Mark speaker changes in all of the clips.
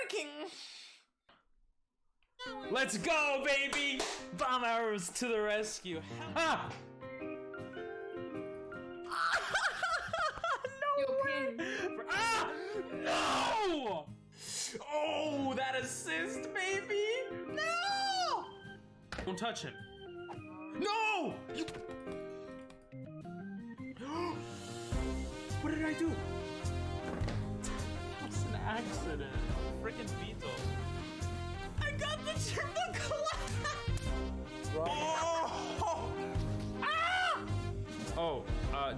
Speaker 1: working. Let's go, baby! Bomb arrows to the rescue. Ha!
Speaker 2: Yo, Pin.
Speaker 1: Ah! No! Oh, that assist, baby! No! Don't touch him. No! You... What did I do? That was an accident. Freaking Vito. I got the triple collapse! Oh! Ah! Oh,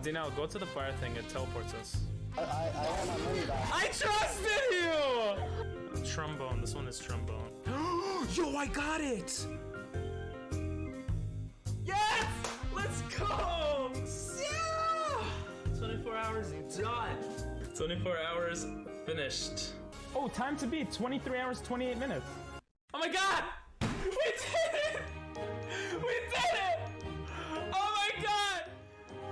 Speaker 1: Danielle, go to the fire thing. It teleports us.
Speaker 3: I want my money back.
Speaker 1: I trusted you! Trombone. This one is trombone. Yo, I got it! Yes! Let's go! Yeah! 24 hours done. 24 hours finished. Oh, time to beat. 23 hours, 28 minutes. Oh my god! We did it! We did it! Oh my god!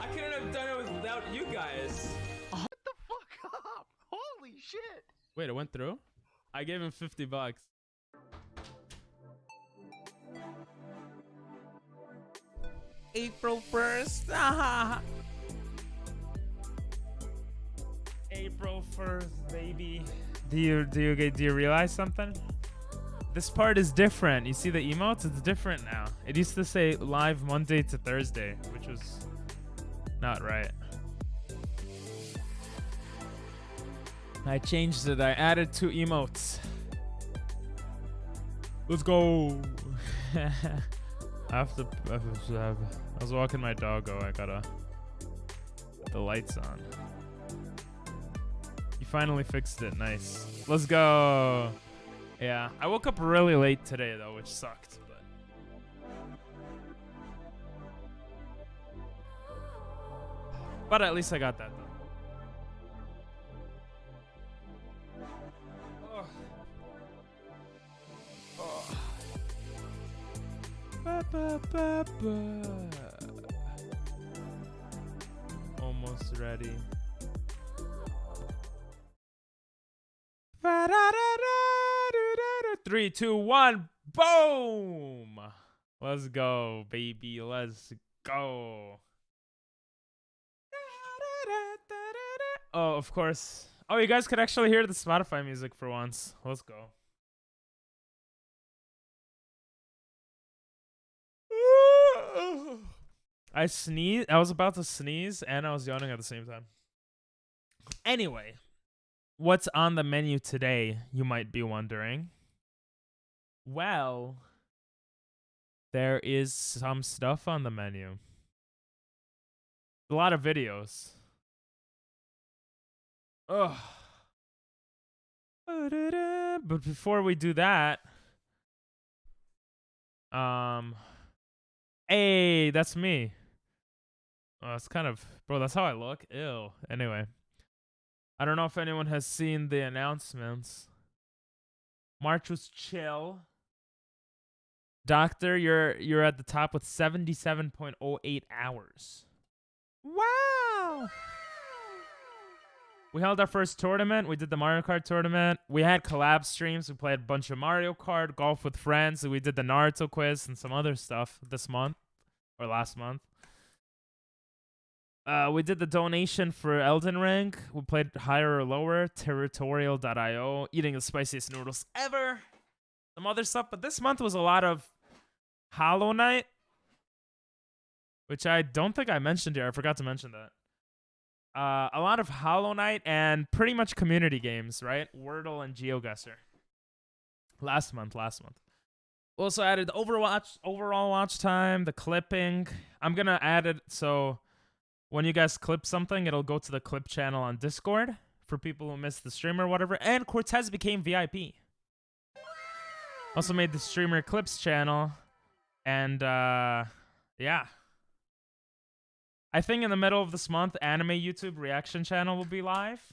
Speaker 1: I couldn't have done it without you guys.
Speaker 3: What the fuck up? Holy shit!
Speaker 1: Wait, it went through? I gave him $50. April 1st. April 1st, baby. Do you realize something? This part is different. You see the emotes? It's different now. It used to say live Monday to Thursday, which was not right. I changed it. I added 2 emotes. Let's go. I was walking my doggo. I gotta put the lights on. You finally fixed it. Nice. Let's go. Yeah, I woke up really late today though, which sucked. But at least I got that done. Almost ready. 3, 2, 1, boom! Let's go, baby. Let's go. Oh, of course. Oh, you guys could actually hear the Spotify music for once. Let's go. I sneezed. I was about to sneeze and I was yawning at the same time. Anyway, what's on the menu today, you might be wondering? Well, there is some stuff on the menu. A lot of videos. Ugh. But before we do that, hey, that's me. Oh, it's kind of, bro, that's how I look. Ew. Anyway, I don't know if anyone has seen the announcements. March was chill. Doctor, you're at the top with 77.08 hours. Wow. We held our first tournament. We did the Mario Kart tournament. We had collab streams. We played a bunch of Mario Kart, golf with friends. We did the Naruto quiz and some other stuff this month or last month. We did the donation for Elden Ring. We played higher or lower, territorial.io, eating the spiciest noodles ever. Some other stuff, but this month was a lot of Hollow Knight, which I don't think I mentioned here. I forgot to mention that. A lot of Hollow Knight and pretty much community games, right? Wordle and GeoGuessr. Last month. We also added Overwatch, overall watch time, the clipping. I'm going to add it so when you guys clip something, it'll go to the clip channel on Discord for people who missed the stream or whatever. And Cortez became VIP. Also made the streamer clips channel. And, yeah. I think in the middle of this month, anime YouTube reaction channel will be live.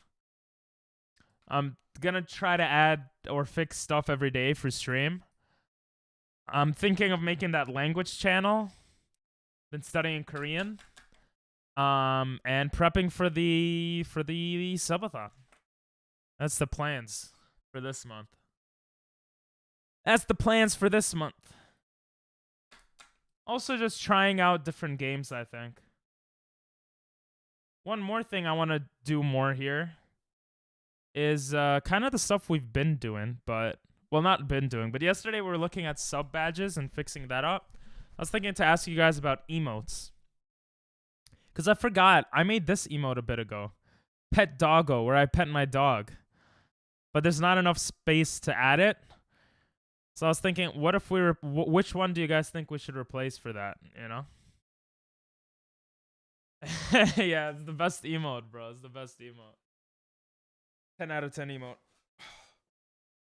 Speaker 1: I'm gonna try to add or fix stuff every day for stream. I'm thinking of making that language channel. Been studying Korean. And prepping for the subathon. That's the plans for this month. That's the plans for this month. Also, just trying out different games, I think. One more thing I want to do more here is kind of the stuff we've been doing, but, well, not been doing, but yesterday we were looking at sub badges and fixing that up. I was thinking to ask you guys about emotes. Because I forgot, I made this emote a bit ago. Pet Doggo, where I pet my dog. But there's not enough space to add it. So I was thinking, what if we which one do you guys think we should replace for that, you know? Yeah, it's the best emote, bro. It's the best emote. 10 out of 10 emote.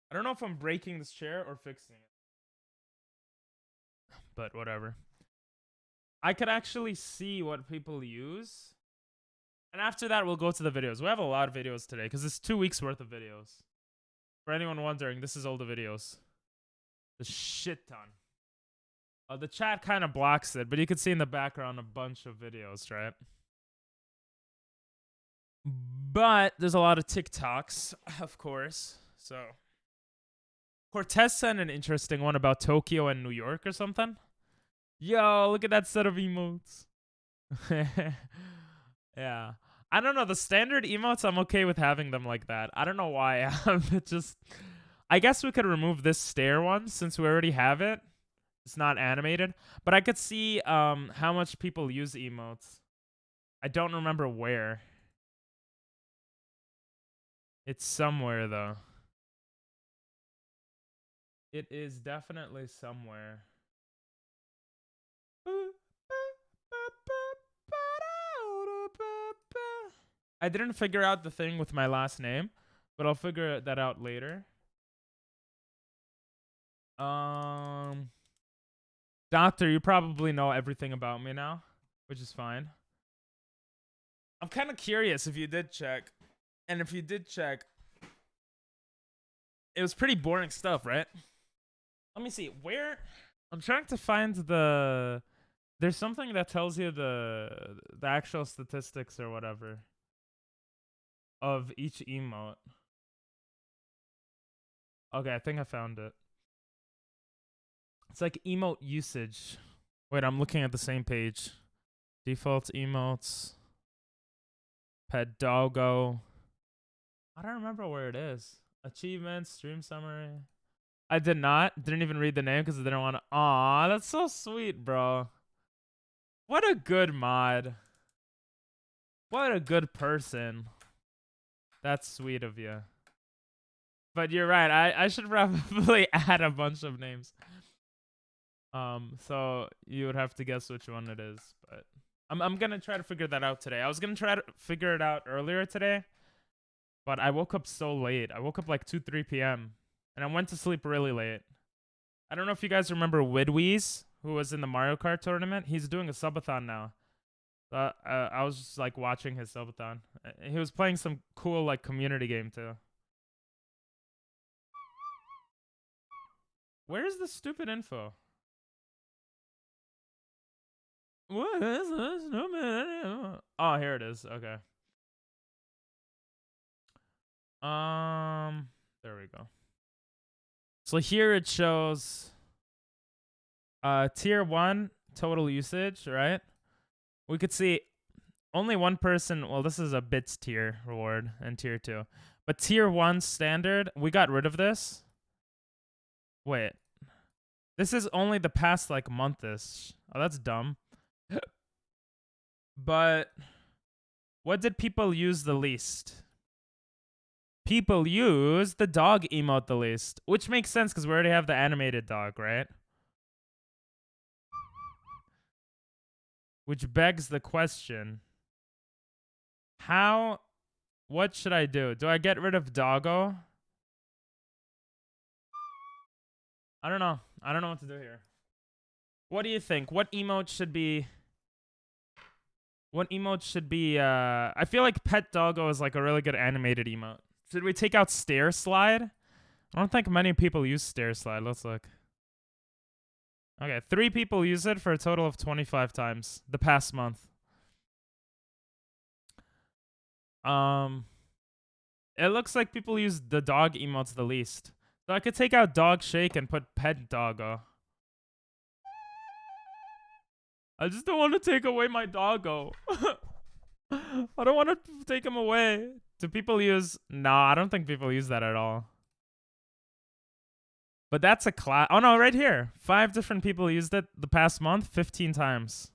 Speaker 1: I don't know if I'm breaking this chair or fixing it. But whatever. I could actually see what people use. And after that, we'll go to the videos. We have a lot of videos today because it's 2 weeks worth of videos. For anyone wondering, this is all the videos. The shit ton. The chat kind of blocks it, but you can see in the background a bunch of videos, right? But there's a lot of TikToks, of course. So Cortez sent an interesting one about Tokyo and New York or something. Yo, look at that set of emotes. Yeah. I don't know. The standard emotes, I'm okay with having them like that. I don't know why. I guess we could remove this stare one since we already have it. It's not animated. But I could see how much people use emotes. I don't remember where. It's somewhere, though. It is definitely somewhere. I didn't figure out the thing with my last name, but I'll figure that out later. Doctor, you probably know everything about me now, which is fine. I'm kind of curious if you did check. And if you did check, it was pretty boring stuff, right? Let me see. Where? I'm trying to find the... There's something that tells you the actual statistics or whatever of each emote. Okay, I think I found it. It's like emote usage. Wait, I'm looking at the same page. Default emotes. Pet Doggo. I don't remember where it is. Achievements, stream summary. I didn't even read the name because I didn't want to. Aw, that's so sweet, bro. What a good mod. What a good person. That's sweet of you. But you're right. I should probably add a bunch of names. So you would have to guess which one it is. But I'm gonna try to figure that out today. I was gonna try to figure it out earlier today, but I woke up so late. I woke up like 2-3 p.m. and I went to sleep really late. I don't know if you guys remember Widweez, who was in the Mario Kart tournament. He's doing a subathon now. I was just like watching his subathon. He was playing some cool like community game too. Where's the stupid info? What is this stupid? Oh, here it is. Okay. There we go. So here it shows tier 1 total usage, right? We could see only one person. Well, this is a bits tier reward and tier 2. But tier 1 standard, we got rid of this. Wait. This is only the past like month-ish. Oh, that's dumb. But what did people use the least? People use the dog emote the least, which makes sense because we already have the animated dog, right? Which begs the question, what should I do? Do I get rid of Doggo? I don't know. I don't know what to do here. What do you think? What emote should be... I feel like Pet Doggo is like a really good animated emote. Should we take out Stair Slide? I don't think many people use Stair Slide. Let's look. Okay, 3 people use it for a total of 25 times the past month. It looks like people use the dog emotes the least. So I could take out Dog Shake and put Pet Doggo. I just don't want to take away my doggo. I don't want to take him away. Do people use... Nah, I don't think people use that at all. But that's a class... Oh, no, right here. 5 different people used it the past month, 15 times.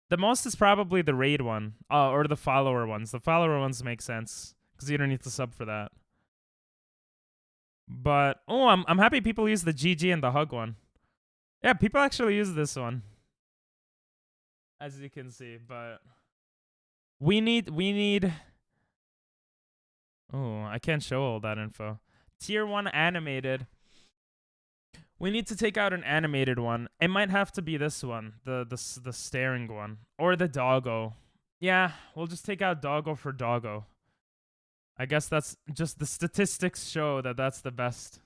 Speaker 1: The most is probably the raid one. Or the follower ones. The follower ones make sense. Because you don't need to sub for that. But... Oh, I'm happy people use the GG and the hug one. Yeah, people actually use this one. As you can see, but... We need... Oh, I can't show all that info. Tier 1 animated. We need to take out an animated one. It might have to be this one, the staring one, or the doggo. Yeah, we'll just take out doggo for doggo. I guess that's just the statistics show that that's the best.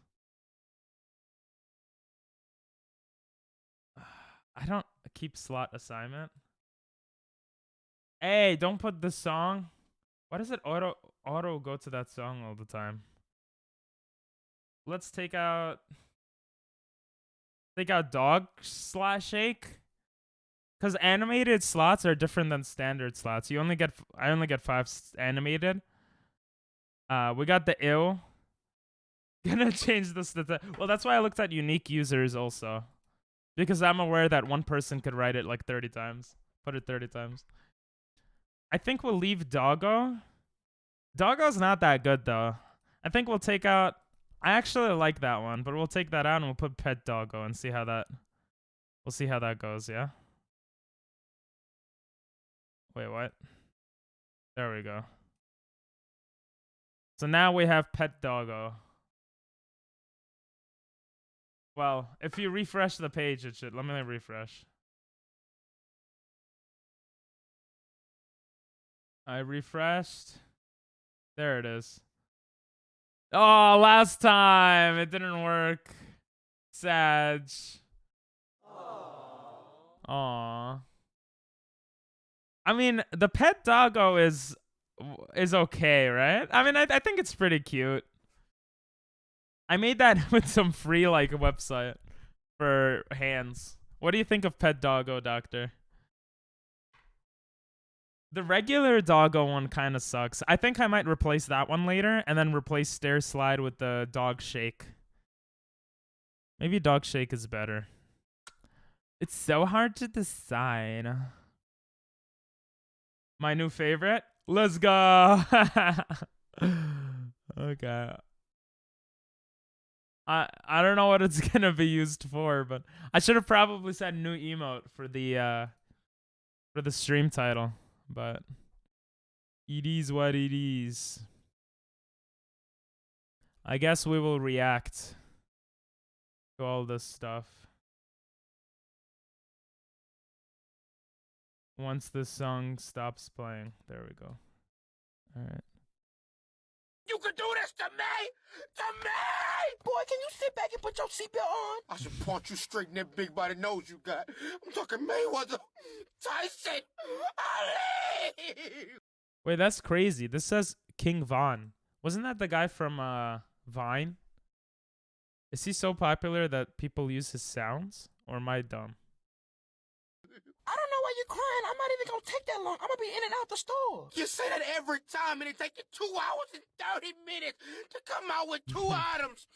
Speaker 1: I don't keep slot assignment. Hey, don't put the song. Why does it auto go to that song all the time? Let's take out dog/shake. Cause animated slots are different than standard slots. I only get 5 animated. We got the ill. Gonna change this to well, that's why I looked at unique users also. Because I'm aware that one person could write it like 30 times. Put it 30 times. I think we'll leave doggo. Doggo's not that good though. I think we'll take out... I actually like that one, but we'll take that out and we'll put pet doggo and see how that... We'll see how that goes, yeah? Wait, what? There we go. So now we have pet doggo. Well, if you refresh the page, it should... Let me refresh. I refreshed. There it is. Oh, last time. It didn't work. Sad. Aww. I mean, the pet doggo is okay, right? I mean, I think it's pretty cute. I made that with some free, like, website for hands. What do you think of pet doggo, Doctor? The regular doggo one kind of sucks. I think I might replace that one later and then replace stair slide with the dog shake. Maybe dog shake is better. It's so hard to decide. My new favorite? Let's go. Okay. I don't know what it's gonna be used for, but I should have probably said new emote for the stream title. But it is what it is. I guess we will react to all this stuff once this song stops playing. There we go. All right.
Speaker 2: You could do this to me? To me? Boy, can you sit back and put your seatbelt on? I should punch you straight in that big body nose you got. I'm talking Mayweather, Tyson, Ali.
Speaker 1: Wait, that's crazy. This says King Von. Wasn't that the guy from Vine? Is he so popular that people use his sounds? Or am I dumb?
Speaker 2: I don't know why you're crying. I'm not even gonna take that long. I'm gonna be in and out the store. You say that every time, and it takes you 2 hours and 30 minutes to come out with 2 items.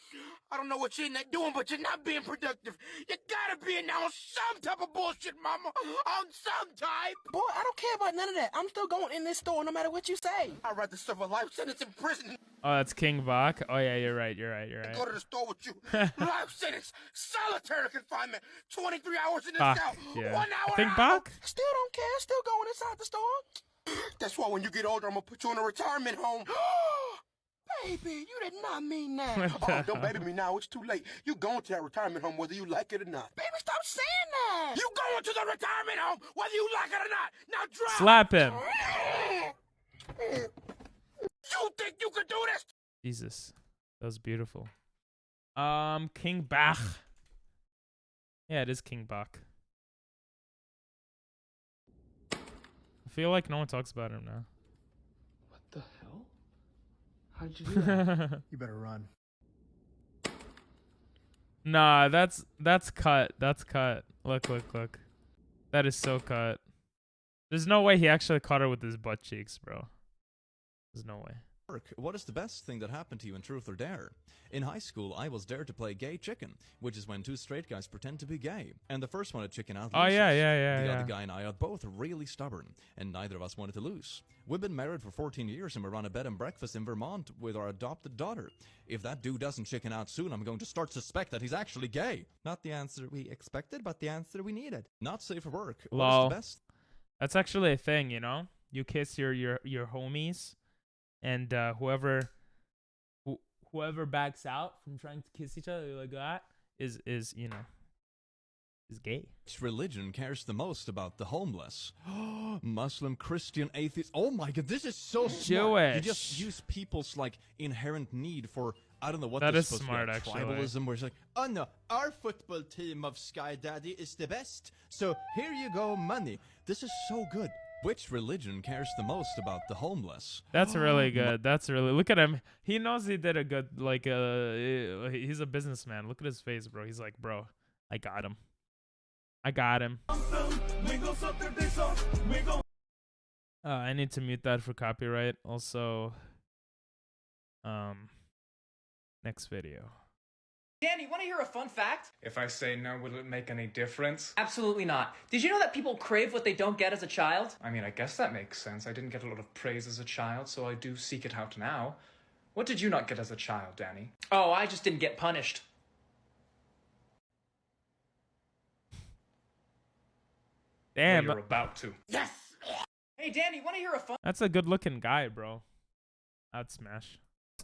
Speaker 2: I don't know what you're in there doing, but you're not being productive. You gotta be in there on some type of bullshit, mama. On some type. Boy, I don't care about none of that. I'm still going in this store no matter what you say. I'd rather serve a life sentence in prison.
Speaker 1: Oh, that's King Bach. Oh yeah, you're right. You're right.
Speaker 2: Go to the store with you. Life sentence, solitary confinement, 23 hours in the
Speaker 1: Bach,
Speaker 2: cell,
Speaker 1: yeah.
Speaker 2: 1 hour
Speaker 1: I think
Speaker 2: out.
Speaker 1: Bach.
Speaker 2: Still don't care. Still going inside the store. That's why when you get older, I'm gonna put you in a retirement home. Baby, you did not mean that. Oh, don't baby me now. It's too late. You going to that retirement home whether you like it or not. Baby, stop saying that. You going to the retirement home whether you like it or not. Now drive.
Speaker 1: Slap him.
Speaker 2: You think you could do this?
Speaker 1: Jesus, that was beautiful. King Bach. Yeah, it is King Bach. I feel like no one talks about him now.
Speaker 4: What the hell? How'd you do that?
Speaker 5: You better run.
Speaker 1: Nah, that's cut. That's cut. Look, look, look. That is so cut. There's no way he actually caught her with his butt cheeks, bro. There's no way.
Speaker 4: What is the best thing that happened to you in Truth or Dare? In high school, I was dared to play gay chicken, which is when two straight guys pretend to be gay. And the first one to chicken out
Speaker 1: Oh,
Speaker 4: loses.
Speaker 1: yeah.
Speaker 4: The other guy and I are both really stubborn, and neither of us wanted to lose. We've been married for 14 years and we run a bed and breakfast in Vermont with our adopted daughter. If that dude doesn't chicken out soon, I'm going to start to suspect that he's actually gay. Not the answer we expected, but the answer we needed. Not safe for work. What is
Speaker 1: Lol.
Speaker 4: the best?
Speaker 1: That's actually a thing, you know? You kiss your homies, and whoever backs out from trying to kiss each other like that is you know, is gay.
Speaker 4: Which religion cares the most about the homeless? Muslim, Christian, atheist. Oh my god, this is so smart.
Speaker 1: Jewish.
Speaker 4: You just use people's like inherent need for, I don't know what
Speaker 1: That
Speaker 4: this
Speaker 1: is
Speaker 4: supposed
Speaker 1: smart,
Speaker 4: to be,
Speaker 1: actually.
Speaker 4: tribalism, where it's like,
Speaker 2: Oh no, our football team of Sky Daddy is the best. So here you go, money.
Speaker 4: this is so good. Which religion cares the most about the homeless?
Speaker 1: That's really good. That's really, look at him. He knows he did a good, like, he's a businessman. Look at his face, bro. He's like, bro, I got him. I got him. I need to mute that for copyright. Also, next video.
Speaker 5: Danny, want to hear a fun fact?
Speaker 6: If I say no, will it make any difference?
Speaker 5: Absolutely not. Did you know that people crave what they don't get as a child?
Speaker 6: I mean, I guess that makes sense. I didn't get a lot of praise as a child, so I do seek it out now. What did you not get as a child, Danny?
Speaker 5: Oh, I just didn't get punished.
Speaker 1: Damn,
Speaker 6: Well, you're about to.
Speaker 2: Yes!
Speaker 5: Hey, Danny, want to hear a fun...
Speaker 1: that's a good looking guy, bro. I'd smash.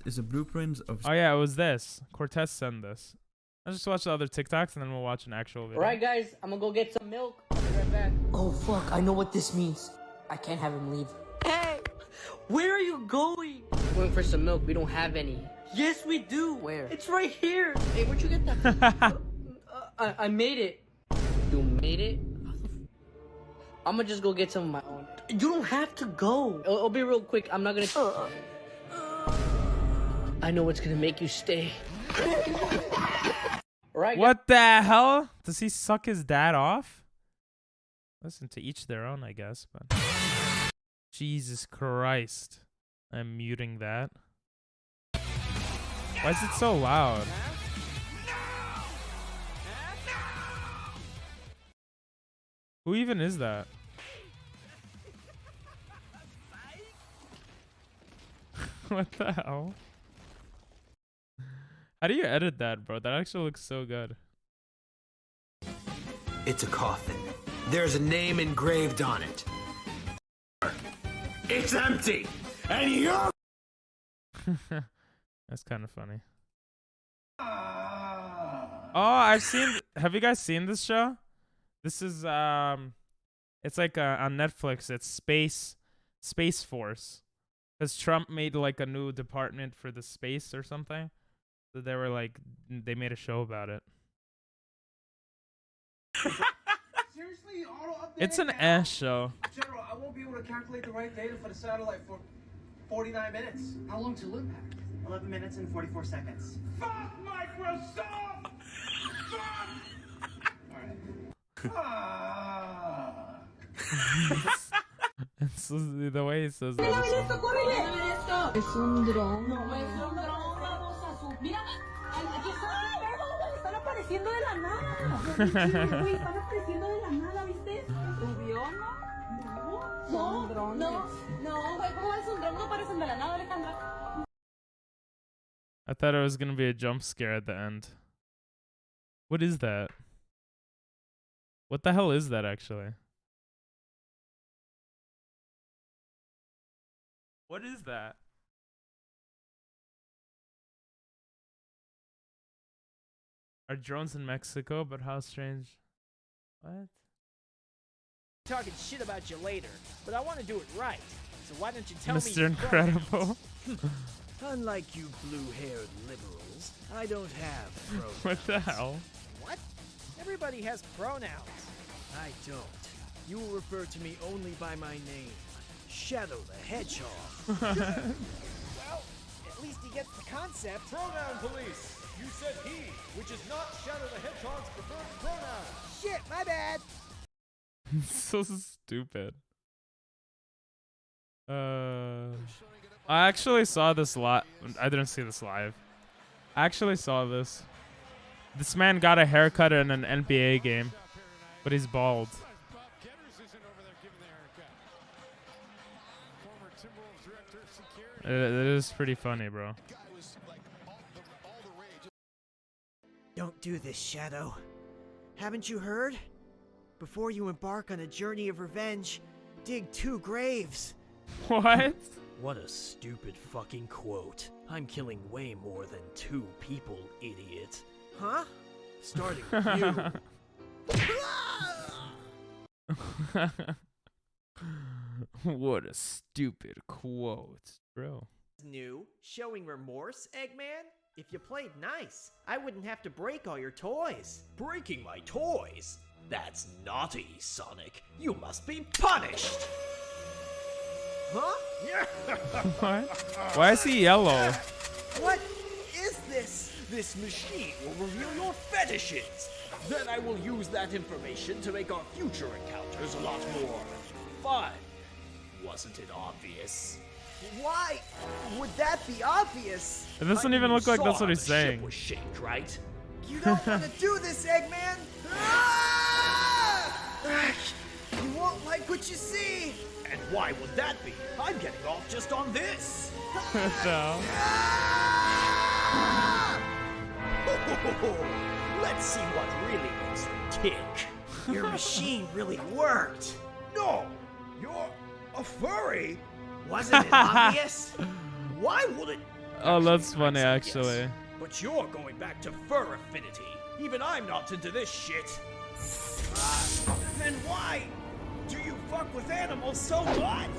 Speaker 7: Is a blueprint of
Speaker 1: Oh yeah, it was this. Cortez sent this. Let's just watch the other TikToks and then we'll watch an actual video.
Speaker 8: Alright guys, I'm gonna go get some milk. I'll be right back. Oh fuck, I know what this means. I can't have him leave. Hey! Where are you going? I'm going for some milk, we don't have any. Yes we do! Where? It's right here! Hey, where'd you get that? I made it. You made it? I'm gonna just go get some of my own. You don't have to go. It'll be real quick, I'm not gonna... I know what's gonna make you stay. Right,
Speaker 1: What the hell? Does he suck his dad off? Listen, to each their own, I guess, but Jesus Christ. I'm muting that. Why is it so loud? Who even is that? What the hell? How do you edit that, bro? That actually looks so good.
Speaker 9: It's a coffin. There's a name engraved on it. It's empty, and you're...
Speaker 1: That's kind of funny. Oh, I've seen... Have you guys seen this show? This is, it's like on Netflix. It's Space Force. Because Trump made like a new department for the space or something. So they were like, they made a show about it.
Speaker 3: Seriously, auto update
Speaker 1: It's an
Speaker 3: now?
Speaker 1: ass show.
Speaker 3: General, I won't be able to calculate the right data for the satellite for 49 minutes. How long till impact? 11 minutes and 44 seconds. Fuck Microsoft! Fuck! Alright.
Speaker 1: It's the way he says that.
Speaker 8: Es un dron. No, es un dron. Vamos a subir. Mira, aquí están apareciendo de la nada. Están apareciendo de la nada, ¿viste? ¿Subió, no? No, güey, ¿cómo es un dron? No aparecen de la nada, Alejandra.
Speaker 1: I thought it was gonna be a jump scare at the end. What is that? What the hell is that actually? What is that? Are drones in Mexico? But how strange. What?
Speaker 10: Talking shit about you later, but I want to do it right. So why don't you tell me
Speaker 1: Mr.
Speaker 10: your
Speaker 1: Incredible.
Speaker 9: Unlike you blue-haired liberals, I don't have pronouns.
Speaker 1: What the hell?
Speaker 10: What? Everybody has pronouns.
Speaker 9: I don't. You will refer to me only by my name, Shadow the Hedgehog.
Speaker 10: Well, at least he gets the concept.
Speaker 6: Pronoun police! You said he, which
Speaker 9: which is not Shadow the Hedgehog's preferred pronoun.
Speaker 10: Shit, my bad.
Speaker 1: So stupid. I actually saw this live. I didn't see this live. I actually saw this. This man got a haircut in an NBA game, but he's bald. It is pretty funny, bro.
Speaker 9: Don't do this, Shadow. Haven't you heard? Before you embark on a journey of revenge, dig 2 graves.
Speaker 1: What?
Speaker 9: What a stupid fucking quote. I'm killing way more than 2 people, idiot. Huh? Starting with you.
Speaker 1: What a stupid quote, bro.
Speaker 9: New, showing remorse, Eggman? If you played nice, I wouldn't have to break all your toys. Breaking my toys? That's naughty, Sonic. You must be punished! Huh?
Speaker 1: What? Why is he yellow?
Speaker 9: What is this? This machine will reveal your fetishes. Then I will use that information to make our future encounters a lot more fun. Wasn't it obvious? Why would that be obvious?
Speaker 1: It doesn't even look like that's what he's saying.
Speaker 9: Was shaped, right? You don't want to do this, Eggman. Ah! You won't like what you see. And why would that be? I'm getting off just on this.
Speaker 1: No.
Speaker 9: Let's see what really makes you tick. Your machine really worked. No, you're a furry. Wasn't it obvious? Why would it?
Speaker 1: Oh, that's funny, actually.
Speaker 9: Yes. But you're going back to fur affinity. Even I'm not into this shit. Then why do you fuck with animals so much?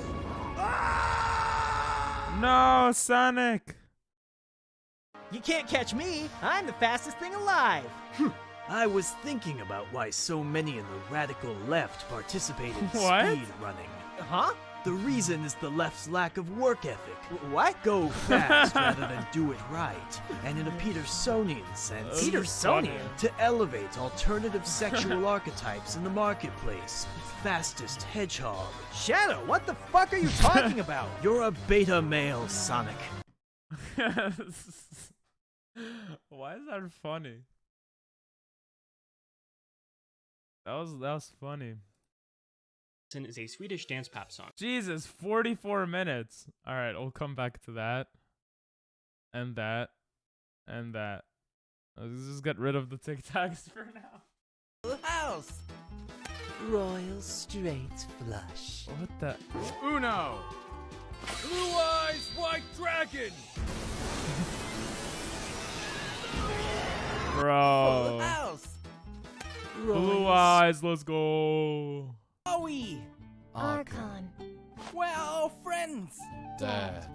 Speaker 1: No, Sonic.
Speaker 10: You can't catch me. I'm the fastest thing alive.
Speaker 9: I was thinking about why so many in the radical left participate in
Speaker 1: What?
Speaker 9: speed running.
Speaker 10: Huh?
Speaker 9: The reason is the left's lack of work ethic.
Speaker 10: What?
Speaker 9: Go fast rather than do it right. And in a Petersonian sense,
Speaker 10: Petersonian?
Speaker 9: to elevate alternative sexual archetypes in the marketplace. Fastest hedgehog.
Speaker 10: Shadow, what the fuck are you talking about?
Speaker 9: You're a beta male, Sonic.
Speaker 1: Why is that funny? That was funny.
Speaker 11: Is a Swedish dance pop song.
Speaker 1: Jesus, 44 minutes. All right, we'll come back to that. And that. And that. Let's just get rid of the TikToks for now.
Speaker 8: House. Royal straight flush.
Speaker 1: What the?
Speaker 12: Uno. Blue Eyes White Dragon.
Speaker 1: Bro.
Speaker 8: House.
Speaker 1: Blue eyes, let's go.
Speaker 8: Bowie. Archon. We're all friends.
Speaker 12: Dad.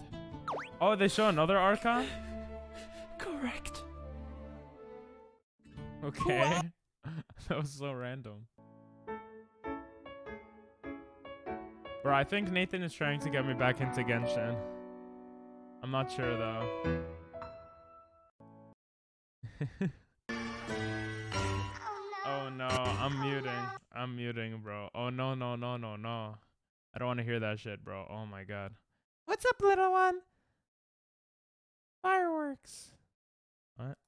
Speaker 1: Oh, they show another Archon?
Speaker 8: Correct.
Speaker 1: Okay. That was so random. Bro, I think Nathan is trying to get me back into Genshin. I'm not sure though. Oh no, I'm muting, bro. Oh no. I don't want to hear that shit, bro. Oh my god. What's up, little one? Fireworks. What?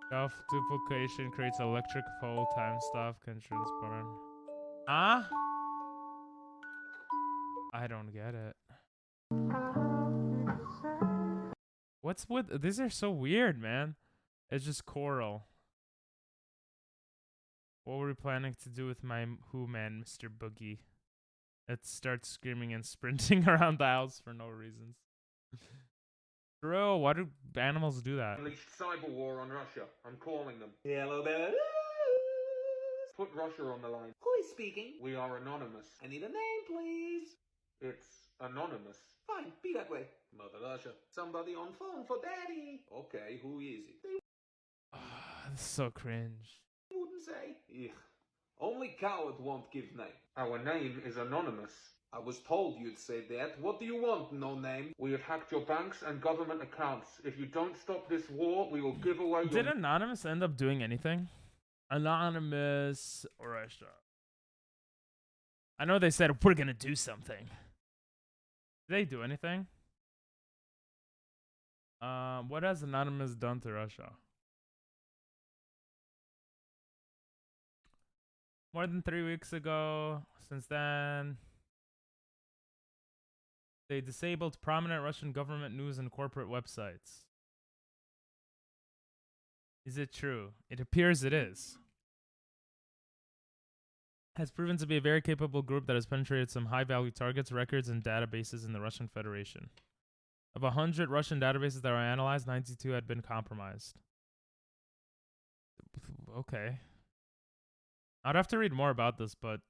Speaker 1: Self-duplication creates electric pole time staff can transport. Huh? I don't get it. What's with these are so weird, man. It's just coral. What were we planning to do with my Who Man, Mr. Boogie? It starts screaming and sprinting around the house for no reasons. Bro, why do animals do that?
Speaker 13: Unleashed cyber war on Russia. I'm calling them. Hello there. Put Russia on the line.
Speaker 5: Who is speaking?
Speaker 13: We are anonymous.
Speaker 5: I need a name, please.
Speaker 13: It's anonymous.
Speaker 5: Fine, be that way.
Speaker 13: Mother Russia. Somebody on phone for daddy. Okay, who is it?
Speaker 1: This is so cringe.
Speaker 13: Wouldn't say. Ugh. Only coward won't give name. Our name is anonymous. I was told you'd say that. What do you want, no name? We have hacked your banks and government accounts. If you don't stop this war, we will give away your...
Speaker 1: Did Anonymous end up doing anything? Anonymous Russia. I know they said we're gonna do something. Did they do anything? What has Anonymous done to Russia? More than 3 weeks ago. Since then, they disabled prominent Russian government news and corporate websites. Is it true? It appears it is. Has proven to be a very capable group that has penetrated some high-value targets, records, and databases in the Russian Federation. Of 100 Russian databases that were analyzed, 92 had been compromised. Okay. I'd have to read more about this, but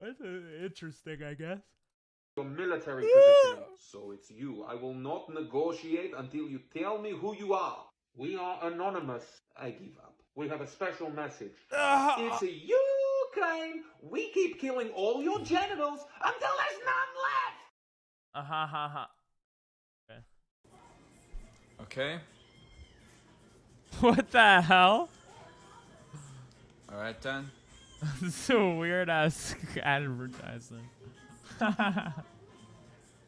Speaker 1: that's interesting, I guess.
Speaker 13: Your military positioning. So it's you. I will not negotiate until you tell me who you are. We are anonymous. I give up. We have a special message. It's a Ukraine. We keep killing all your genitals until there's none left.
Speaker 1: Ha ha ha.
Speaker 14: Okay.
Speaker 1: What the hell?
Speaker 14: Alright then.
Speaker 1: This is a weird ass advertising.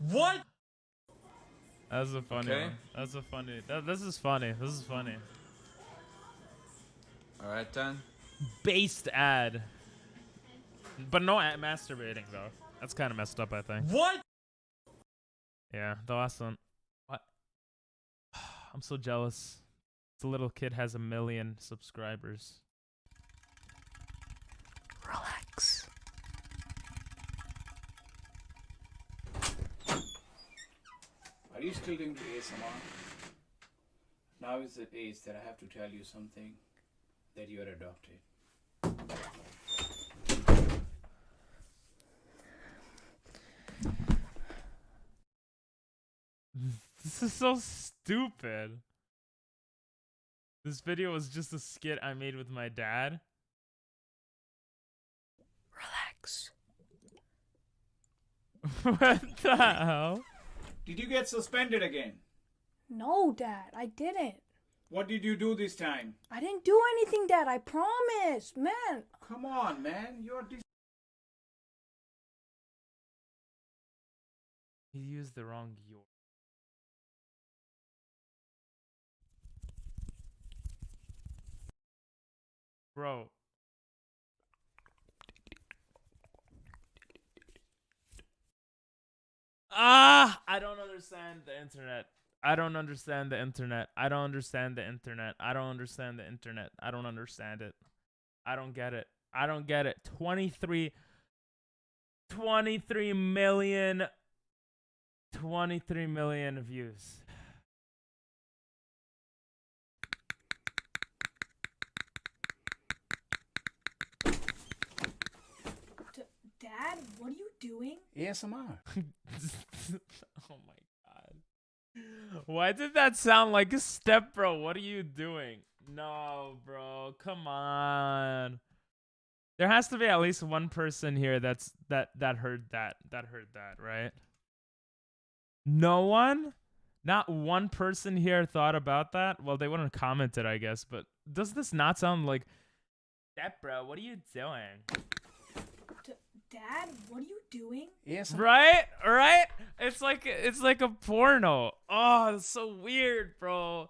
Speaker 14: What?
Speaker 1: That's a funny one. That's a funny. This is funny. This is funny.
Speaker 14: Alright then.
Speaker 1: Based ad. But no masturbating though. That's kind of messed up, I think.
Speaker 14: What?
Speaker 1: Yeah, the last one. What? I'm so jealous. The little kid has 1 million subscribers.
Speaker 15: Relax.
Speaker 16: Are you still doing the ASMR? Now is the age that I have to tell you something that you are adopted.
Speaker 1: This is so stupid. This video was just a skit I made with my dad.
Speaker 15: Relax.
Speaker 1: What the hell?
Speaker 16: Did you get suspended again?
Speaker 17: No, Dad, I didn't.
Speaker 16: What did you do this time?
Speaker 17: I didn't do anything, Dad. I promise, man.
Speaker 16: Come on, man. You're
Speaker 1: He used the wrong your. Bro. I don't understand the internet. I don't understand the internet. I don't understand the internet. I don't understand the internet. I don't understand it. I don't get it. I don't get it. 23 million views.
Speaker 17: Dad, what are you doing?
Speaker 16: ASMR.
Speaker 1: Oh my god. Why did that sound like a step, bro? What are you doing? No, bro. Come on. There has to be at least one person here that heard that. That heard that, right? No one? Not one person here thought about that? Well, they wouldn't have commented, I guess, but does this not sound like step, bro? What are you doing?
Speaker 17: Dad, what are you doing?
Speaker 16: Yes.
Speaker 1: Right? It's like a porno. Oh, it's so weird, bro.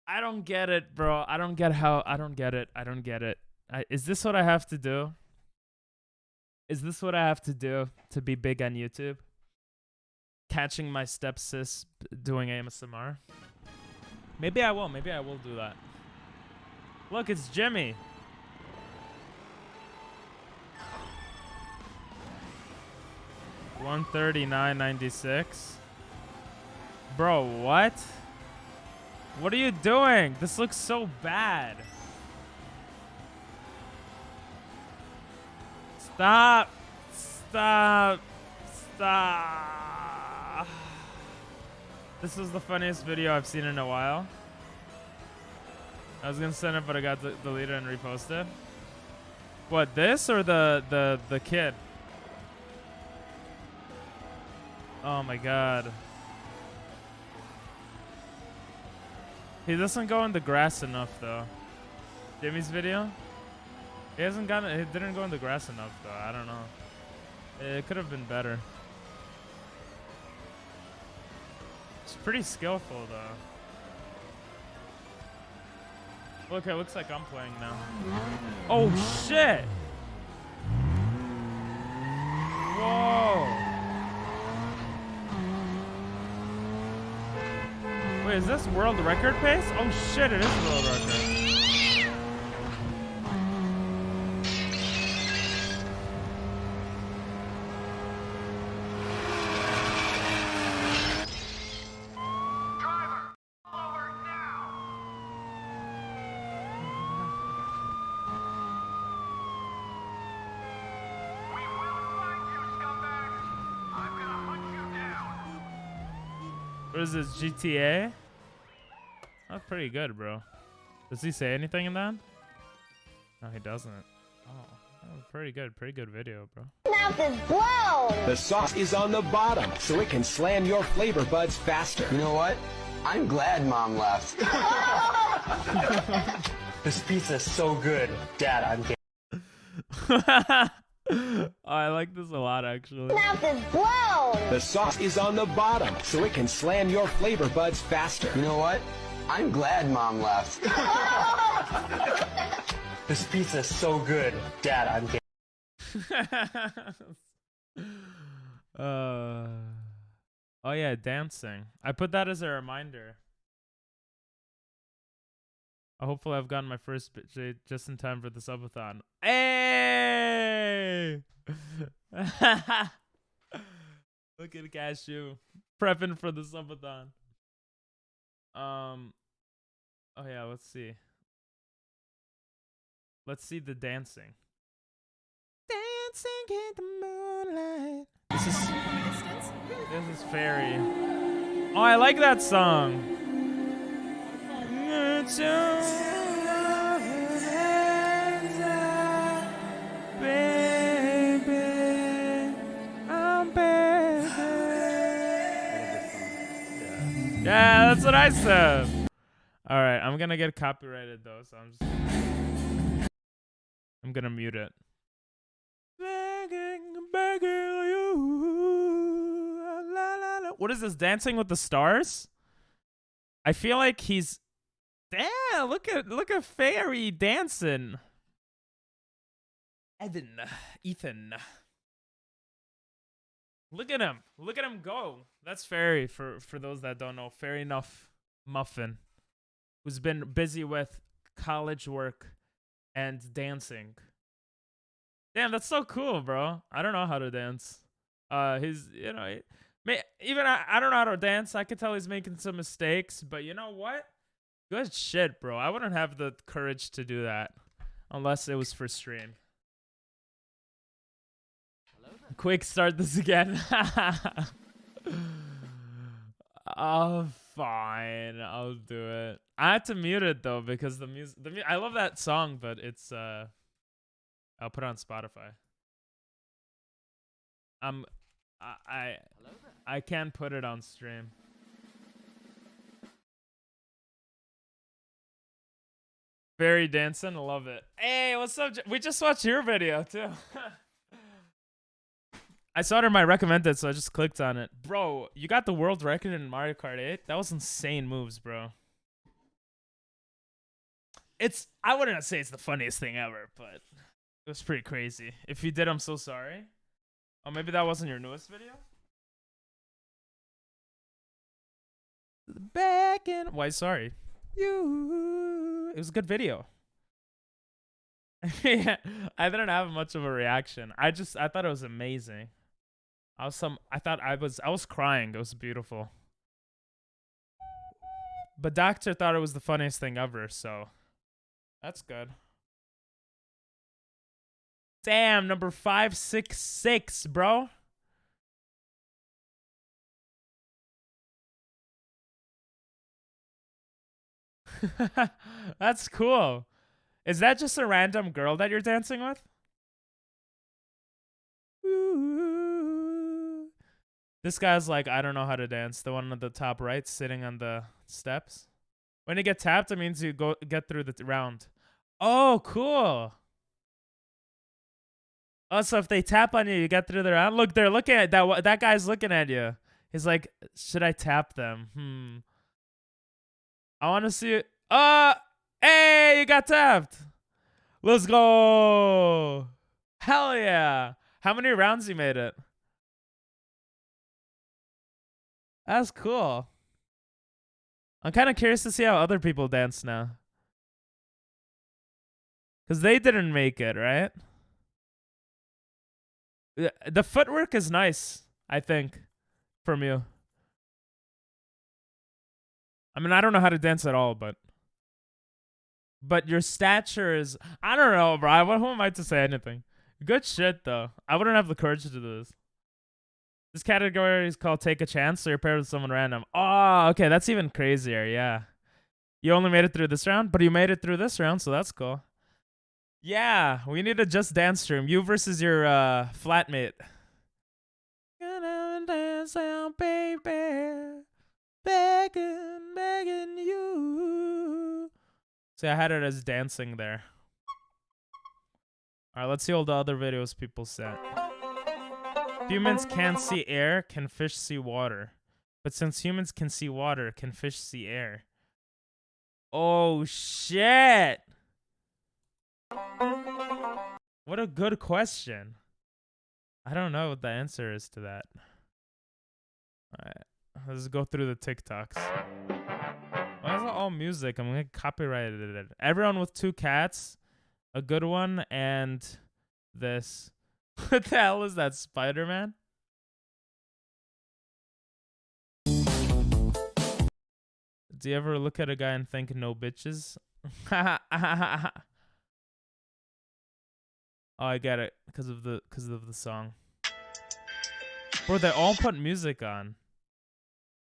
Speaker 1: I don't get it, bro. I don't get it. Is this what I have to do? Is this what I have to do to be big on YouTube? Catching my stepsis doing ASMR? Maybe I will do that. Look, it's Jimmy. $139.96. Bro, what? What are you doing? This looks so bad. Stop. This was the funniest video I've seen in a while. I was gonna send it, but I got deleted and reposted. What, this or the kid? Oh my god. He doesn't go in the grass enough though. Jimmy's video? He hasn't gotten, he didn't go in the grass enough though. I don't know. It could have been better. It's pretty skillful though. Look, it looks like I'm playing now. Oh shit! Whoa! Wait, is this world record pace? Oh shit, it is world record. What is this, GTA? That's pretty good, bro. Does he say anything in that? No, he doesn't. Oh, that was pretty good video, bro.
Speaker 18: Mouth is blown! The sauce is on the bottom, so it can slam your flavor buds faster. You know what? I'm glad Mom left. This pizza's so good. Dad, I'm getting...
Speaker 1: Oh, I like this a lot, actually.
Speaker 18: Mouth is blown! The sauce is on the bottom, so it can slam your flavor buds faster. You know what? I'm glad Mom left. This pizza's so good. Dad, I'm getting...
Speaker 1: Oh yeah, dancing. I put that as a reminder. Hopefully I've gotten my first bit just in time for the subathon. Hey! Look at Cashew. Prepping for the subathon. Oh yeah, let's see. Let's see the dancing. Dancing in the moonlight. This is Fairy. Oh, I like that song. Baby, I'm baby. Yeah, that's what I said. All right, I'm gonna get copyrighted though, so I'm gonna mute it. Begging you. La, la, la. What is this? Dancing with the Stars? I feel like he's. Damn! Look at Fairy dancing. Ethan. Look at him go. That's Fairy for those that don't know. Fairy Muffin, who's been busy with college work and dancing. Damn, that's so cool, bro. I don't know how to dance. He's, you know, I don't know how to dance. I can tell he's making some mistakes, but you know what? Good shit, bro. I wouldn't have the courage to do that unless it was for stream. Quick, start this again. Oh, fine. I'll do it. I had to mute it though because the music. I love that song, but it's I'll put it on Spotify. I can't put it on stream. Fairy dancing, love it. Hey, what's up? We just watched your video too. I saw it in my recommended, so I just clicked on it. Bro, you got the world record in Mario Kart 8? That was insane moves, bro. I wouldn't say it's the funniest thing ever, but it was pretty crazy. If you did, I'm so sorry. Oh, maybe that wasn't your newest video? Back in... Why, sorry. It was a good video. Yeah, I didn't have much of a reaction. I thought it was amazing. I was crying. It was beautiful. But Doctor thought it was the funniest thing ever, so that's good. Damn, number 566, bro. That's cool. Is that just a random girl that you're dancing with? you. This guy's like, I don't know how to dance. The one on the top right, sitting on the steps. When you get tapped, it means you get through the round. Oh, cool. Oh, so if they tap on you, you get through the round. Look, they're looking at that. That guy's looking at you. He's like, should I tap them? I want to see it. Hey, you got tapped. Let's go. Hell yeah. How many rounds you made it? That's cool. I'm kind of curious to see how other people dance now. Because they didn't make it, right? The footwork is nice, I think, from you. I mean, I don't know how to dance at all, but your stature is... I don't know, bro. Who am I to say anything? Good shit, though. I wouldn't have the courage to do this. This category is called Take a Chance, so you're paired with someone random. Oh, okay, that's even crazier, yeah. You only made it through this round, but you made it through this round, so that's cool. Yeah, we need a Just Dance stream. You versus your flatmate. Gonna dance out, baby. Begging you. See, I had it as dancing there. Alright, let's see all the other videos people sent. Humans can't see air, can fish see water? But since humans can see water, can fish see air? Oh, shit! What a good question. I don't know what the answer is to that. Alright, let's go through the TikToks. Why is it all music? I'm gonna copyright it. Everyone with 2 cats, a good one, and this. What the hell is that, Spider-Man? Do you ever look at a guy and think no bitches? Oh, I get it because of the song. Bro, they all put music on.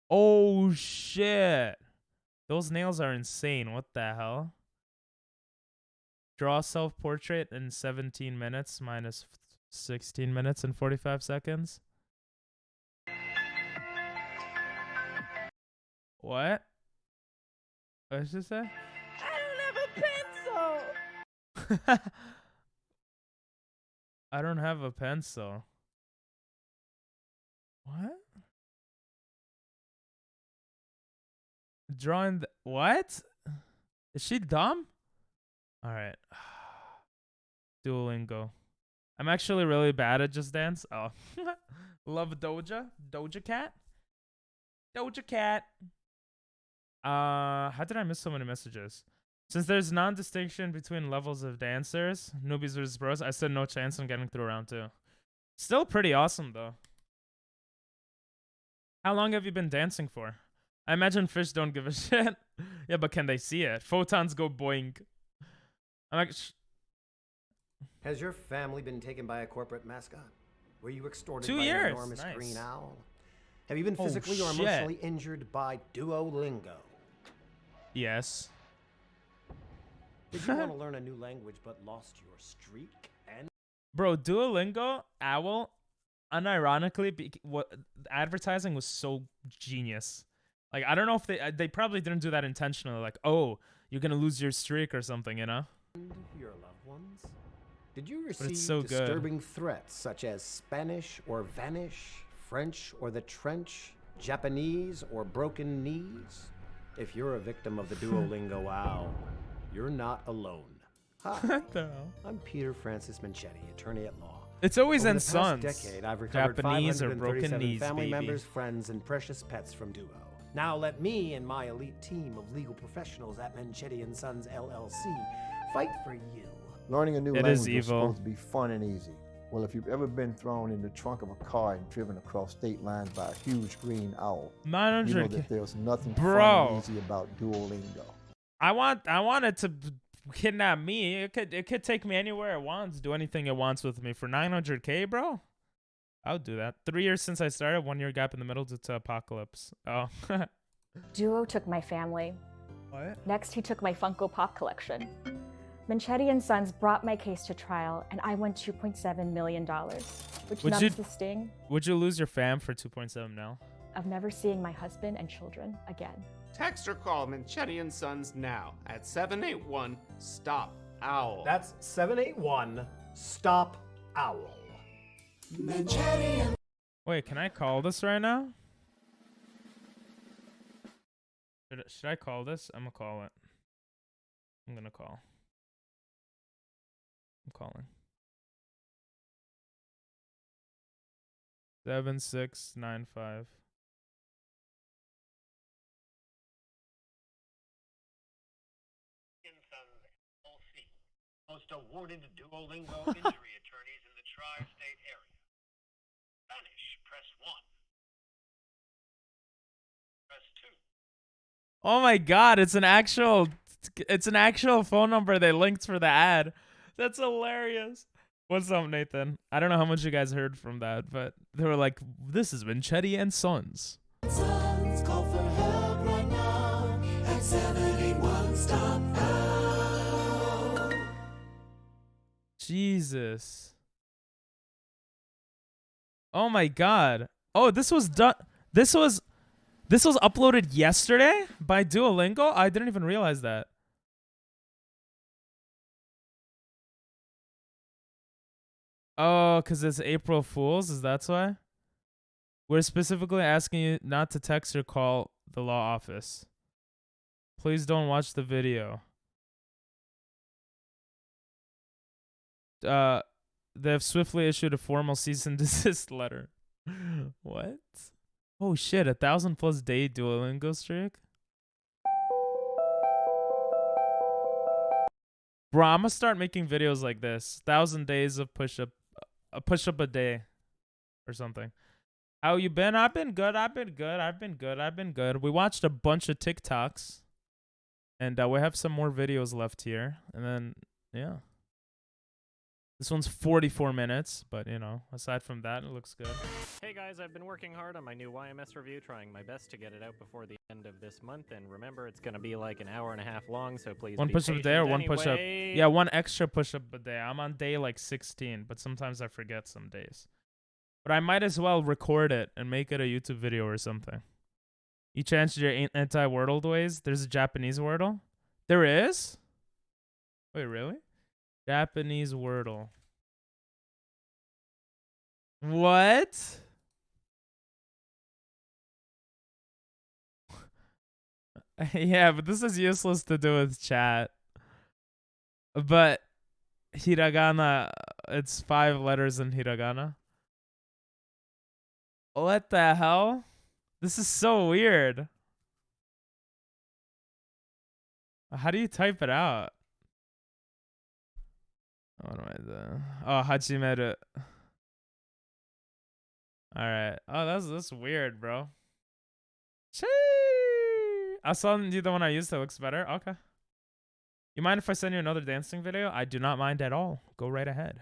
Speaker 1: Oh shit. Those nails are insane. What the hell? Draw self-portrait in 17 minutes minus 16 minutes and 45 seconds. What? What did she say?
Speaker 17: I don't have a pencil.
Speaker 1: I don't have a pencil. What? Drawing what? Is she dumb? All right. Duolingo. I'm actually really bad at Just Dance. Oh. Love Doja. Doja Cat. Doja Cat. How did I miss so many messages? Since there's non-distinction between levels of dancers, newbies versus bros, I stood no chance on getting through round 2. Still pretty awesome, though. How long have you been dancing for? I imagine fish don't give a shit. Yeah, but can they see it? Photons go boing. I'm like...
Speaker 19: Has your family been taken by a corporate mascot? Were you extorted
Speaker 1: 2
Speaker 19: by
Speaker 1: years.
Speaker 19: an enormous
Speaker 1: Nice.
Speaker 19: green owl? Have you been physically or emotionally injured by Duolingo?
Speaker 1: Yes.
Speaker 19: Did you want to learn a new language but lost your streak? And
Speaker 1: Bro, Duolingo, Owl, unironically, what advertising was so genius. Like, I don't know if they probably didn't do that intentionally. Like, oh, you're gonna lose your streak or something, you know?
Speaker 19: your loved ones? Did you
Speaker 1: But
Speaker 19: receive
Speaker 1: it's so good.
Speaker 19: disturbing threats such as Spanish or Vanish, French or the trench, Japanese or broken knees? If you're a victim of the Duolingo owl, you're not alone. Hi,
Speaker 1: What the hell?
Speaker 19: I'm Peter Francis Manchetti, attorney at law.
Speaker 1: It's always
Speaker 19: Over
Speaker 1: in
Speaker 19: the past
Speaker 1: Sons.
Speaker 19: decade, I've recovered
Speaker 1: Japanese or
Speaker 19: 537
Speaker 1: broken knees,
Speaker 19: family
Speaker 1: baby.
Speaker 19: members, friends, and precious pets from Duo. Now let me and my elite team of legal professionals at Manchetti & Sons LLC fight for you.
Speaker 20: Learning a new
Speaker 1: It
Speaker 20: language
Speaker 1: is
Speaker 20: is
Speaker 1: evil.
Speaker 20: supposed to be fun and easy. Well, if you've ever been thrown in the trunk of a car and driven across state lines by a huge green owl, you know
Speaker 1: 900K.
Speaker 20: that there's nothing
Speaker 1: Bro.
Speaker 20: fun and easy about Duolingo.
Speaker 1: I want it to kidnap me. It could take me anywhere it wants, do anything it wants with me for 900K, bro. I would do that. 3 years since I started, 1 year gap in the middle due to apocalypse. Oh.
Speaker 21: Duo took my family.
Speaker 1: What?
Speaker 21: Next, he took my Funko Pop collection. Manchetti and Sons brought my case to trial, and I won $2.7 million, which numbs the sting
Speaker 1: Would you lose your fam for 2.7 mil?
Speaker 21: of never seeing my husband and children again.
Speaker 2: Text or call Manchetti and Sons now at 781-STOP-OWL.
Speaker 19: That's 781-STOP-OWL.
Speaker 1: Wait, can I call this right now? Should I call this? I'm gonna call it. I'm gonna call. I'm calling. 7695.
Speaker 22: Most awarded Duolingo injury attorneys in the tri-state area. Spanish, press 1. Press 2.
Speaker 1: Oh my god, it's an actual phone number they linked for the ad. That's hilarious. What's up, Nathan? I don't know how much you guys heard from that, but they were like, this is Manchetti and Sons.
Speaker 23: Sons, call for help right now at 781-STOP-OWL.
Speaker 1: Jesus. Oh my god. Oh, this was done. This was uploaded yesterday by Duolingo? I didn't even realize that. Oh, because it's April Fool's? Is that why? We're specifically asking you not to text or call the law office. Please don't watch the video. They have swiftly issued a formal cease and desist letter. What? Oh shit, 1,000+ day Duolingo streak? Bro, I'm gonna start making videos like this. 1,000 days of push-up a day or something. How you been? I've been good. We watched a bunch of TikToks. And we have some more videos left here. And then, yeah. This one's 44 minutes, but you know, aside from that, it looks good.
Speaker 24: Hey guys, I've been working hard on my new YMS review, trying my best to get it out before the end of this month. And remember, it's gonna be like an hour and a half long, so please
Speaker 1: One
Speaker 24: be
Speaker 1: push-up a day or one
Speaker 24: patient
Speaker 1: push-up?
Speaker 24: anyway.
Speaker 1: Yeah, one extra push-up a day. I'm on day like 16, but sometimes I forget some days. But I might as well record it and make it a YouTube video or something. You changed your anti-Wordle ways? There's a Japanese Wordle? There is? Wait, really? Japanese Wordle. What? Yeah, but this is useless to do with chat. But hiragana, it's 5 letters in hiragana. What the hell? This is so weird. How do you type it out? What am I doing? Oh, hajimeru. Alright. Oh, that's weird, bro. Chee! I saw you the one I used that looks better. Okay. You mind if I send you another dancing video? I do not mind at all. Go right ahead.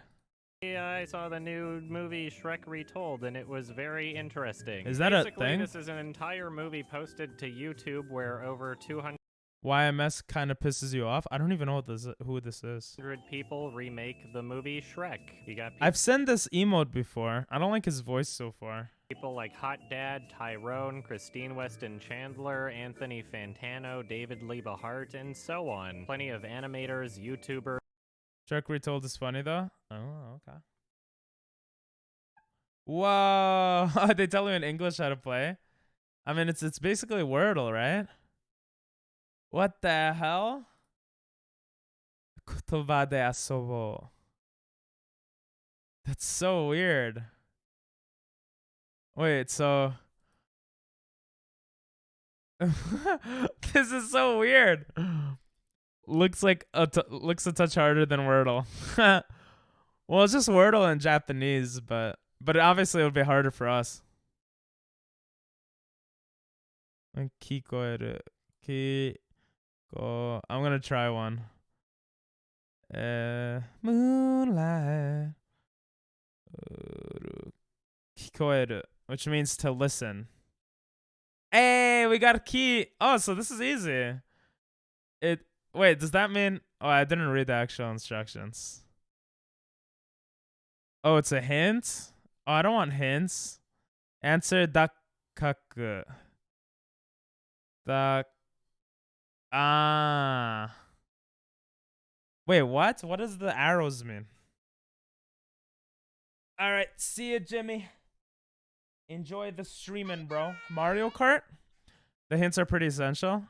Speaker 24: Yeah, I saw the new movie Shrek Retold, and it was very interesting.
Speaker 1: Is that a
Speaker 24: Basically,
Speaker 1: thing?
Speaker 24: This is an entire movie posted to YouTube where over 200
Speaker 1: YMS kind of pisses you off? I don't even know who this is.
Speaker 24: people remake the movie Shrek. You got
Speaker 1: I've sent this emote before. I don't like his voice so far.
Speaker 24: people like Hot Dad, Tyrone, Christine Weston Chandler, Anthony Fantano, David Lieba Hart, and so on. Plenty of animators, YouTubers.
Speaker 1: Shrek Retold is funny though? Oh, okay. Whoa! They tell you in English how to play? I mean, it's basically Wordle, right? What the hell? Kotoba de asobo. That's so weird. Wait, so... This is so weird. Looks a touch harder than Wordle. Well, it's just Wordle in Japanese, but obviously it would be harder for us. Kikoeru. I'm gonna try one. Moonlight. Kikoeru, which means to listen. Hey, we got a key. Oh, so this is easy. Wait, does that mean? Oh, I didn't read the actual instructions. Oh, it's a hint? Oh, I don't want hints. Answer dakaku. Wait, what? What does the arrows mean? All right, see you, Jimmy. Enjoy the streaming, bro. Mario Kart? The hints are pretty essential.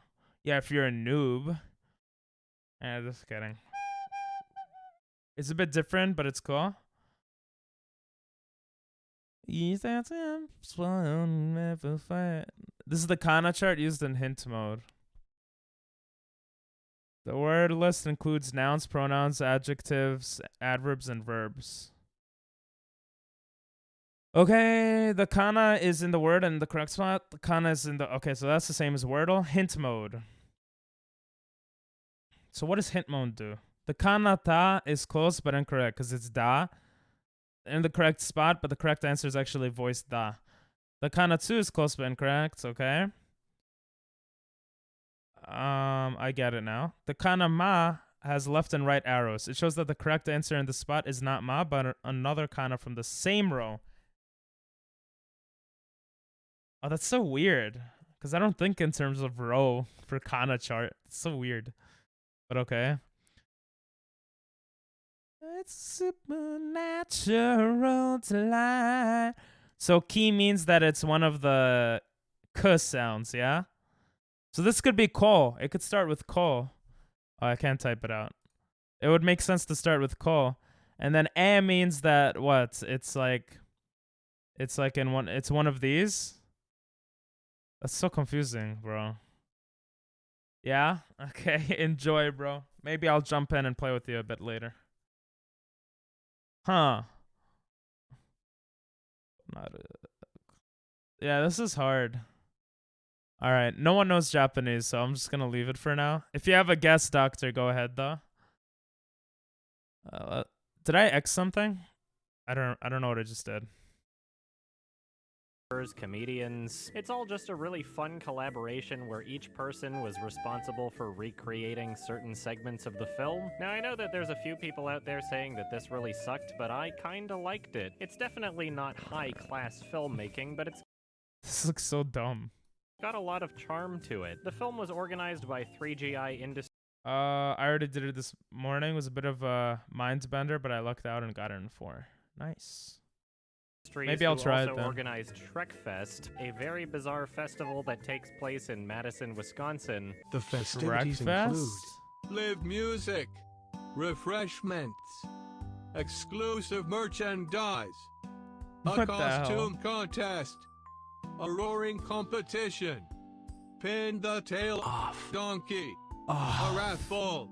Speaker 1: Yeah, if you're a noob. Just kidding. It's a bit different, but it's cool. This is the Kana chart used in hint mode. The word list includes nouns, pronouns, adjectives, adverbs, and verbs. Okay, the kana is in the word and the correct spot. The kana is in the... Okay, so that's the same as Wordle. Hint mode. So what does hint mode do? The kana ta is close but incorrect because it's da in the correct spot, but the correct answer is actually voiced da. The kana tsu is close but incorrect, okay? I get it now. The kana ma has left and right arrows. It shows that the correct answer in the spot is not ma, but another kana from the same row. Oh, that's so weird. Because I don't think in terms of row for kana chart. It's so weird. But okay. It's supernatural to lie. So ki means that it's one of the k sounds, yeah? So this could be ko. It could start with ko. Oh, I can't type it out. It would make sense to start with ko. And then e means that what? It's like it's one of these. That's so confusing, bro. Yeah? Okay, enjoy, bro. Maybe I'll jump in and play with you a bit later. Huh. Yeah, this is hard. Alright, no one knows Japanese, so I'm just gonna leave it for now. If you have a guess, Doctor, go ahead, though. Did I X something? I don't know what I just did.
Speaker 24: Comedians. It's all just a really fun collaboration where each person was responsible for recreating certain segments of the film. Now, I know that there's a few people out there saying that this really sucked, but I kinda liked it. It's definitely not high-class filmmaking, but it's...
Speaker 1: This looks so dumb.
Speaker 24: Got a lot of charm to it. The film was organized by 3GI Industries.
Speaker 1: I already did it this morning. It was a bit of a mind bender, but I lucked out and got it in 4. Nice. Maybe I'll try it then.
Speaker 24: Also organized Shrekfest, a very bizarre festival that takes place in Madison, Wisconsin.
Speaker 3: The festivities include live music, refreshments, exclusive merchandise, a costume contest, a roaring competition, pin the tail off donkey, a raffle,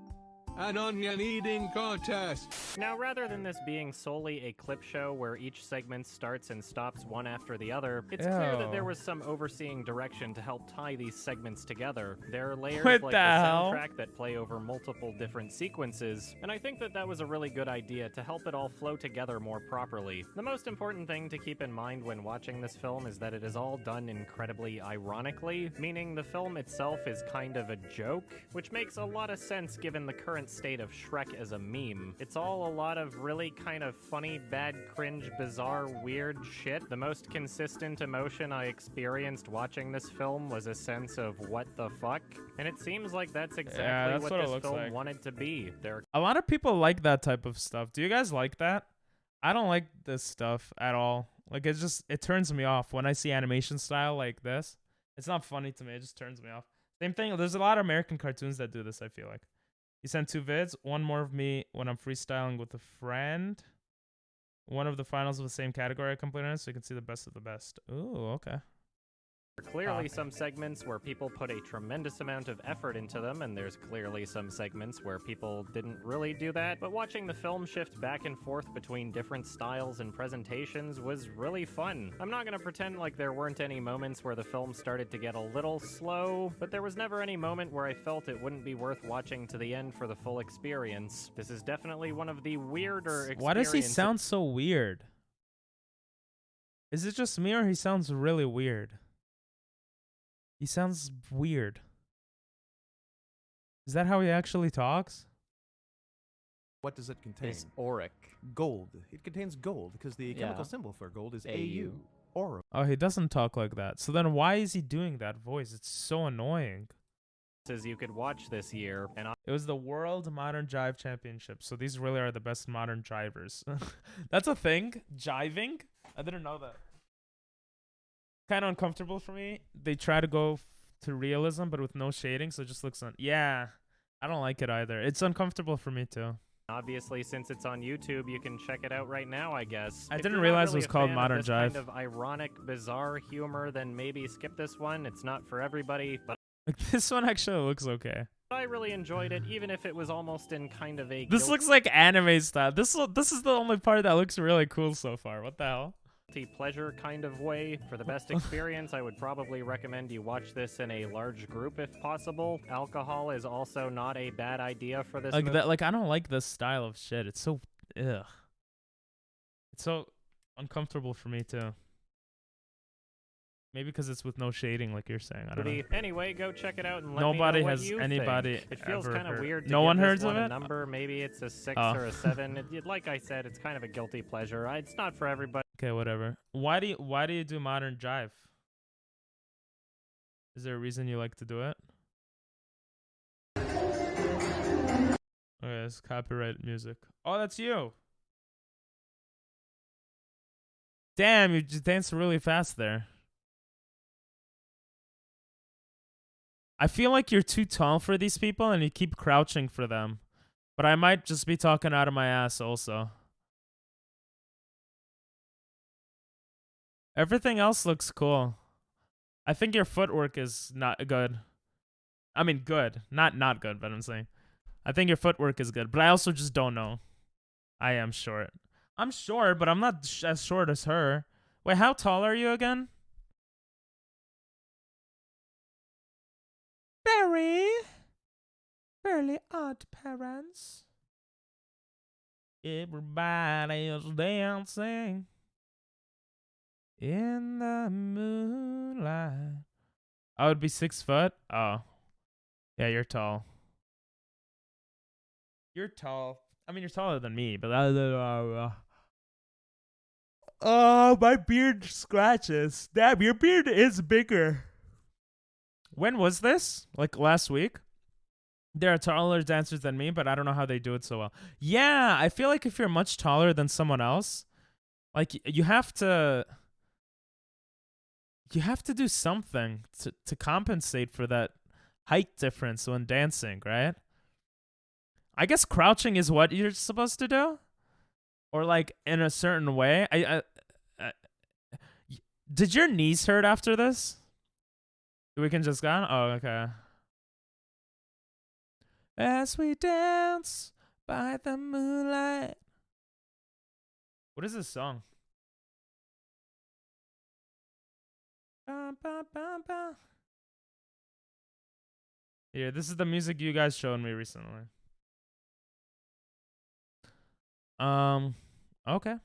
Speaker 3: an onion-eating contest.
Speaker 24: Now, rather than this being solely a clip show where each segment starts and stops one after the other, it's clear that there was some overseeing direction to help tie these segments together. There are layers like the soundtrack that play over multiple different sequences, and I think that that was a really good idea to help it all flow together more properly. The most important thing to keep in mind when watching this film is that it is all done incredibly ironically, meaning the film itself is kind of a joke, which makes a lot of sense given the current state of Shrek as a meme. It's all a lot of really kind of funny, bad, cringe, bizarre, weird shit. The most consistent emotion I experienced watching this film was a sense of what the fuck, and it seems like that's exactly what this film wanted to be.
Speaker 1: A lot of people like that type of stuff. Do you guys like that? I don't like this stuff at all. Like, it turns me off when I see animation style like this. It's not funny to me. It just turns me off. Same thing. There's a lot of American cartoons that do this, I feel like. He sent 2 vids, one more of me when I'm freestyling with a friend. One of the finals of the same category I completed, so you can see the best of the best. Ooh, okay.
Speaker 24: There are clearly some segments where people put a tremendous amount of effort into them, and there's clearly some segments where people didn't really do that, but watching the film shift back and forth between different styles and presentations was really fun. I'm not gonna pretend like there weren't any moments where the film started to get a little slow, but there was never any moment where I felt it wouldn't be worth watching to the end for the full experience. This is definitely one of the weirder experiences.
Speaker 1: Why does he sound so weird? Is it just me or he sounds really weird? He sounds weird. Is that how he actually talks?
Speaker 4: What does it contain?
Speaker 24: It's auric.
Speaker 4: Gold. It contains gold because the chemical symbol for gold is AU. Auric.
Speaker 1: Oh, he doesn't talk like that. So then why is he doing that voice? It's so annoying.
Speaker 24: Says you could watch this year, and
Speaker 1: it was the World Modern Jive Championship. So these really are the best modern drivers. That's a thing? Jiving? I didn't know that. Kind of uncomfortable for me. They try to go to realism, but with no shading, so it just looks yeah, I don't like it either. It's uncomfortable for me too.
Speaker 24: Obviously, since it's on YouTube, you can check it out right now, I guess.
Speaker 1: I
Speaker 24: If
Speaker 1: didn't
Speaker 24: you're not
Speaker 1: realize it
Speaker 24: really
Speaker 1: was
Speaker 24: a
Speaker 1: called
Speaker 24: fan
Speaker 1: Modern
Speaker 24: of this
Speaker 1: Jive.
Speaker 24: kind of ironic, bizarre humor, then maybe skip this one. It's not for everybody, but
Speaker 1: Like, this one actually looks okay.
Speaker 24: I really enjoyed it, even if it was almost in kind of a
Speaker 1: This looks like anime style. This is the only part that looks really cool so far. What the hell?
Speaker 24: guilty pleasure kind of way. For the best experience, I would probably recommend you watch this in a large group if possible. Alcohol is also not a bad idea for this movie.
Speaker 1: Like I don't like this style of shit. It's so ugh. It's so uncomfortable for me too. Maybe because it's with no shading, like you're saying. I don't know.
Speaker 24: Anyway, go check it out and let
Speaker 1: Nobody
Speaker 24: me know
Speaker 1: has
Speaker 24: what you
Speaker 1: anybody
Speaker 24: think. It feels
Speaker 1: ever
Speaker 24: kind of
Speaker 1: heard-
Speaker 24: weird. To
Speaker 1: No
Speaker 24: give
Speaker 1: one
Speaker 24: this
Speaker 1: heard of
Speaker 24: one a
Speaker 1: it?
Speaker 24: number. Maybe it's a 6
Speaker 1: Oh.
Speaker 24: or a 7. Like I said, it's kind of a guilty pleasure. It's not for everybody.
Speaker 1: Okay, whatever. Why do you do modern jive? Is there a reason you like to do it? Okay, it's copyright music. Oh, that's you. Damn, you just danced really fast there. I feel like you're too tall for these people and you keep crouching for them. But I might just be talking out of my ass also. Everything else looks cool. I think your footwork is not good. I mean, good. Not good, but I'm saying. I think your footwork is good, but I also just don't know. I am short. I'm short, but I'm not as short as her. Wait, how tall are you again? Fairly odd parents. Everybody is dancing in the moonlight. I would be 6 foot. Oh, yeah, you're tall. You're tall. I mean, you're taller than me, but oh, my beard scratches. Damn, your beard is bigger. When was this? Like last week? There are taller dancers than me, but I don't know how they do it so well. Yeah, I feel like if you're much taller than someone else, like you have to do something to compensate for that height difference when dancing, right? I guess crouching is what you're supposed to do, or like in a certain way. Did your knees hurt after this? We can just go on? Oh, okay. As we dance by the moonlight. What is this song? Ba, ba, ba, ba. Yeah, this is the music you guys showed me recently. Okay.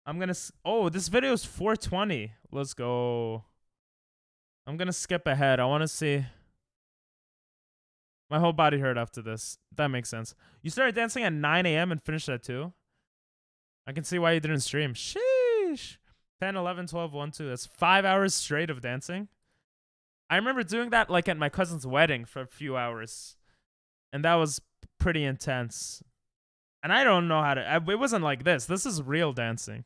Speaker 1: I'm gonna. Oh, this video is 420. Let's go. I'm gonna skip ahead. I want to see. My whole body hurt after this. That makes sense. You started dancing at 9 a.m. and finished at 2? I can see why you didn't stream. Sheesh. 10, 11, 12, 1, 2. That's 5 hours straight of dancing. I remember doing that like at my cousin's wedding for a few hours. And that was pretty intense. And I don't know how to... It wasn't like this. This is real dancing.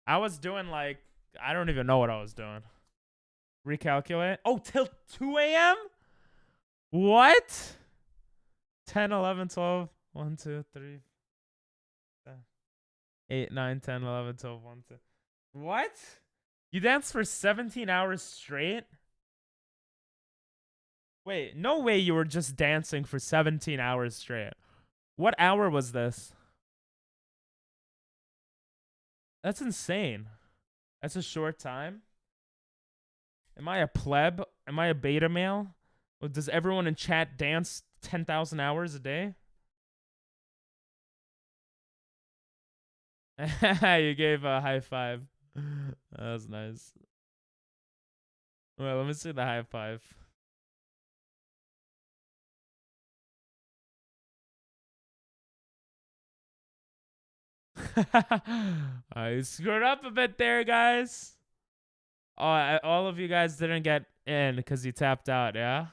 Speaker 1: I was doing like... I don't even know what I was doing. Recalculate. Oh, till 2 a.m.? What? 10, 11, 12, 1, 2, 3, 8, 9, 10, 11, 12, 1, 2. What? You danced for 17 hours straight? Wait, no way you were just dancing for 17 hours straight. What hour was this? That's insane. That's a short time. Am I a pleb? Am I a beta male? Does everyone in chat dance 10,000 hours a day? You gave a high five. That was nice. Well, let me see the high five. I screwed up a bit there, guys. Oh, all of you guys didn't get in because you tapped out, yeah?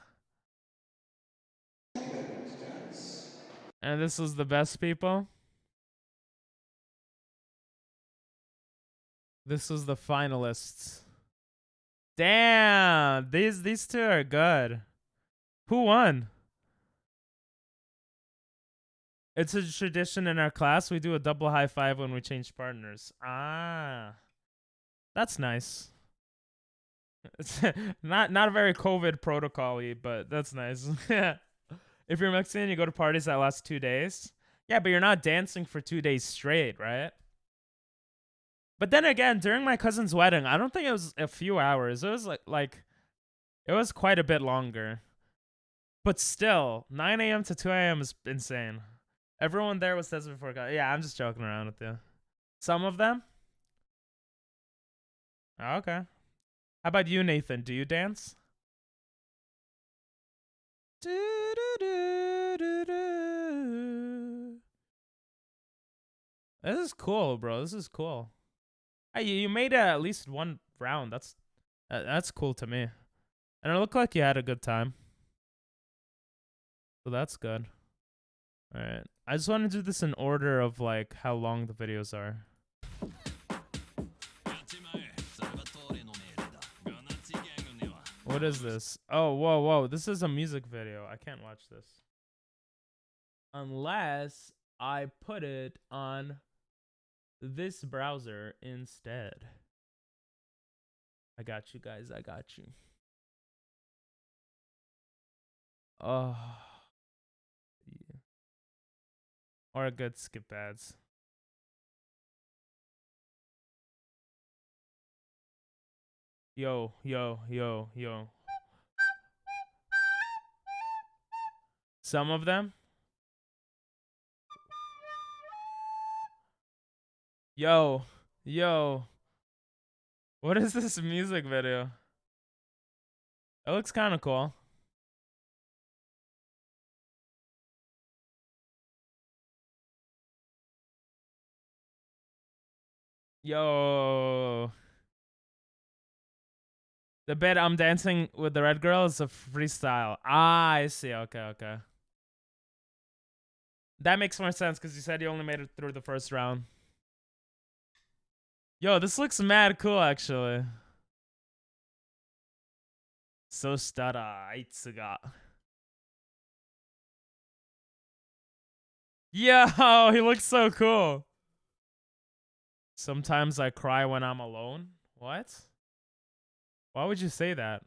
Speaker 1: And this was the best people? This was the finalists. Damn, these two are good. Who won? It's a tradition in our class. We do a double high five when we change partners. Ah, that's nice. It's not very COVID protocol-y, but that's nice. Yeah. If you're Mexican, you go to parties that last 2 days. Yeah, but you're not dancing for 2 days straight, right? But then again, during my cousin's wedding, I don't think it was a few hours. It was like it was quite a bit longer. But still, 9 a.m. to 2 a.m. is insane. Everyone there was dancing before God. Yeah, I'm just joking around with you. Some of them? Oh, okay. How about you, Nathan? Do you dance? This is cool, bro. This is cool. Hey, you made at least one round. That's cool to me. And it looked like you had a good time. So that's good. All right. I just want to do this in order of like how long the videos are. What is this? Oh, whoa. This is a music video. I can't watch this. Unless I put it on this browser instead. I got you guys. I got you. Oh. Yeah. Or a good skip ads. Yo. Some of them? Yo. What is this music video? It looks kind of cool. Yo. The bit I'm dancing with the red girl is a freestyle. Ah, I see. Okay. That makes more sense because you said you only made it through the first round. Yo, this looks mad cool, actually. So stada, Aitsuga. Yo, he looks so cool. Sometimes I cry when I'm alone. What? Why would you say that?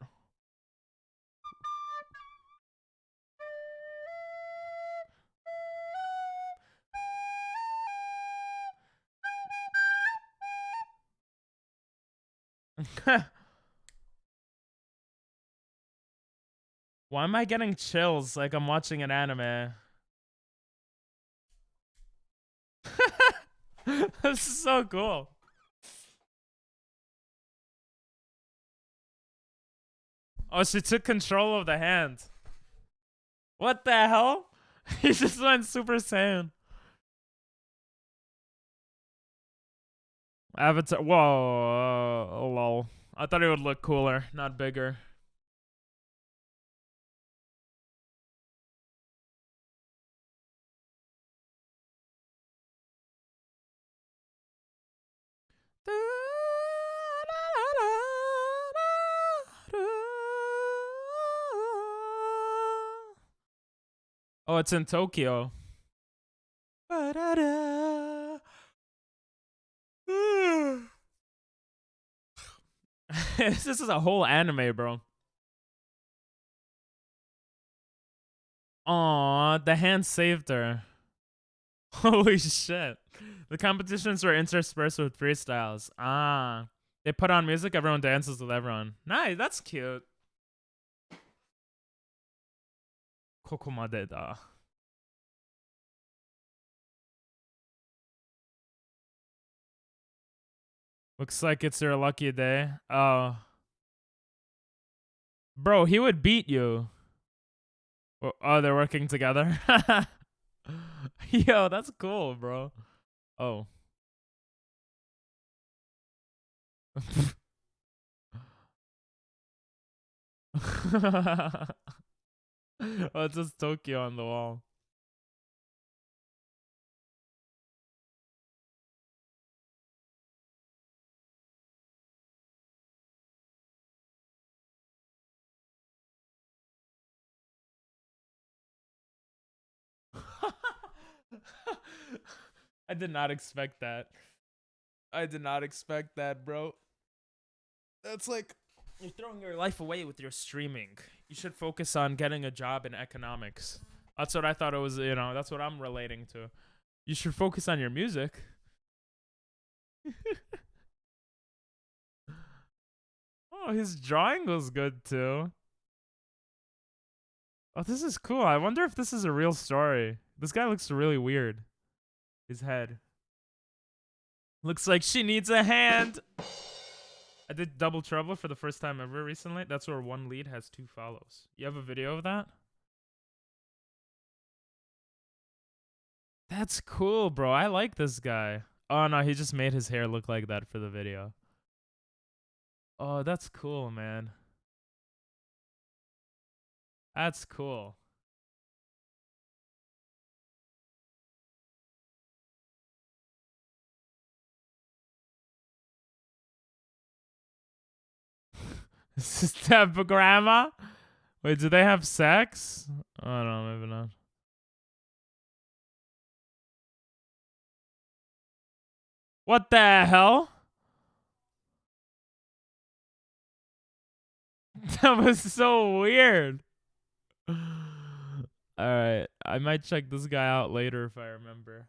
Speaker 1: Why am I getting chills like I'm watching an anime? This is so cool. Oh, she took control of the hand. What the hell? He just went Super Saiyan. Avatar. Whoa. Oh, lol. I thought it would look cooler, not bigger. Oh, it's in Tokyo. This is a whole anime, bro. Aw, the hand saved her. Holy shit. The competitions were interspersed with freestyles. Ah. They put on music, everyone dances with everyone. Nice, that's cute. Kokomade da. Looks like it's your lucky day. Oh. Bro, he would beat you. Oh, they're working together? Yo, that's cool, bro. Oh. Oh, it's just Tokyo on the wall. I did not expect that. I did not expect that, bro. That's like you're throwing your life away with your streaming. You should focus on getting a job in economics. That's what I thought it was, you know, that's what I'm relating to. You should focus on your music. Oh, his drawing was good too. Oh, this is cool. I wonder if this is a real story. This guy looks really weird. His head. Looks like she needs a hand. I did Double Trouble for the first time ever recently. That's where one lead has 2 follows. You have a video of that? That's cool, bro. I like this guy. Oh, no, he just made his hair look like that for the video. Oh, that's cool, man. That's cool. This is Step Grandma? Wait, do they have sex? Oh, no, maybe not. What the hell? That was so weird. Alright, I might check this guy out later if I remember.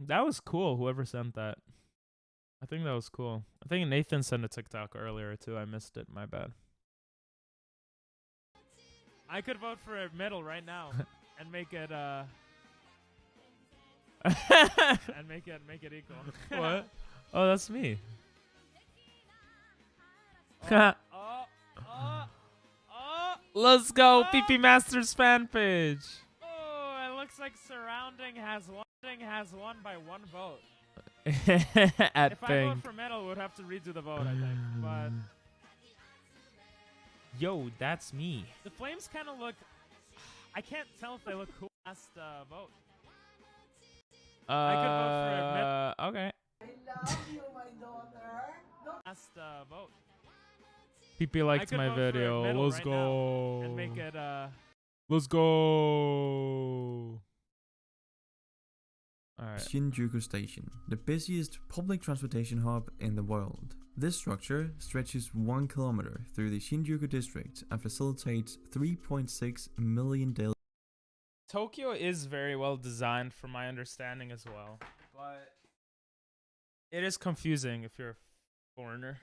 Speaker 1: That was cool, whoever sent that. I think that was cool. I think Nathan sent a TikTok earlier too. I missed it, my bad. I could vote for a middle right now and make it and make it equal. What? Oh, that's me. Let's go, PP Masters fan page. Oh, it looks like Surrounding has won by 1 vote. At if I vote for middle, we'd have to redo the vote, I think. But yo, that's me. The Flames kind of look. I can't tell if they look cool. Last vote. I could vote for a middle. Okay. I love you, my daughter. Last vote. PP liked my video. Let's right go. And make it let's go. Alright.
Speaker 6: Shinjuku Station, the busiest public transportation hub in the world. This structure stretches 1 kilometer through the Shinjuku district and facilitates 3.6 million daily.
Speaker 1: Tokyo is very well designed from my understanding as well. But it is confusing if you're a foreigner.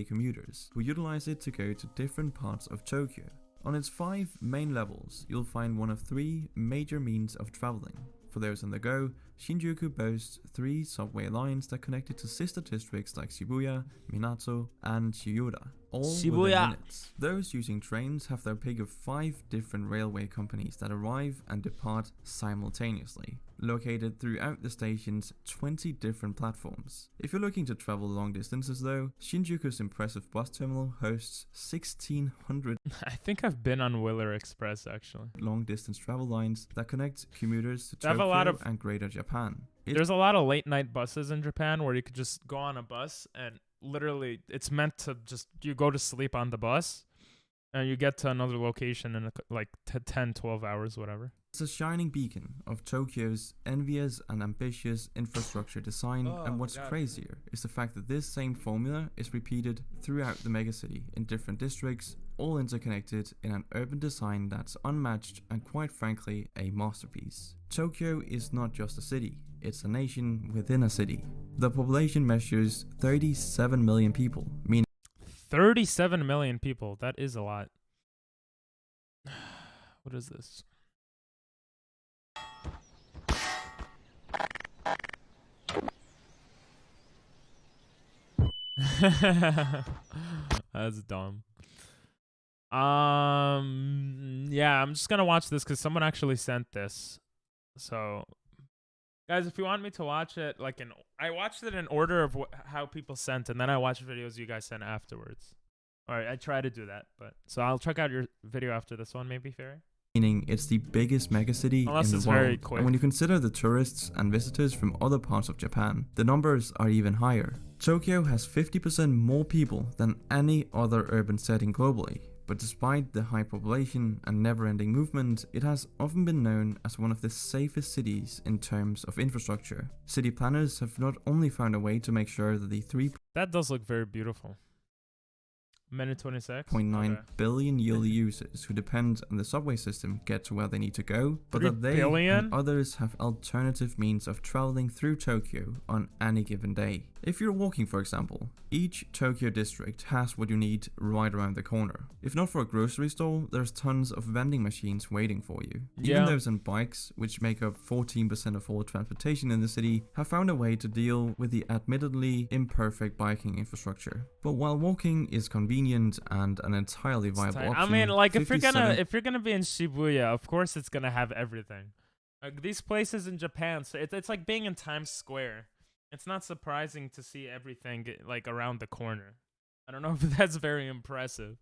Speaker 6: Commuters who utilize it to go to different parts of Tokyo. On its 5 main levels, you'll find one of 3 major means of traveling. For those on the go, Shinjuku boasts 3 subway lines that connect it to sister districts like Shibuya, Minato, and Chiyoda, all within minutes. Those using trains have their pick of 5 different railway companies that arrive and depart simultaneously, located throughout the station's 20 different platforms. If you're looking to travel long distances though, Shinjuku's impressive bus terminal hosts 1,600
Speaker 1: I think I've been on Willer Express actually.
Speaker 6: Long distance travel lines that connect commuters to Tokyo and Greater Japan.
Speaker 1: There's a lot of late night buses in Japan where you could just go on a bus and literally it's meant to just you go to sleep on the bus and you get to another location in like 10-12 hours, whatever.
Speaker 6: It's a shining beacon of Tokyo's envious and ambitious infrastructure design, and what's crazier is the fact that this same formula is repeated throughout the megacity in different districts, all interconnected in an urban design that's unmatched and quite frankly a masterpiece. Tokyo is not just a city, it's a nation within a city. The population measures 37 million people, meaning
Speaker 1: 37 million people, that is a lot. What is this? That's dumb. Yeah, I'm just gonna watch this because someone actually sent this. So Guys, if you want me to watch it, like I watched it in order of how people sent, and then I watched videos you guys sent afterwards. All right, I try to do that, but so I'll check out your video after this one, maybe, Fairy.
Speaker 6: Meaning it's the biggest megacity
Speaker 1: Unless
Speaker 6: in
Speaker 1: it's
Speaker 6: the
Speaker 1: very
Speaker 6: world.
Speaker 1: quick.
Speaker 6: And when you consider the tourists and visitors from other parts of Japan, the numbers are even higher. Tokyo has 50% more people than any other urban setting globally. But despite the high population and never-ending movement, it has often been known as one of the safest cities in terms of infrastructure. City planners have not only found a way to make sure that the
Speaker 1: That does look very beautiful. Minute 26.
Speaker 6: 3.9
Speaker 1: Okay.
Speaker 6: billion yearly users who depend on the subway system get to where they need to go, but
Speaker 1: 3
Speaker 6: that they
Speaker 1: billion?
Speaker 6: and others have alternative means of traveling through Tokyo on any given day. If you're walking, for example, each Tokyo district has what you need right around the corner. If not for a grocery store, there's tons of vending machines waiting for you. Even those on bikes, which make up 14% of all transportation in the city, have found a way to deal with the admittedly imperfect biking infrastructure. But while walking is convenient and an entirely viable option,
Speaker 1: I mean, like if you're
Speaker 6: 57
Speaker 1: gonna be in Shibuya, of course it's gonna have everything. Like these places in Japan, so it's like being in Times Square. It's not surprising to see everything like around the corner. I don't know if that's very impressive.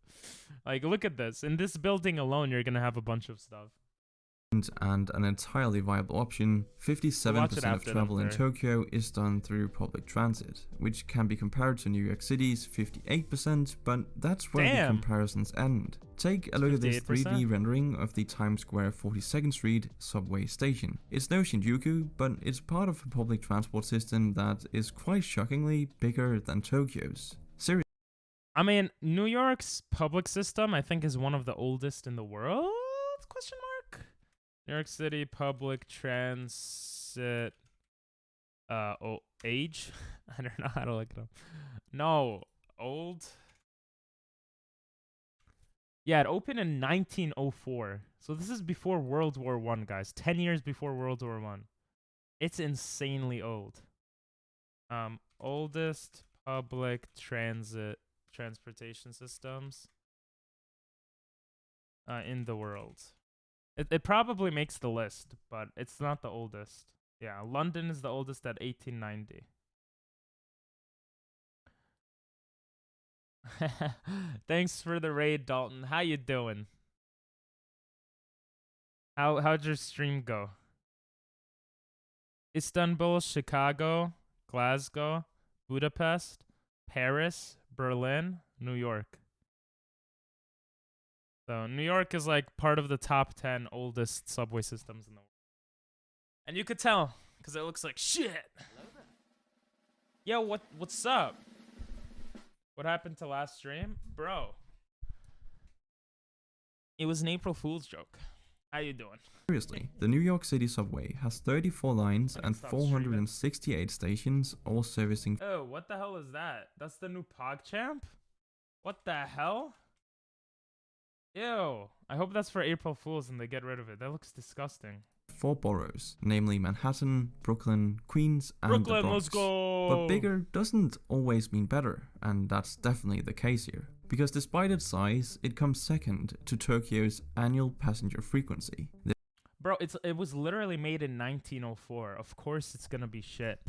Speaker 1: Like, look at this. In this building alone, you're gonna have a bunch of stuff.
Speaker 6: and an entirely viable option, 57% of
Speaker 1: after
Speaker 6: travel
Speaker 1: them,
Speaker 6: in
Speaker 1: Barry.
Speaker 6: Tokyo is done through public transit, which can be compared to New York City's 58%, but that's where
Speaker 1: Damn.
Speaker 6: the comparisons end. Take a look at this
Speaker 1: 58%?
Speaker 6: 3D rendering of the Times Square 42nd Street subway station. It's no Shinjuku, but it's part of a public transport system that is quite shockingly bigger than Tokyo's. Seriously.
Speaker 1: I mean, New York's public system, I think, is one of the oldest in the world? Question mark. New York City public transit age? I don't know how to look it up. No, old. Yeah, it opened in 1904. So this is before World War I, guys. 10 years before World War I. It's insanely old. Oldest public transportation systems in the world. It probably makes the list, but it's not the oldest. Yeah, London is the oldest at 1890. Thanks for the raid, Dalton. How you doing? How'd your stream go? Istanbul, Chicago, Glasgow, Budapest, Paris, Berlin, New York. So New York is like part of the top 10 oldest subway systems in the world. And you could tell, because it looks like shit. Yo, what's up? What happened to last stream? Bro. It was an April Fool's joke. How you doing?
Speaker 6: Seriously, the New York City subway has 34 lines and 468 stations, all servicing
Speaker 1: Oh, what the hell is that? That's the new PogChamp? What the hell? Ew. I hope that's for April Fools and they get rid of it. That looks disgusting.
Speaker 6: 4 boroughs, namely Manhattan, Brooklyn, Queens, and the
Speaker 1: Brooklyn,
Speaker 6: Bronx.
Speaker 1: let's go!
Speaker 6: But bigger doesn't always mean better, and that's definitely the case here. Because despite its size, it comes second to Tokyo's annual passenger frequency.
Speaker 1: Bro, it was literally made in 1904. Of course it's gonna be shit.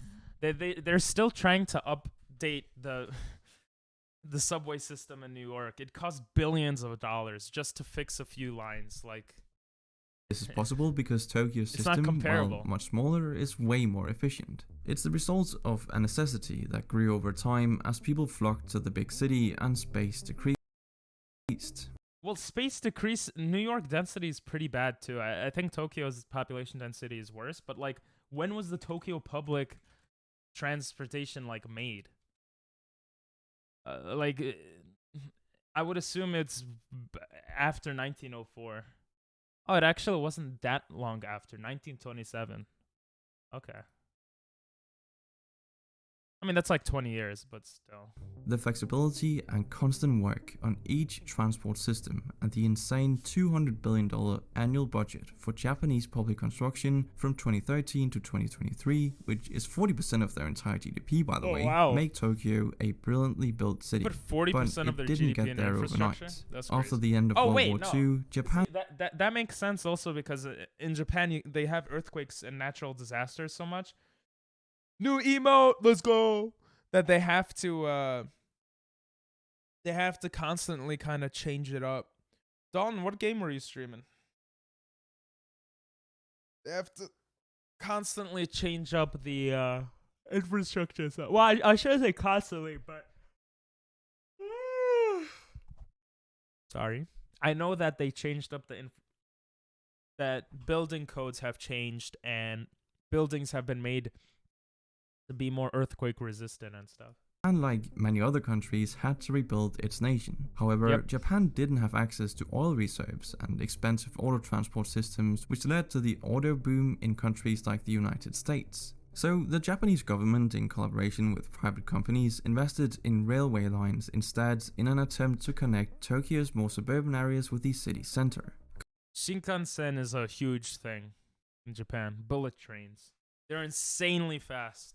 Speaker 1: They're still trying to update the subway system in New York. It costs billions of dollars just to fix a few lines. Like,
Speaker 6: This is possible because Tokyo's
Speaker 1: It's not
Speaker 6: system,
Speaker 1: comparable.
Speaker 6: while much smaller, is way more efficient. It's the result of a necessity that grew over time as people flocked to the big city and space decreased.
Speaker 1: well, space decrease. New York density is pretty bad too. I think Tokyo's population density is worse. But like, when was the Tokyo public transportation like made? I would assume it's after 1904. Oh, it actually wasn't that long after 1927. Okay. I mean, that's like 20 years, but still.
Speaker 6: The flexibility and constant work on each transport system and the insane $200 billion annual budget for Japanese public construction from 2013 to 2023, which is 40% of their entire GDP, by the way, make Tokyo a brilliantly built city.
Speaker 1: But 40% of their
Speaker 6: didn't
Speaker 1: GDP
Speaker 6: get
Speaker 1: in
Speaker 6: there
Speaker 1: infrastructure?
Speaker 6: overnight.
Speaker 1: That's
Speaker 6: After
Speaker 1: crazy.
Speaker 6: the end of World War II, Japan...
Speaker 1: That makes sense also because in Japan, they have earthquakes and natural disasters so much. New emote, let's go! That they have to constantly kind of change it up. Dalton, what game were you streaming? They have to constantly change up the infrastructure. So, well, I shouldn't say constantly, but sorry. I know that they changed up that building codes have changed and buildings have been made to be more earthquake resistant and stuff.
Speaker 6: Unlike many other countries, had to rebuild its nation. However, Japan didn't have access to oil reserves and expensive auto transport systems, which led to the auto boom in countries like the United States. So the Japanese government, in collaboration with private companies, invested in railway lines instead in an attempt to connect Tokyo's more suburban areas with the city center.
Speaker 1: Shinkansen is a huge thing in Japan. Bullet trains. They're insanely fast.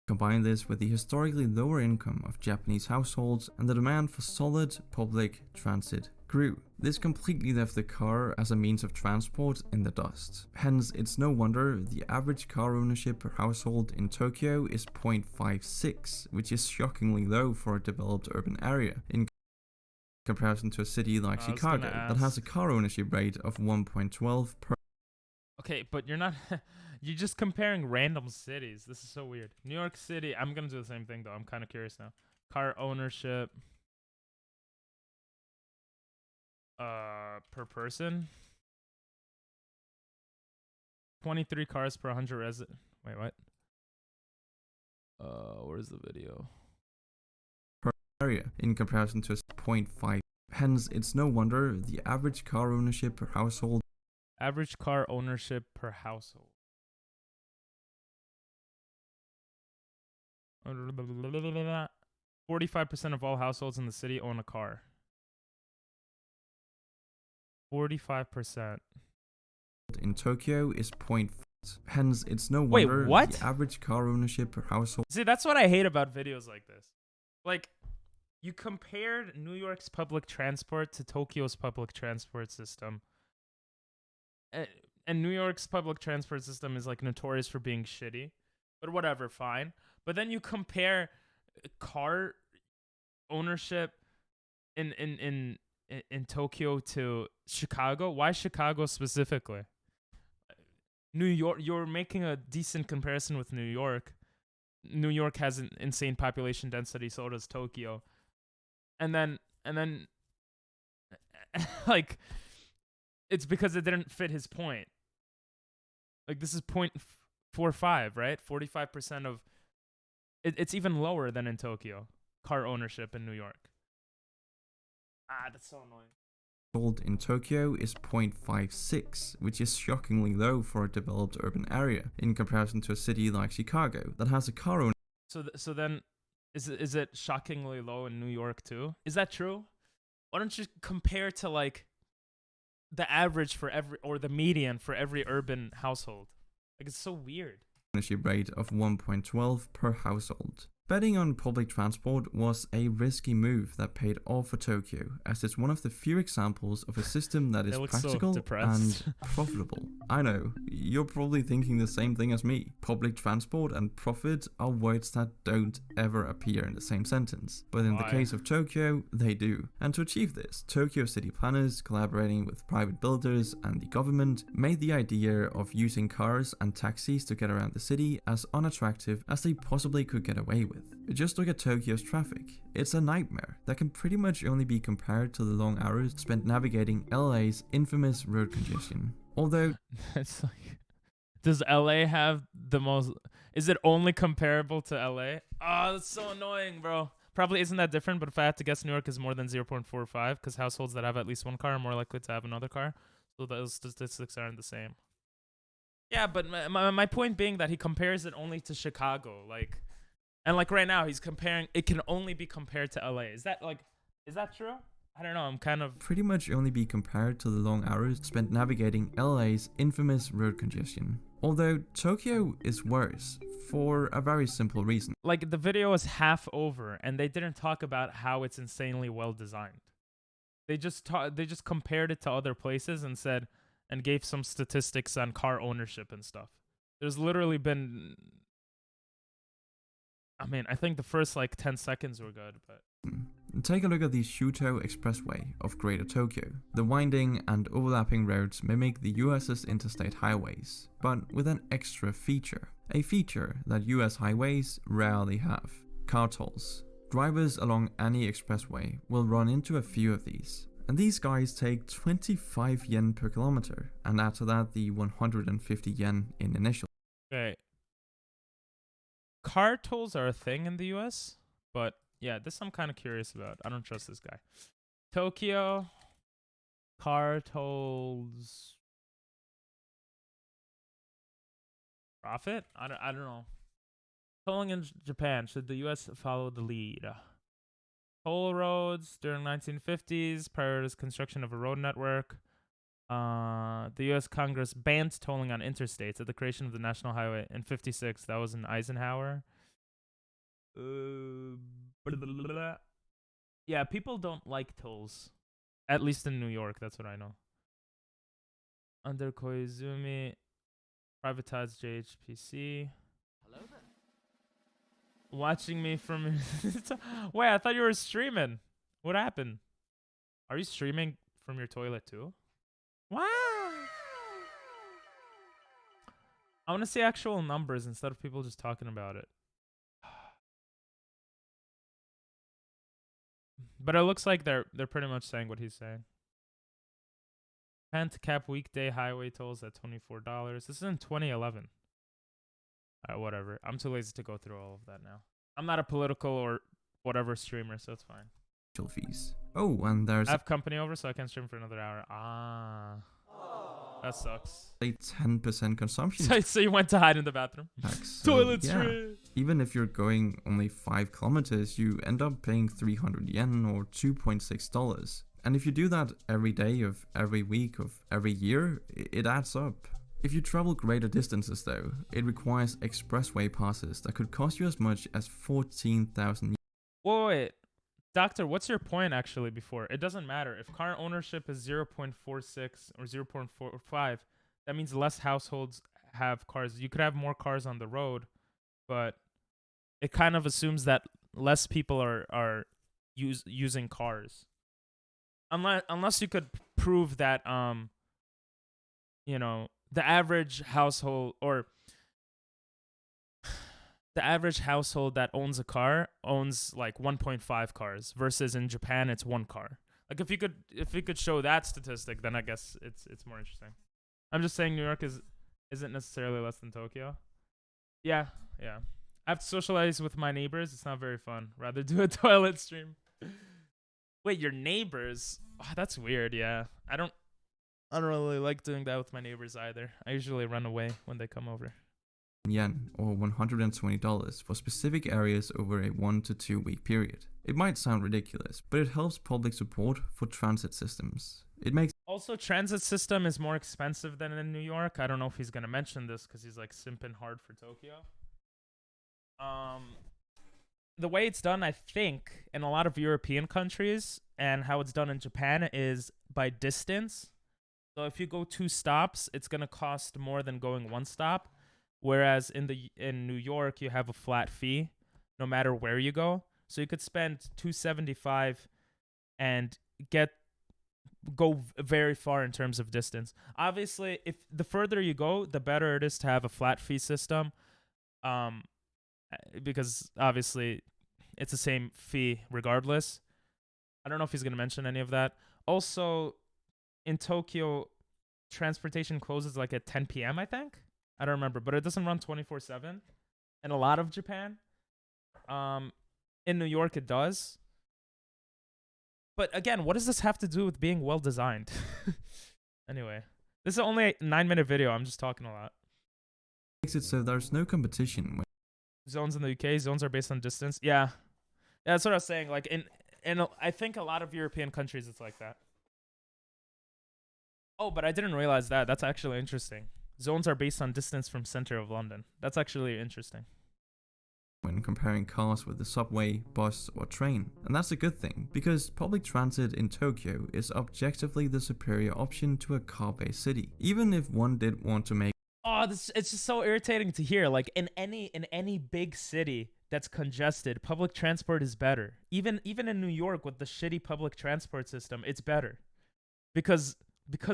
Speaker 6: Combine this with the historically lower income of Japanese households, and the demand for solid public transit grew. This completely left the car as a means of transport in the dust. Hence, it's no wonder the average car ownership per household in Tokyo is 0.56, which is shockingly low for a developed urban area, in comparison to a city like Chicago that has a car ownership rate of 1.12 per.
Speaker 1: Okay, but you're not... You're just comparing random cities. This is so weird. New York City. I'm going to do the same thing, though. I'm kind of curious now. Car ownership. Per person. 23 cars per 100 residents. Wait, what? Where's the video?
Speaker 6: Per area, in comparison to 0.5. Hence, it's no wonder the average car ownership per household.
Speaker 1: Average car ownership per household. 45% of all households in the city own a car. 45%.
Speaker 6: In Tokyo is 0.5. Hence, it's no wonder the average car ownership per household.
Speaker 1: See, that's what I hate about videos like this. Like, you compared New York's public transport to Tokyo's public transport system. And New York's public transport system is like notorious for being shitty. But whatever, fine. But then you compare car ownership in Tokyo to Chicago. Why Chicago specifically? New York, you're making a decent comparison with New York. New York has an insane population density, so does Tokyo. And then like it's because it didn't fit his point. Like this is 0.45, right? 45% of it's even lower than in Tokyo. Car ownership in New York. That's so annoying.
Speaker 6: Sold in Tokyo is 0.56, which is shockingly low for a developed urban area in comparison to a city like Chicago that has a car owner.
Speaker 1: So then, is it shockingly low in New York too? Is that true? Why don't you compare to like the average for every or the median for every urban household? Like it's so weird.
Speaker 6: Ownership rate of 1.12 per household. Betting on public transport was a risky move that paid off for Tokyo, as it's one of the few examples of a system that is practical and profitable. I know, you're probably thinking the same thing as me. Public transport and profit are words that don't ever appear in the same sentence, but in the case of Tokyo, they do. And to achieve this, Tokyo city planners, collaborating with private builders and the government, made the idea of using cars and taxis to get around the city as unattractive as they possibly could get away with. Just look at Tokyo's traffic. It's a nightmare that can pretty much only be compared to the long hours spent navigating LA's infamous road congestion. Although,
Speaker 1: it's like, does LA have the most? Is it only comparable to LA? Oh, that's so annoying, bro. Probably isn't that different, but if I had to guess, New York is more than 0.45 because households that have at least one car are more likely to have another car. So those statistics aren't the same. Yeah, but my point being that he compares it only to Chicago, like. And like right now, he's comparing. It can only be compared to LA. Is that true? I don't know. I'm kind of
Speaker 6: pretty much only be compared to the long hours spent navigating LA's infamous road congestion. Although Tokyo is worse for a very simple reason.
Speaker 1: Like the video is half over, and they didn't talk about how it's insanely well designed. They just compared it to other places and said and gave some statistics on car ownership and stuff. There's literally been. I mean, I think the first like 10 seconds were good, but.
Speaker 6: Take a look at the Shuto Expressway of Greater Tokyo. The winding and overlapping roads mimic the US's interstate highways, but with an extra feature. A feature that US highways rarely have. Car tolls. Drivers along any expressway will run into a few of these. And these guys take 25 yen per kilometer, and add to that the 150 yen in initial.
Speaker 1: Okay. Car tolls are a thing in the US, but yeah, this I'm kind of curious about. I don't trust this guy. Tokyo, car tolls, profit? I don't know. Tolling in Japan, should the US follow the lead? Toll roads during 1950s, prior to construction of a road network. The US Congress banned tolling on interstates at the creation of the National Highway in 56. That was in Eisenhower. Yeah, people don't like tolls. At least in New York, that's what I know. Under Koizumi, privatized JHPC.
Speaker 7: Hello there.
Speaker 1: Watching me from... Wait, I thought you were streaming. What happened? Are you streaming from your toilet too? Wow. I want to see actual numbers instead of people just talking about it. But it looks like they're pretty much saying what he's saying. Japan to cap weekday highway tolls at $24. This is in 2011. Whatever. I'm too lazy to go through all of that now. I'm not a political or whatever streamer, so it's fine.
Speaker 6: Fees. Oh, and there's
Speaker 1: I have company over, so I can stream for another hour. That sucks.
Speaker 6: a 10% consumption.
Speaker 1: So you went to hide in the bathroom.
Speaker 6: So,
Speaker 1: Toilet
Speaker 6: yeah.
Speaker 1: stream.
Speaker 6: Even if you're going only 5 kilometers, you end up paying 300 yen or $2.6. And if you do that every day of every week of every year, it adds up. If you travel greater distances though, it requires expressway passes that could cost you as much as 14,000 yen.
Speaker 1: Wait. Doctor, what's your point actually before? It doesn't matter. If car ownership is 0.46 or 0.45, that means less households have cars. You could have more cars on the road, but it kind of assumes that less people are using cars. Unless you could prove that you know, the average household or the average household that owns a car owns like 1.5 cars versus in Japan it's 1 car. Like if you could show that statistic, then I guess it's more interesting. I'm just saying New York isn't necessarily less than Tokyo. Yeah. I have to socialize with my neighbors. It's not very fun. Rather do a toilet stream. Wait, your neighbors? Oh, that's weird. Yeah. I don't really like doing that with my neighbors either. I usually run away when they come over.
Speaker 6: Yen or $120 for specific areas over a 1 to 2 week period. It might sound ridiculous, but it helps public support for transit systems. It makes
Speaker 1: also transit system is more expensive than in New York. I don't know if he's gonna mention this because he's like simping hard for Tokyo. The way it's done, I think, in a lot of European countries and how it's done in Japan is by distance. So if you go 2 stops, it's gonna cost more than going 1 stop. Whereas in New York, you have a flat fee no matter where you go. So you could spend $275 and go very far in terms of distance. Obviously, if the further you go, the better it is to have a flat fee system. Because obviously it's the same fee regardless. I don't know if he's going to mention any of that. Also, in Tokyo, transportation closes like at 10 p.m., I think. I don't remember, but it doesn't run 24/7 in a lot of Japan. In New York, it does. But again, what does this have to do with being well designed? Anyway, this is only a 9-minute video. I'm just talking a lot.
Speaker 6: Makes it so there's no competition.
Speaker 1: Zones in the UK, zones are based on distance. Yeah, that's what I was saying. Like in I think a lot of European countries, it's like that. Oh, but I didn't realize that. That's actually interesting. Zones are based on distance from center of London. That's actually interesting.
Speaker 6: When comparing cars with the subway, bus, or train. And that's a good thing, because public transit in Tokyo is objectively the superior option to a car-based city, even if one did want to make.
Speaker 1: Oh, it's just so irritating to hear. Like in any big city that's congested, public transport is better. Even in New York with the shitty public transport system, it's better. Because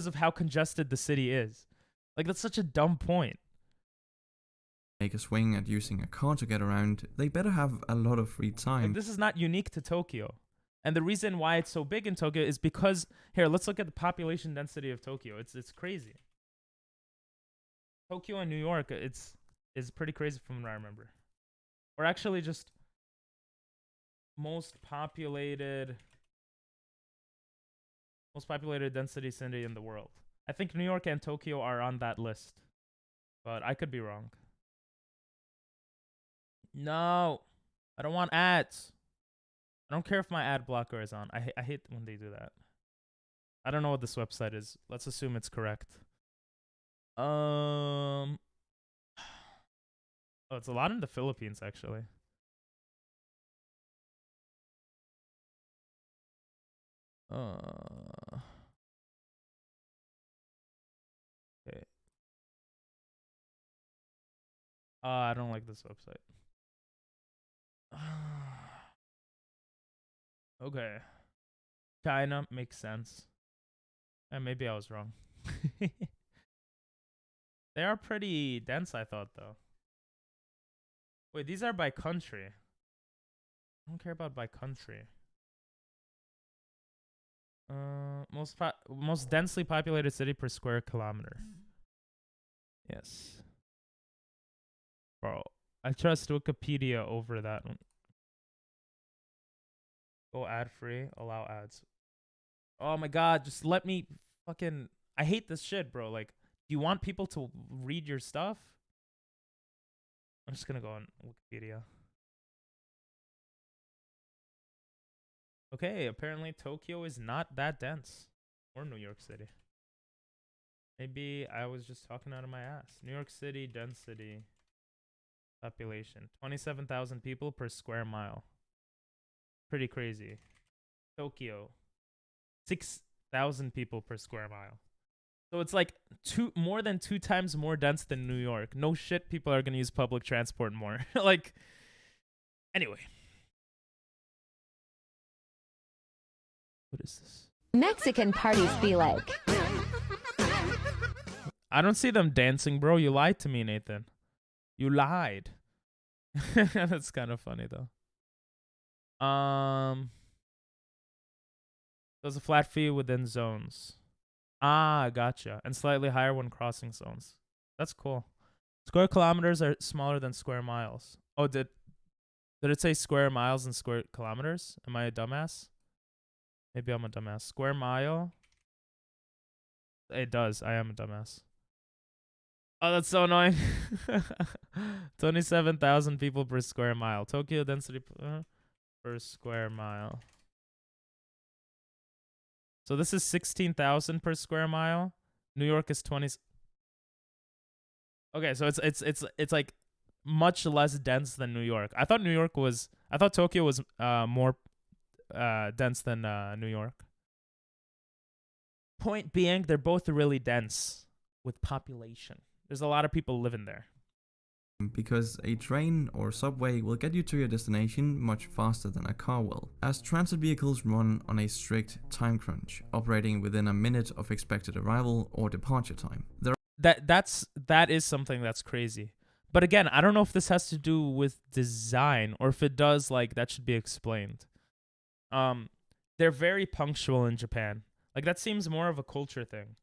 Speaker 1: of how congested the city is. Like, that's such a dumb point.
Speaker 6: Make a swing at using a car to get around, they better have a lot of free time.
Speaker 1: Like, this is not unique to Tokyo. And the reason why it's so big in Tokyo is because, here, let's look at the population density of Tokyo. It's crazy. Tokyo and New York, is pretty crazy from what I remember. Or actually just most populated density city in the world. I think New York and Tokyo are on that list. But I could be wrong. No, I don't want ads. I don't care if my ad blocker is on. I hate when they do that. I don't know what this website is. Let's assume it's correct. Oh, it's a lot in the Philippines, actually. Okay. I don't like this website. Okay. China makes sense. And maybe I was wrong. They are pretty dense, I thought, though. Wait, these are by country. I don't care about by country. Most densely populated city per square kilometer. Yes. Bro, I trust Wikipedia over that one. Go ad free, allow ads. Oh my god, just let me fucking. I hate this shit, bro. Like, do you want people to read your stuff? I'm just gonna go on Wikipedia. Okay, apparently Tokyo is not that dense. Or New York City. Maybe I was just talking out of my ass. New York City density. Population. 27,000 people per square mile. Pretty crazy. Tokyo. 6,000 people per square mile. So it's like more than 2 times more dense than New York. No shit, people are gonna use public transport more. Like, anyway. What is this?
Speaker 7: Mexican parties be like.
Speaker 1: I don't see them dancing, bro. You lied to me, Nathan. You lied. That's kind of funny, though. There's a flat fee within zones. Ah, gotcha. And slightly higher when crossing zones. That's cool. Square kilometers are smaller than square miles. Oh, did it say square miles and square kilometers? Am I a dumbass? Maybe I'm a dumbass. Square mile? It does. I am a dumbass. Oh, that's so annoying. 27,000 people per square mile. Tokyo density per square mile. So this is 16,000 per square mile. New York is 20. Okay, so it's like much less dense than New York. I thought Tokyo was more dense than New York. Point being, they're both really dense with population. There's a lot of people living there.
Speaker 6: Because a train or subway will get you to your destination much faster than a car will, as transit vehicles run on a strict time crunch, operating within a minute of expected arrival or departure time.
Speaker 1: That is something that's crazy. But again, I don't know if this has to do with design, or if it does, like, that should be explained. They're very punctual in Japan. Like, that seems more of a culture thing.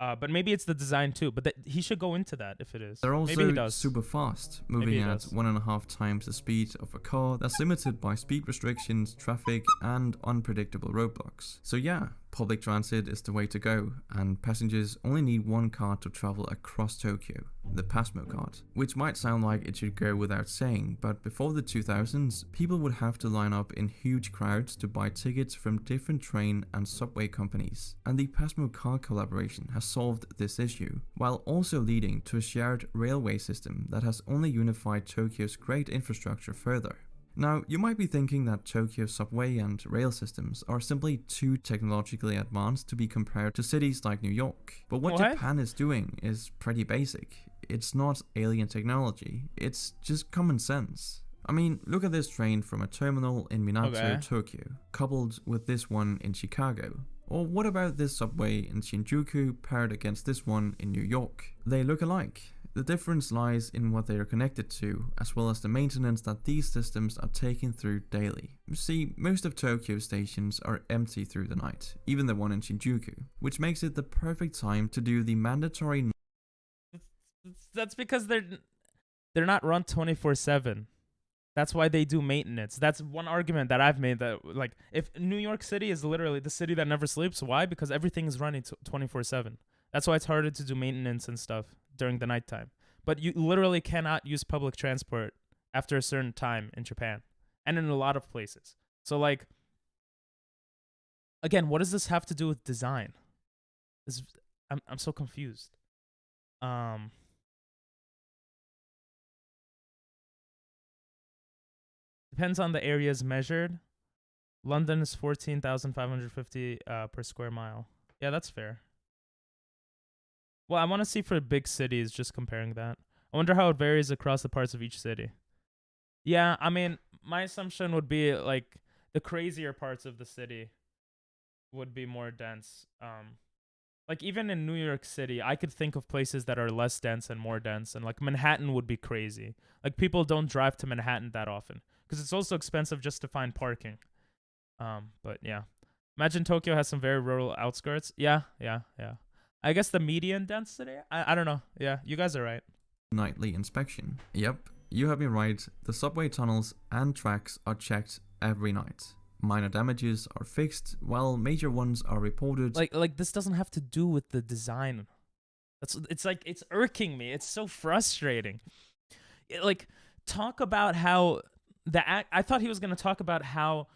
Speaker 1: But maybe it's the design too. But he should go into that if it is.
Speaker 6: They're also
Speaker 1: maybe he does.
Speaker 6: super fast, moving at 1.5 times the speed of a car that's limited by speed restrictions, traffic, and unpredictable roadblocks. So yeah, public transit is the way to go, and passengers only need one card to travel across Tokyo, the Pasmo card, which might sound like it should go without saying, but before the 2000s, people would have to line up in huge crowds to buy tickets from different train and subway companies, and the Pasmo card collaboration has solved this issue, while also leading to a shared railway system that has only unified Tokyo's great infrastructure further. Now, you might be thinking that Tokyo's subway and rail systems are simply too technologically advanced to be compared to cities like New York. But what Japan is doing is pretty basic. It's not alien technology, it's just common sense. I mean, look at this train from a terminal in Minato, Tokyo, coupled with this one in Chicago. Or what about this subway in Shinjuku paired against this one in New York? They look alike. The difference lies in what they are connected to, as well as the maintenance that these systems are taken through daily. See, most of Tokyo's stations are empty through the night, even the one in Shinjuku, which makes it the perfect time to do the mandatory...
Speaker 1: That's because they're not run 24/7. That's why they do maintenance. That's one argument that I've made, that like, if New York City is literally the city that never sleeps, why? Because everything is running 24/7. That's why it's harder to do maintenance and stuff during the nighttime. But you literally cannot use public transport after a certain time in Japan and in a lot of places. So like, again, what does this have to do with design? I'm so confused. Depends on the areas measured. London is 14,550 per square mile. Yeah, that's fair. Well, I want to see for big cities, just comparing that. I wonder how it varies across the parts of each city. Yeah, I mean, my assumption would be like the crazier parts of the city would be more dense. Like even in New York City, I could think of places that are less dense and more dense, and like Manhattan would be crazy. Like people don't drive to Manhattan that often because it's also expensive just to find parking. But yeah, imagine Tokyo has some very rural outskirts. Yeah. I guess the median density? I don't know. Yeah, you guys are right.
Speaker 6: Nightly inspection. Yep, you have been right. The subway tunnels and tracks are checked every night. Minor damages are fixed, while major ones are reported.
Speaker 1: Like this doesn't have to do with the design. It's like, it's irking me. It's so frustrating. Talk about how I thought he was going to talk about how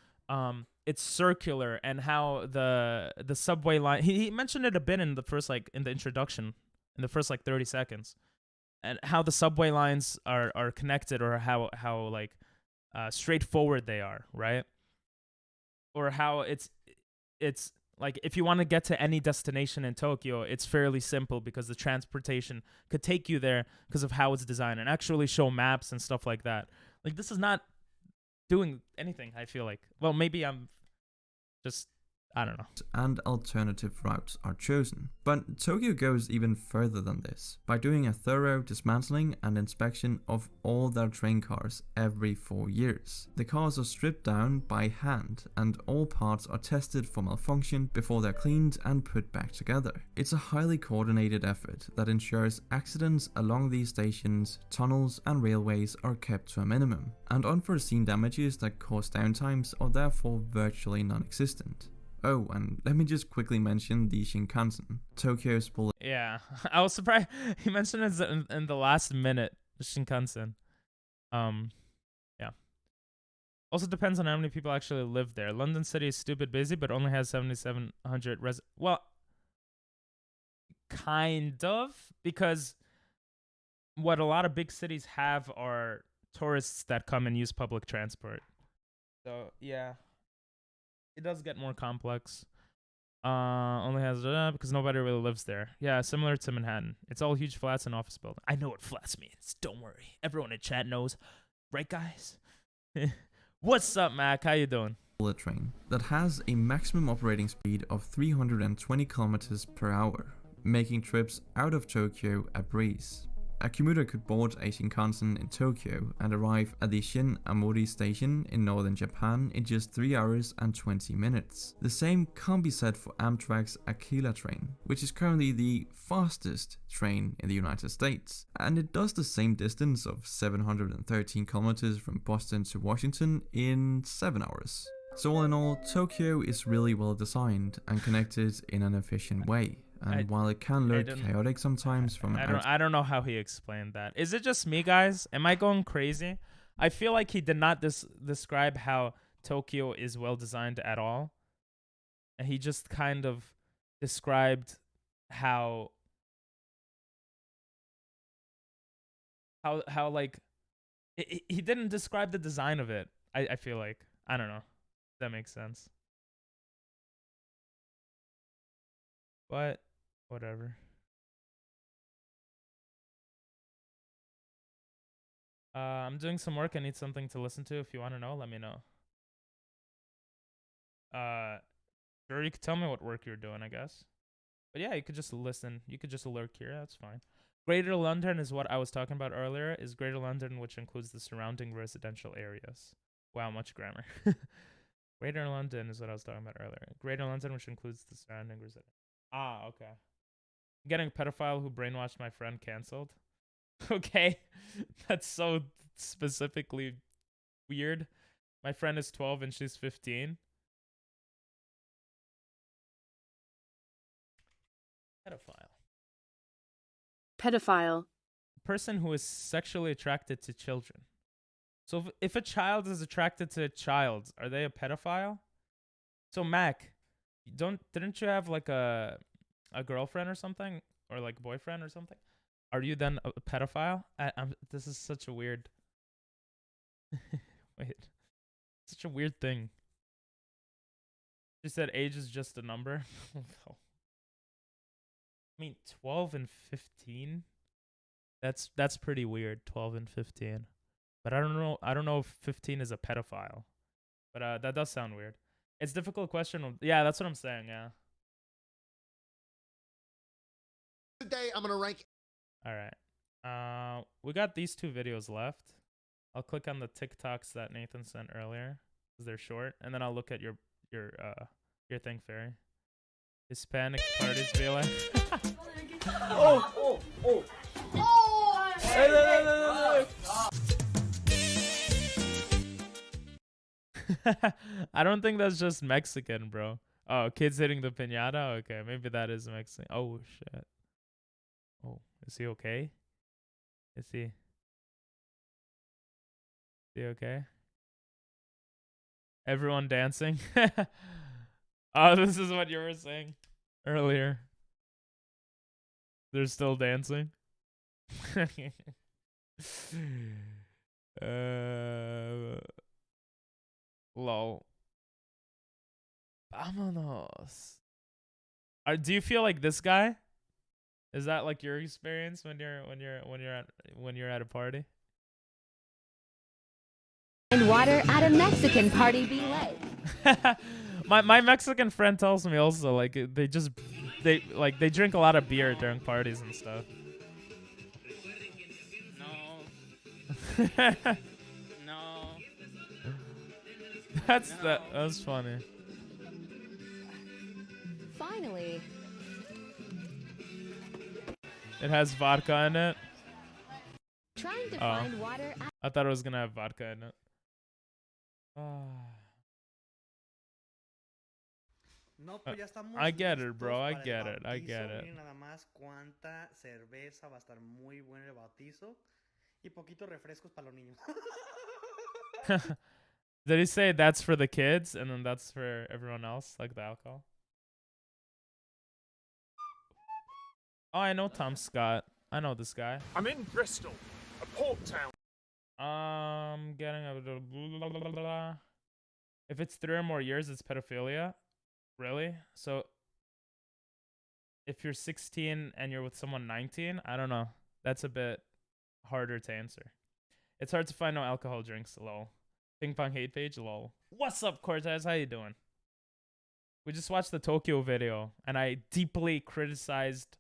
Speaker 1: it's circular and how the subway line, he mentioned it a bit in the first, like, in the introduction, in the first like 30 seconds, and how the subway lines are connected, or how like straightforward they are, right? Or how it's like, if you want to get to any destination in Tokyo, it's fairly simple because the transportation could take you there because of how it's designed, and actually show maps and stuff like that. Like, this is not doing anything, I feel like. Well, maybe I'm just, I don't know.
Speaker 6: And alternative routes are chosen. But Tokyo goes even further than this, by doing a thorough dismantling and inspection of all their train cars every 4 years. The cars are stripped down by hand, and all parts are tested for malfunction before they're cleaned and put back together. It's a highly coordinated effort that ensures accidents along these stations, tunnels and railways are kept to a minimum, and unforeseen damages that cause downtimes are therefore virtually non-existent. Oh, and let me just quickly mention the Shinkansen, Tokyo's bullet.
Speaker 1: Yeah, I was surprised he mentioned it in the last minute, the Shinkansen. Yeah. Also depends on how many people actually live there. London City is stupid busy, but only has 7,700 well, kind of, because what a lot of big cities have are tourists that come and use public transport. So, yeah. It does get more complex. Only has because nobody really lives there. Yeah, similar to Manhattan. It's all huge flats and office buildings. I know what flats means. Don't worry. Everyone in chat knows. Right, guys? What's up, Mac? How you doing?
Speaker 6: Bullet train that has a maximum operating speed of 320 kilometers per hour, making trips out of Tokyo a breeze. A commuter could board a Shinkansen in Tokyo and arrive at the Shin Amori station in northern Japan in just 3 hours and 20 minutes. The same can't be said for Amtrak's Aquila train, which is currently the fastest train in the United States, and it does the same distance of 713 kilometers from Boston to Washington in 7 hours. So all in all, Tokyo is really well designed and connected in an efficient way. And while it can look chaotic sometimes from
Speaker 1: I don't know how he explained that. Is it just me, guys? Am I going crazy? I feel like he did not describe how Tokyo is well designed at all. And he just kind of described how like he didn't describe the design of it. I feel like, I don't know. That makes sense. But whatever. I'm doing some work. I need something to listen to. If you want to know, let me know. Sure, you could tell me what work you're doing, I guess. But yeah, you could just listen. You could just lurk here. That's fine. Greater London is what I was talking about earlier. Is Greater London, which includes the surrounding residential areas. Wow, much grammar. Greater London is what I was talking about earlier. Greater London, which includes the surrounding residential. Ah, okay. Getting a pedophile who brainwashed my friend canceled. Okay. That's so specifically weird. My friend is 12 and she's 15.
Speaker 9: Pedophile.
Speaker 1: Person who is sexually attracted to children. So if a child is attracted to a child, are they a pedophile? So Mac, didn't you have like a girlfriend or something, or like a boyfriend or something? Are you then a pedophile? This is such a weird. Wait, such a weird thing. She said age is just a number. I mean, 12 and 15. That's pretty weird. 12 and 15. But I don't know if 15 is a pedophile. But that does sound weird. It's a difficult question. Yeah, that's what I'm saying. Yeah.
Speaker 10: Today I'm gonna rank.
Speaker 1: All right. We got these 2 videos left. I'll click on the TikToks that Nathan sent earlier because they're short, and then I'll look at your thing, Fairy. Hispanic parties be like.
Speaker 2: Oh!
Speaker 1: I don't think that's just Mexican, bro. Oh, kids hitting the piñata? Okay, maybe that is Mexican. Oh, shit. Oh, is he okay? Is he okay? Everyone dancing? Oh, this is what you were saying earlier. They're still dancing? Lol. Vámonos. Do you feel like this guy? Is that like your experience when you're at a party?
Speaker 7: And water at a Mexican party be like.
Speaker 1: My Mexican friend tells me also like they drink a lot of beer during parties and stuff.
Speaker 11: No.
Speaker 1: That's funny.
Speaker 7: Finally.
Speaker 1: It has vodka in it.
Speaker 7: Trying to find water.
Speaker 1: I thought it was gonna have vodka in it.
Speaker 11: No, pues ya estamos
Speaker 1: I get it, bro. I
Speaker 11: listos
Speaker 1: get
Speaker 11: para el
Speaker 1: it. I get
Speaker 11: bautizo.
Speaker 1: it.
Speaker 11: Miren nada más cuánta cerveza va a estar muy bueno el bautizo y poquitos refrescos para los niños.
Speaker 1: Did he say that's for the kids and then that's for everyone else, like the alcohol? Oh, I know Tom Scott. I know this guy.
Speaker 12: I'm in Bristol, a port town.
Speaker 1: Getting a blah, blah, blah, blah. If it's 3 or more years, it's pedophilia. Really? So if you're 16 and you're with someone 19, I don't know. That's a bit harder to answer. It's hard to find no alcohol drinks, lol. Ping pong hate page, lol. What's up, Cortez? How you doing? We just watched the Tokyo video, and I deeply criticized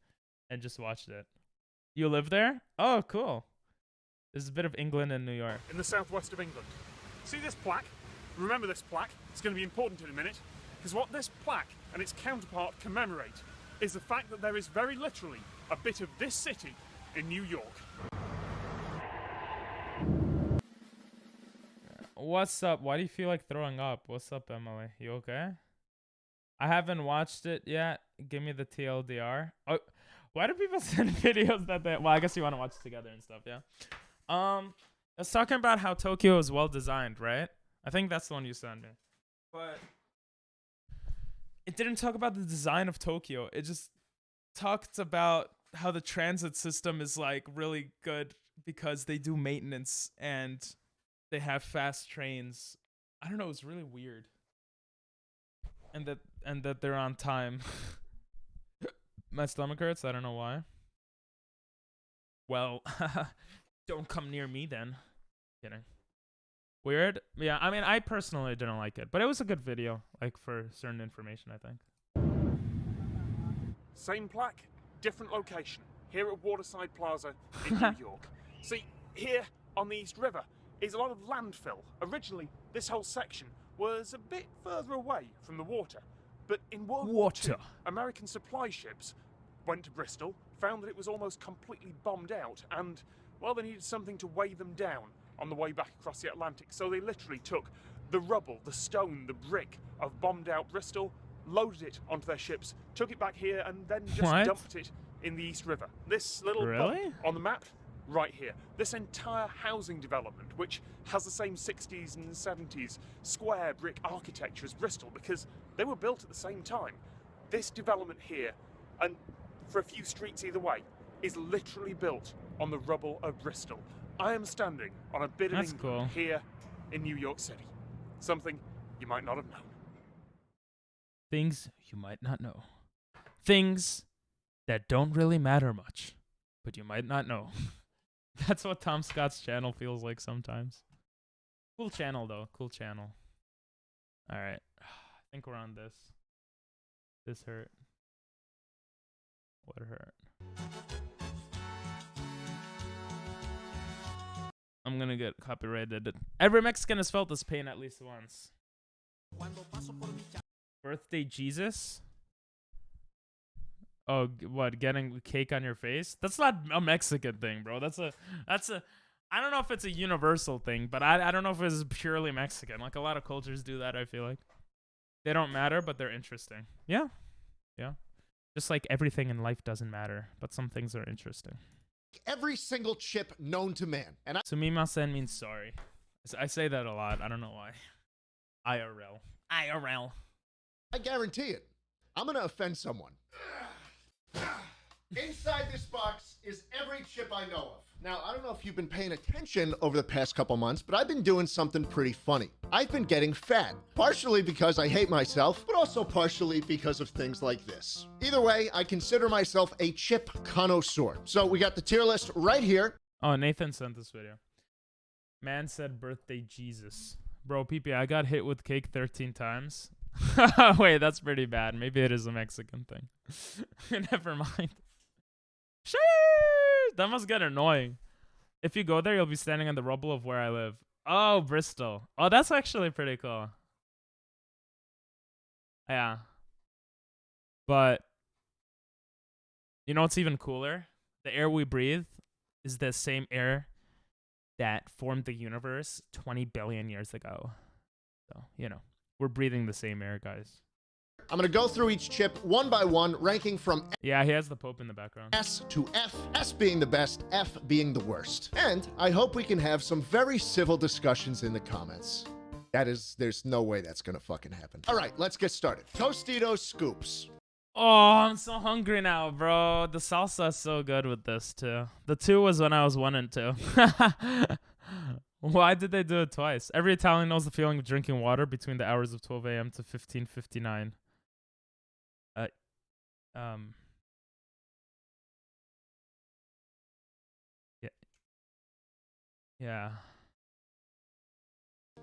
Speaker 1: and just watched it. You live there? Oh, cool. There's a bit of England and New York.
Speaker 12: In the southwest of England. See this plaque? Remember this plaque? It's going to be important in a minute. Because what this plaque and its counterpart commemorate is the fact that there is very literally a bit of this city in New York.
Speaker 1: What's up? Why do you feel like throwing up? What's up, Emily? You okay? I haven't watched it yet. Give me the TLDR. Oh, why do people send videos that they... Well, I guess you want to watch it together and stuff, yeah. I was talking about how Tokyo is well designed, right? I think that's the one you sent me. But it didn't talk about the design of Tokyo. It just talked about how the transit system is like really good because they do maintenance and they have fast trains. I don't know, it's really weird. And that they're on time. My stomach hurts, I don't know why. Well, don't come near me then. Kidding. Weird? Yeah, I mean, I personally didn't like it, but it was a good video, like for certain information, I think.
Speaker 12: Same plaque, different location. Here at Waterside Plaza in New York. See, here on the East River is a lot of landfill. Originally, this whole section was a bit further away from the water. But in World War II, American supply ships went to Bristol, found that it was almost completely bombed out, and, well, they needed something to weigh them down on the way back across the Atlantic. So they literally took the rubble, the stone, the brick of bombed out Bristol, loaded it onto their ships, took it back here, and then just dumped it in the East River. This little bump on the map, right here. This entire housing development, which has the same 60s and 70s square brick architecture as Bristol, because they were built at the same time. This development here, and for a few streets either way, is literally built on the rubble of Bristol. I am standing on a bit of England here in New York City. Something you might not have known.
Speaker 1: Things you might not know. Things that don't really matter much, but you might not know. That's what Tom Scott's channel feels like sometimes. Cool channel, though. Cool channel. All right. I think we're on this. This hurt. What hurt? I'm gonna get copyrighted. Every Mexican has felt this pain at least once. Birthday Jesus? Oh, what? Getting cake on your face? That's not a Mexican thing, bro. That's a. I don't know if it's a universal thing, but I don't know if it's purely Mexican. Like a lot of cultures do that. I feel like they don't matter, but they're interesting. Yeah, yeah. Just like everything in life doesn't matter, but some things are interesting.
Speaker 10: Every single chip known to man, and
Speaker 1: Sumimasen means sorry. I say that a lot. I don't know why. IRL. IRL.
Speaker 10: I guarantee it. I'm gonna offend someone. Inside this box is every chip I know of. Now, I don't know if you've been paying attention over the past couple months, but I've been doing something pretty funny. I've been getting fat, partially because I hate myself, but also partially because of things like this. Either way, I consider myself a chip connoisseur. So we got the tier list right here.
Speaker 1: Oh, Nathan sent this video. Man said birthday Jesus. Bro, PP, I got hit with cake 13 times. Wait, that's pretty bad. Maybe it is a Mexican thing. Never mind. Sheesh! That must get annoying. If you go there, you'll be standing on the rubble of where I live. Oh, Bristol. Oh, that's actually pretty cool. Yeah. But, you know what's even cooler? The air we breathe is the same air that formed the universe 20 billion years ago. So, you know, we're breathing the same air, guys.
Speaker 10: I'm going to go through each chip one by one, ranking from
Speaker 1: yeah, he has the Pope in the background.
Speaker 10: S to F, S being the best, F being the worst. And I hope we can have some very civil discussions in the comments. There's no way that's going to fucking happen. All right, let's get started. Tostitos Scoops.
Speaker 1: Oh, I'm so hungry now, bro. The salsa is so good with this, too. The 2 was when I was 1 and 2. Why did they do it twice? Every Italian knows the feeling of drinking water between the hours of 12 a.m. to 15:59. Yeah.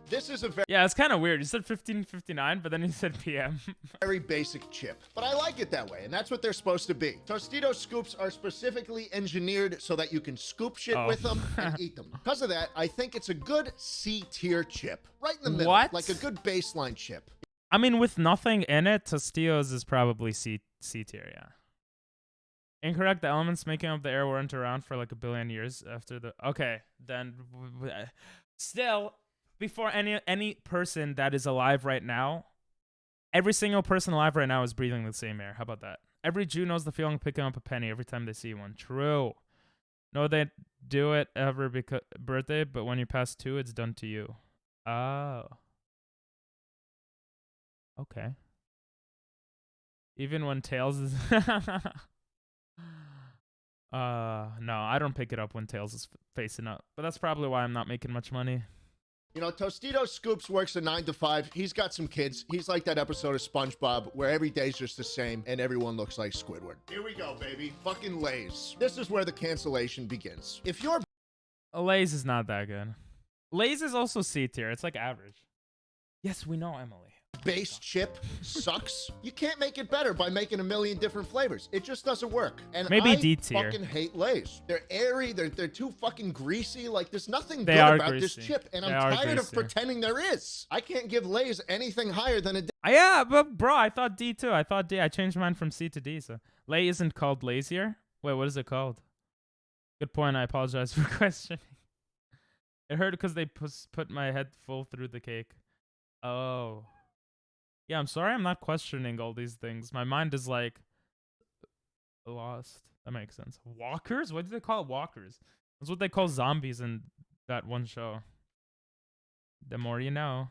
Speaker 10: This is a very
Speaker 1: it's kind of weird. You said 15:59, but then you said PM.
Speaker 10: very basic chip, but I like it that way, and that's what they're supposed to be. Tostitos Scoops are specifically engineered so that you can scoop shit with them and eat them. Because of that, I think it's a good C-tier chip, right in the middle, like a good baseline chip.
Speaker 1: I mean, with nothing in it, Tostitos is probably C tier, yeah. Incorrect. The elements making up the air weren't around for like a billion years after the... Okay, then... Still, before any person that is alive right now, every single person alive right now is breathing the same air. How about that? Every Jew knows the feeling of picking up a penny every time they see one. True. No, they do it every birthday, but when you pass 2, it's done to you. Oh. Okay. Even when Tails is... no, I don't pick it up when Tails is facing up. But that's probably why I'm not making much money.
Speaker 10: You know, Tostitos Scoops works a 9 to 5. He's got some kids. He's like that episode of SpongeBob where every day's just the same and everyone looks like Squidward. Here we go, baby. Fucking Lay's. This is where the cancellation begins. If you're...
Speaker 1: Lay's is not that good. Lay's is also C tier. It's like average. Yes, we know, Emily.
Speaker 10: Base chip sucks. You can't make it better by making a million different flavors. It just doesn't work. And
Speaker 1: maybe
Speaker 10: I
Speaker 1: D tier.
Speaker 10: Fucking hate Lay's. They're airy. They're too fucking greasy. Like there's nothing good about
Speaker 1: greasy.
Speaker 10: this chip, and I'm tired of pretending there is. I can't give Lay's anything higher than a D.
Speaker 1: Yeah, but bro, I thought D too. I thought D. I changed mine from C to D. So Lay isn't called lazier. Wait, what is it called? Good point. I apologize for questioning. It hurt because they put my head full through the cake. Oh. Yeah, I'm sorry I'm not questioning all these things. My mind is like lost. That makes sense. Walkers? What do they call it? Walkers. That's what they call zombies in that one show. The more you know.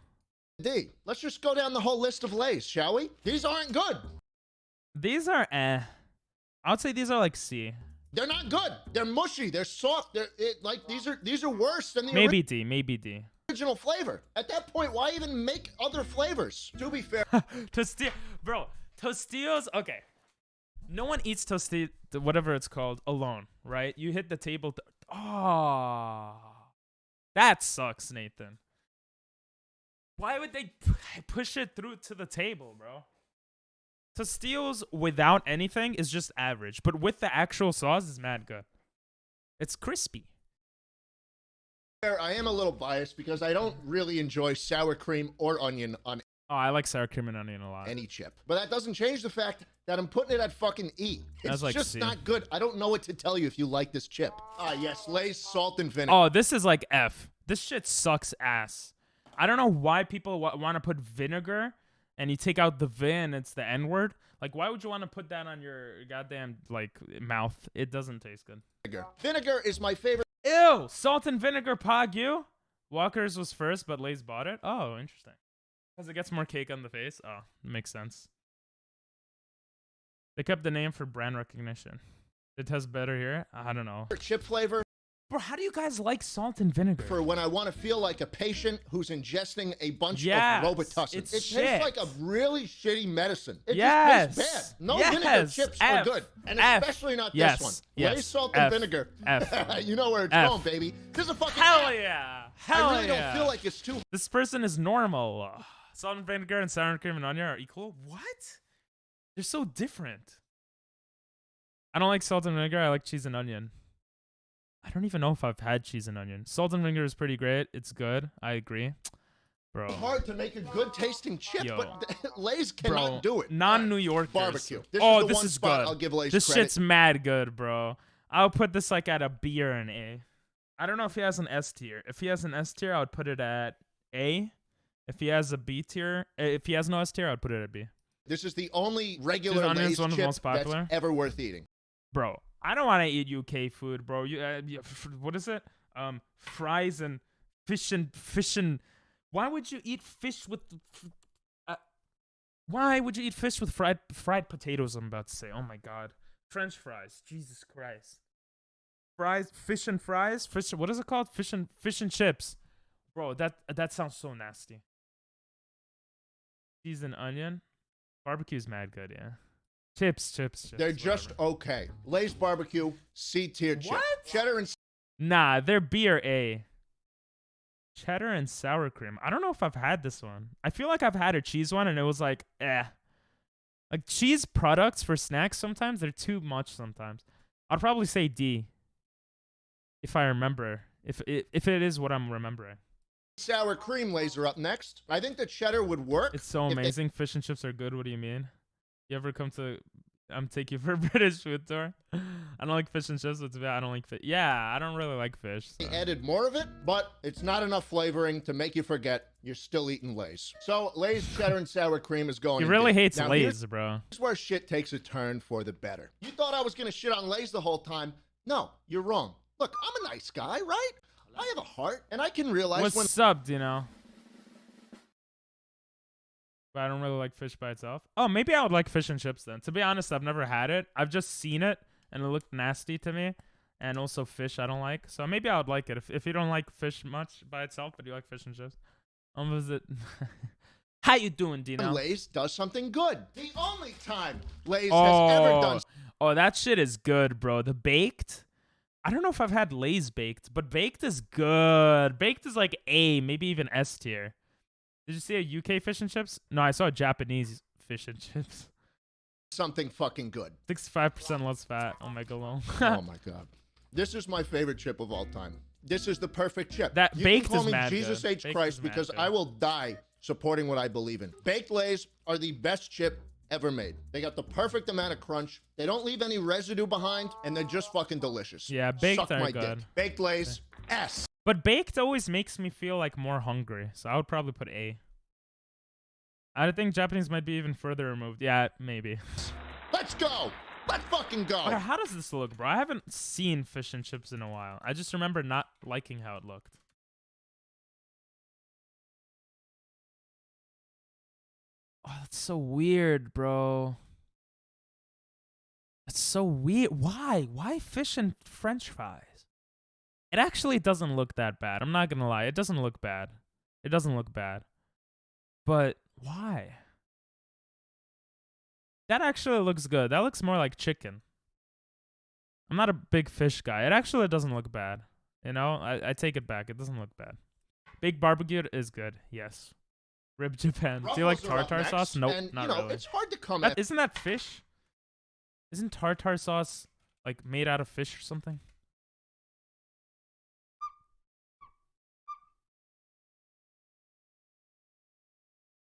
Speaker 10: D. Let's just go down the whole list of Lay's, shall we? These aren't good.
Speaker 1: These are I would say these are like C.
Speaker 10: They're not good. They're mushy. They're soft. These are worse than the
Speaker 1: maybe D. Maybe D.
Speaker 10: Original flavor. At that point, why even make other flavors? To be fair, Tostitos. Okay, no one eats Tostitos, whatever it's called, alone, right? You hit the table. That sucks, Nathan. Why would they push it through to the table, bro? Tostitos without anything is just average, but with the actual sauce is mad good. It's crispy. I am a little biased because I don't really enjoy sour cream or onion on
Speaker 1: I like sour cream and onion a lot.
Speaker 10: Any chip. But that doesn't change the fact that I'm putting it at fucking E. It's like just C. Not good. I don't know what to tell you if you like this chip. Yes, Lay's salt and vinegar.
Speaker 1: Oh, this is like F. This shit sucks ass. I don't know why people want to put vinegar and you take out the vin, it's the N-word. Like, why would you want to put that on your goddamn, like, mouth? It doesn't taste good.
Speaker 10: Vinegar is my favorite.
Speaker 1: Ew! Salt and vinegar Pagyu? Walker's was first, but Lay's bought it? Oh, interesting. Because it gets more cake on the face? Oh, makes sense. They kept the name for brand recognition. It tastes better here? I don't know.
Speaker 10: Chip flavor.
Speaker 1: Bro, how do you guys like salt and vinegar?
Speaker 10: For when I want to feel like a patient who's ingesting a bunch of Robitussin. It tastes like a really shitty medicine. It just tastes bad. No vinegar chips are good. And especially not this one. Lay's salt and vinegar. You know where it's going, baby. This is a fucking
Speaker 1: Hell yeah. Hell
Speaker 10: I really don't feel like it's too...
Speaker 1: This person is normal. Salt and vinegar and sour cream and onion are equal? What? They're so different. I don't like salt and vinegar. I like cheese and onion. I don't even know if I've had cheese and onion. Salt and vinegar is pretty great. It's good. I agree. Bro.
Speaker 10: It's hard to make a good tasting chip, but Lay's cannot do it.
Speaker 1: Non-New Yorkers.
Speaker 10: Barbecue.
Speaker 1: This is good.
Speaker 10: I'll give Lay's
Speaker 1: this
Speaker 10: credit.
Speaker 1: Shit's mad good, bro. I'll put this like at a B or an A. I don't know if he has an S tier. If he has an S tier, I would put it at A. If he has a B tier, if he has no S tier, I would put it at B.
Speaker 10: This is the only regular Lay's chip that's ever worth eating.
Speaker 1: Bro. I don't want to eat UK food, bro. What is it? Fries and fish and. Why would you eat fish with? Why would you eat fish with fried potatoes? I'm about to say. Oh my god, French fries. Jesus Christ. Fries, fish and fries. Fish. What is it called? Fish and chips. Bro, that sounds so nasty. Cheese and onion. Barbecue's mad good, yeah. Chips.
Speaker 10: They're just okay. Lay's barbecue, C tier chip. What? Cheddar and...
Speaker 1: Nah, they're B or A. Cheddar and sour cream. I don't know if I've had this one. I feel like I've had a cheese one and it was like, eh. Like cheese products for snacks sometimes, they're too much sometimes. I'd probably say D. If I remember. If it is what I'm remembering.
Speaker 10: Sour cream Lay's are up next. I think the cheddar would work.
Speaker 1: It's so amazing. Fish and chips are good. What do you mean? You ever come to I'm taking you for a British food tour. I don't like fish and chips, but I don't like fish. Yeah, I don't really like fish. So.
Speaker 10: They added more of it, but it's not enough flavoring to make you forget you're still eating Lay's. So Lay's cheddar and sour cream is going.
Speaker 1: He really hates
Speaker 10: now,
Speaker 1: Lay's, bro.
Speaker 10: Here's where shit takes a turn for the better. You thought I was gonna shit on Lay's the whole time? No, you're wrong. Look, I'm a nice guy, right? I have a heart, and I can realize
Speaker 1: What's
Speaker 10: when
Speaker 1: subbed, you know. But I don't really like fish by itself. Oh, maybe I would like fish and chips then. To be honest, I've never had it. I've just seen it, and it looked nasty to me. And also fish I don't like. So maybe I would like it. If you don't like fish much by itself, but you like fish and chips. Visit. How you doing, Dino?
Speaker 10: Lay's does something good. The only time Lay's has ever done.
Speaker 1: Oh, that shit is good, bro. The baked. I don't know if I've had Lay's baked, but baked is good. Baked is like A, maybe even S tier. Did you see a UK fish and chips? No, I saw a Japanese fish and chips.
Speaker 10: Something fucking good.
Speaker 1: 65% less fat. Oh my god.
Speaker 10: Oh my god. This is my favorite chip of all time. This is the perfect chip.
Speaker 1: That
Speaker 10: you
Speaker 1: baked
Speaker 10: can call
Speaker 1: is
Speaker 10: me
Speaker 1: mad
Speaker 10: Jesus
Speaker 1: good.
Speaker 10: H.
Speaker 1: Baked
Speaker 10: Christ
Speaker 1: is mad
Speaker 10: because
Speaker 1: good.
Speaker 10: I will die supporting what I believe in. Baked Lay's are the best chip ever made. They got the perfect amount of crunch. They don't leave any residue behind, and they're just fucking delicious.
Speaker 1: Yeah, baked
Speaker 10: Suck
Speaker 1: are
Speaker 10: my
Speaker 1: good.
Speaker 10: dick. Baked Lay's, S.
Speaker 1: But baked always makes me feel like more hungry, so I would probably put A. I think Japanese might be even further removed. Yeah, maybe.
Speaker 10: Let's go. Let's fucking go.
Speaker 1: But how does this look, bro? I haven't seen fish and chips in a while. I just remember not liking how it looked. Oh, that's so weird, bro. That's so weird. Why? Why fish and French fries? It actually doesn't look that bad. I'm not gonna lie. It doesn't look bad. It doesn't look bad. But why? That actually looks good. That looks more like chicken. I'm not a big fish guy. It actually doesn't look bad. You know, I take it back. It doesn't look bad. Big barbecue is good. Yes. Rib Japan. Do you like tartar sauce? Nope,
Speaker 10: and,
Speaker 1: not
Speaker 10: you know,
Speaker 1: really.
Speaker 10: It's hard to come
Speaker 1: That,
Speaker 10: at.
Speaker 1: isn't that fish? Isn't tartar sauce like made out of fish or something?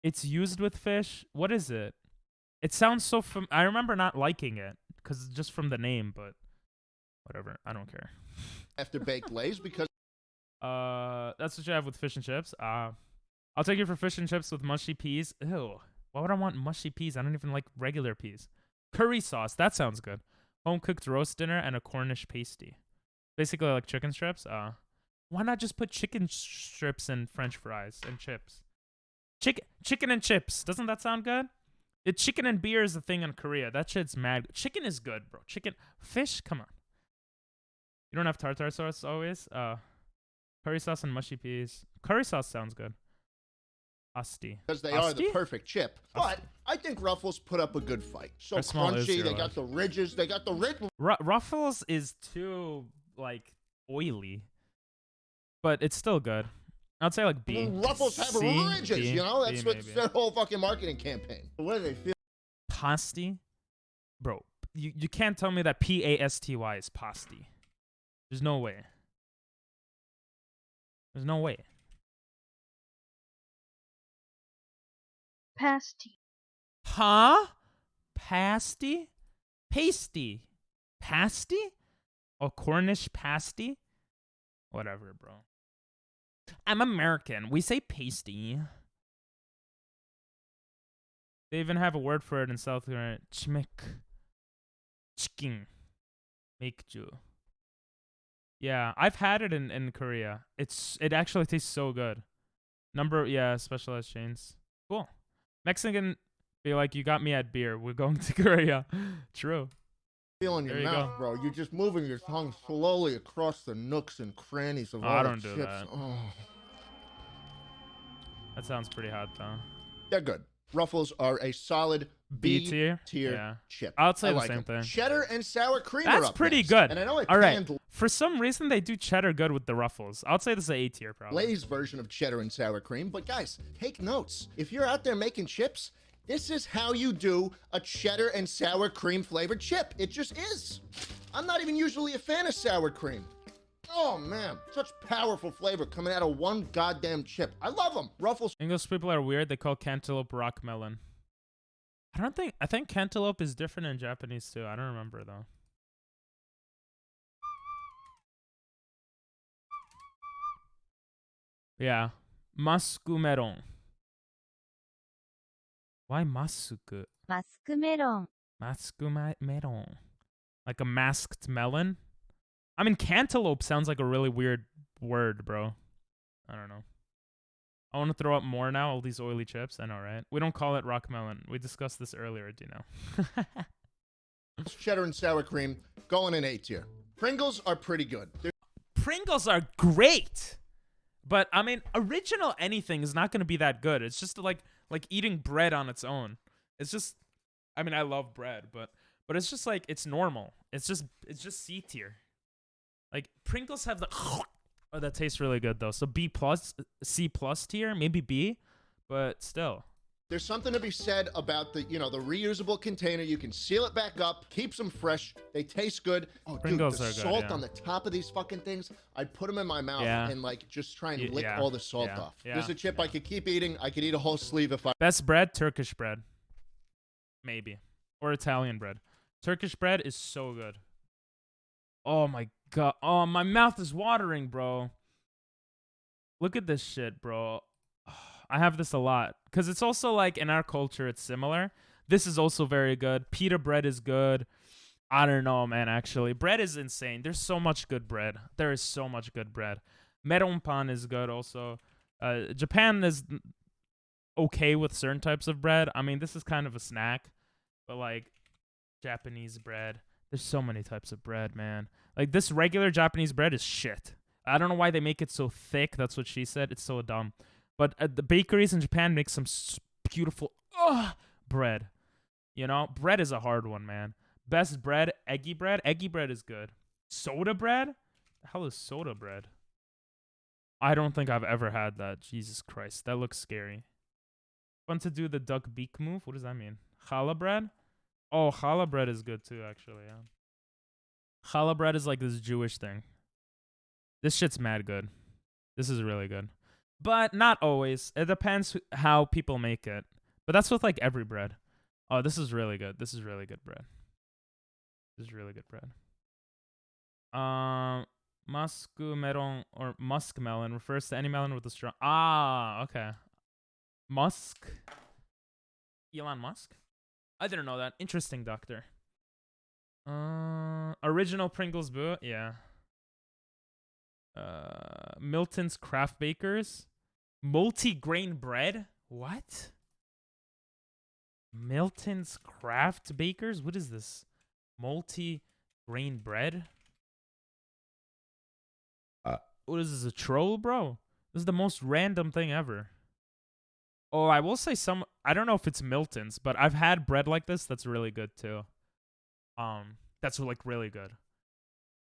Speaker 1: It's used with fish? What is it? It sounds so I remember not liking it because just from the name, but whatever. I don't care.
Speaker 10: After baked Lay's because
Speaker 1: that's what you have with fish and chips. I'll take you for fish and chips with mushy peas. Ew. Why would I want mushy peas? I don't even like regular peas. Curry sauce. That sounds good. Home cooked roast dinner and a Cornish pasty. Basically like chicken strips. Why not just put chicken strips and French fries and chips? Chicken and chips. Doesn't that sound good? Chicken and beer is a thing in Korea. That shit's mad. Chicken is good, bro. Fish, come on. You don't have tartar sauce always? Curry sauce and mushy peas. Curry sauce sounds good. Asti.
Speaker 10: Because they are the perfect chip. But I think Ruffles put up a good fight. So crunchy. They got the ridges. They got the ridge.
Speaker 1: Ruffles is too, like, oily. But it's still good. I'd say like B.
Speaker 10: Ruffles have
Speaker 1: C,
Speaker 10: ridges,
Speaker 1: B,
Speaker 10: you know? That's
Speaker 1: B,
Speaker 10: what's their whole fucking marketing campaign. What do they feel?
Speaker 1: Pasty? Bro, you can't tell me that P-A-S-T-Y is pasty. There's no way. There's no way.
Speaker 17: Pasty.
Speaker 1: Huh? Pasty? Pasty. Pasty? Oh, Cornish pasty? Whatever, bro. I'm American. We say pasty. They even have a word for it in South Korea. Chmek. Chicken. Maekju. Yeah, I've had it in Korea. It actually tastes so good. Specialized chains. Cool. Mexican be like, you got me at beer. We're going to Korea. True.
Speaker 10: Feel in your
Speaker 1: There you
Speaker 10: mouth,
Speaker 1: go.
Speaker 10: bro. You're just moving your tongue slowly across the nooks and crannies of all
Speaker 1: I
Speaker 10: the
Speaker 1: don't do
Speaker 10: chips.
Speaker 1: that.
Speaker 10: Oh.
Speaker 1: That sounds pretty hot, though.
Speaker 10: They're good. Ruffles are a solid
Speaker 1: B tier?
Speaker 10: tier
Speaker 1: Yeah.
Speaker 10: chip.
Speaker 1: I'll say
Speaker 10: I
Speaker 1: the
Speaker 10: like
Speaker 1: same
Speaker 10: 'em.
Speaker 1: thing.
Speaker 10: Cheddar and sour cream are
Speaker 1: That's
Speaker 10: up
Speaker 1: pretty
Speaker 10: next.
Speaker 1: good.
Speaker 10: And I know I
Speaker 1: All right.
Speaker 10: panned
Speaker 1: For some reason, they do cheddar good with the Ruffles. I'll say this is A tier, probably.
Speaker 10: Lay's version of cheddar and sour cream. But guys, take notes. If you're out there making chips, this is how you do a cheddar and sour cream flavored chip. It just is. I'm not even usually a fan of sour cream. Oh man, such powerful flavor coming out of one goddamn chip. I love them. Ruffles.
Speaker 1: English people are weird. They call cantaloupe rock melon. I think cantaloupe is different in Japanese too. I don't remember though. Yeah. Masku melon. Why masku?
Speaker 5: Masku melon.
Speaker 1: Masku melon. Like a masked melon? I mean, cantaloupe sounds like a really weird word, bro. I don't know. I want to throw up more now, all these oily chips. I know, right? We don't call it rock melon. We discussed this earlier, do you know?
Speaker 10: Cheddar and sour cream, going in A tier. Pringles are pretty good.
Speaker 1: Pringles are great! But, I mean, original anything is not going to be that good. It's just like eating bread on its own. It's just, I mean, I love bread, but it's just like, it's normal. It's just C tier. Like, Pringles have the, oh, that tastes really good, though. So B+, C+ tier, maybe B, but still.
Speaker 10: There's something to be said about the, the reusable container. You can seal it back up, keeps them fresh. They taste good. Oh,
Speaker 1: Pringles
Speaker 10: dude, the
Speaker 1: are good,
Speaker 10: salt
Speaker 1: yeah.
Speaker 10: on the top of these fucking things, I'd put them in my mouth
Speaker 1: Yeah.
Speaker 10: and like just try and lick all the salt off.
Speaker 1: Yeah.
Speaker 10: There's a chip I could keep eeating. I could eat a whole sleeve if I...
Speaker 1: Best bread, Turkish bread. Maybe. Or Italian bread. Turkish bread is so good. Oh my god. Oh, my mouth is watering, bro. Look at this shit, bro. I have this a lot. Because it's also like, in our culture, it's similar. This is also very good. Pita bread is good. I don't know, man, actually. Bread is insane. There's so much good bread. There is so much good bread. Meron pan is good also. Japan is okay with certain types of bread. I mean, this is kind of a snack. But, like, Japanese bread. There's so many types of bread, man. Like, this regular Japanese bread is shit. I don't know why they make it so thick. That's what she said. It's so dumb. But the bakeries in Japan make some beautiful bread. You know? Bread is a hard one, man. Best bread, eggy bread. Eggy bread is good. Soda bread? The hell is soda bread? I don't think I've ever had that. Jesus Christ. That looks scary. Fun to do the duck beak move? What does that mean? Challah bread? Oh, challah bread is good too, actually, yeah. Challah bread is like this Jewish thing. This shit's mad good. This is really good. But not always. It depends how people make it. But that's with like every bread. Oh, this is really good. This is really good bread. This is really good bread. Masku melon or musk melon refers to any melon with a strong... Ah, okay. Musk? Elon Musk? I didn't know that. Interesting, doctor. Original Pringles Boo? Yeah. Milton's Craft Bakers? Multi-grain bread? What? Milton's Craft Bakers? What is this? Multi-grain bread? What is this, a troll, bro? This is the most random thing ever. Oh, I will say I don't know if it's Milton's, but I've had bread like this that's really good too. That's like really good.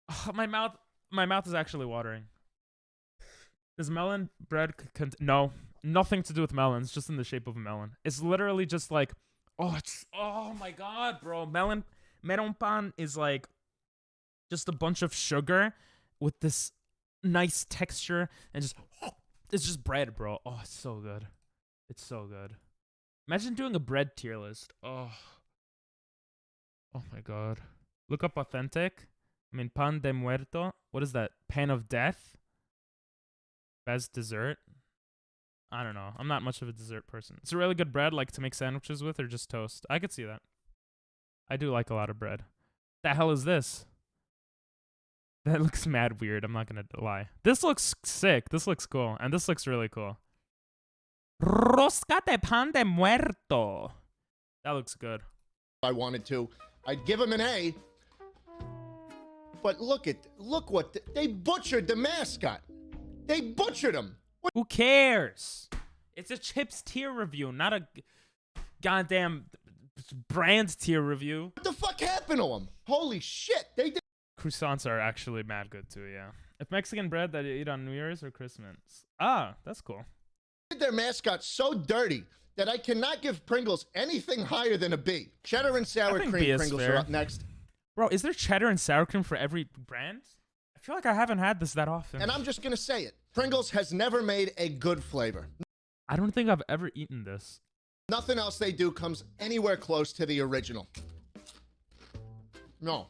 Speaker 1: Oh, my mouth is actually watering. Does melon bread no, nothing to do with melons, just in the shape of a melon. It's literally just like, oh my god, bro. Meron pan is like just a bunch of sugar with this nice texture and it's just bread, bro. Oh, it's so good. It's so good. Imagine doing a bread tier list. Oh my god. Look up authentic. I mean, pan de muerto. What is that? Pan of death? Best dessert? I don't know. I'm not much of a dessert person. It's a really good bread, like to make sandwiches with or just toast. I could see that. I do like a lot of bread. The hell is this? That looks mad weird. I'm not gonna lie. This looks sick. This looks cool. And this looks really cool. Rosca de pan de muerto. That looks good.
Speaker 10: I wanted to. I'd give him an A. But look what they butchered the mascot. They butchered him.
Speaker 1: Who cares? It's a chips tier review, not a goddamn brand tier review.
Speaker 10: What the fuck happened to him? Holy shit. They did.
Speaker 1: Croissants are actually mad good too, yeah. If Mexican bread that you eat on New Year's or Christmas. Ah, that's cool.
Speaker 10: Their mascot so dirty that I cannot give Pringles anything higher than a B. Cheddar and sour cream Pringles are up next.
Speaker 1: Bro, is there cheddar and sour cream for every brand? I feel like I haven't had this that often.
Speaker 10: And I'm just going to say it. Pringles has never made a good flavor.
Speaker 1: I don't think I've ever eaten this.
Speaker 10: Nothing else they do comes anywhere close to the original. No.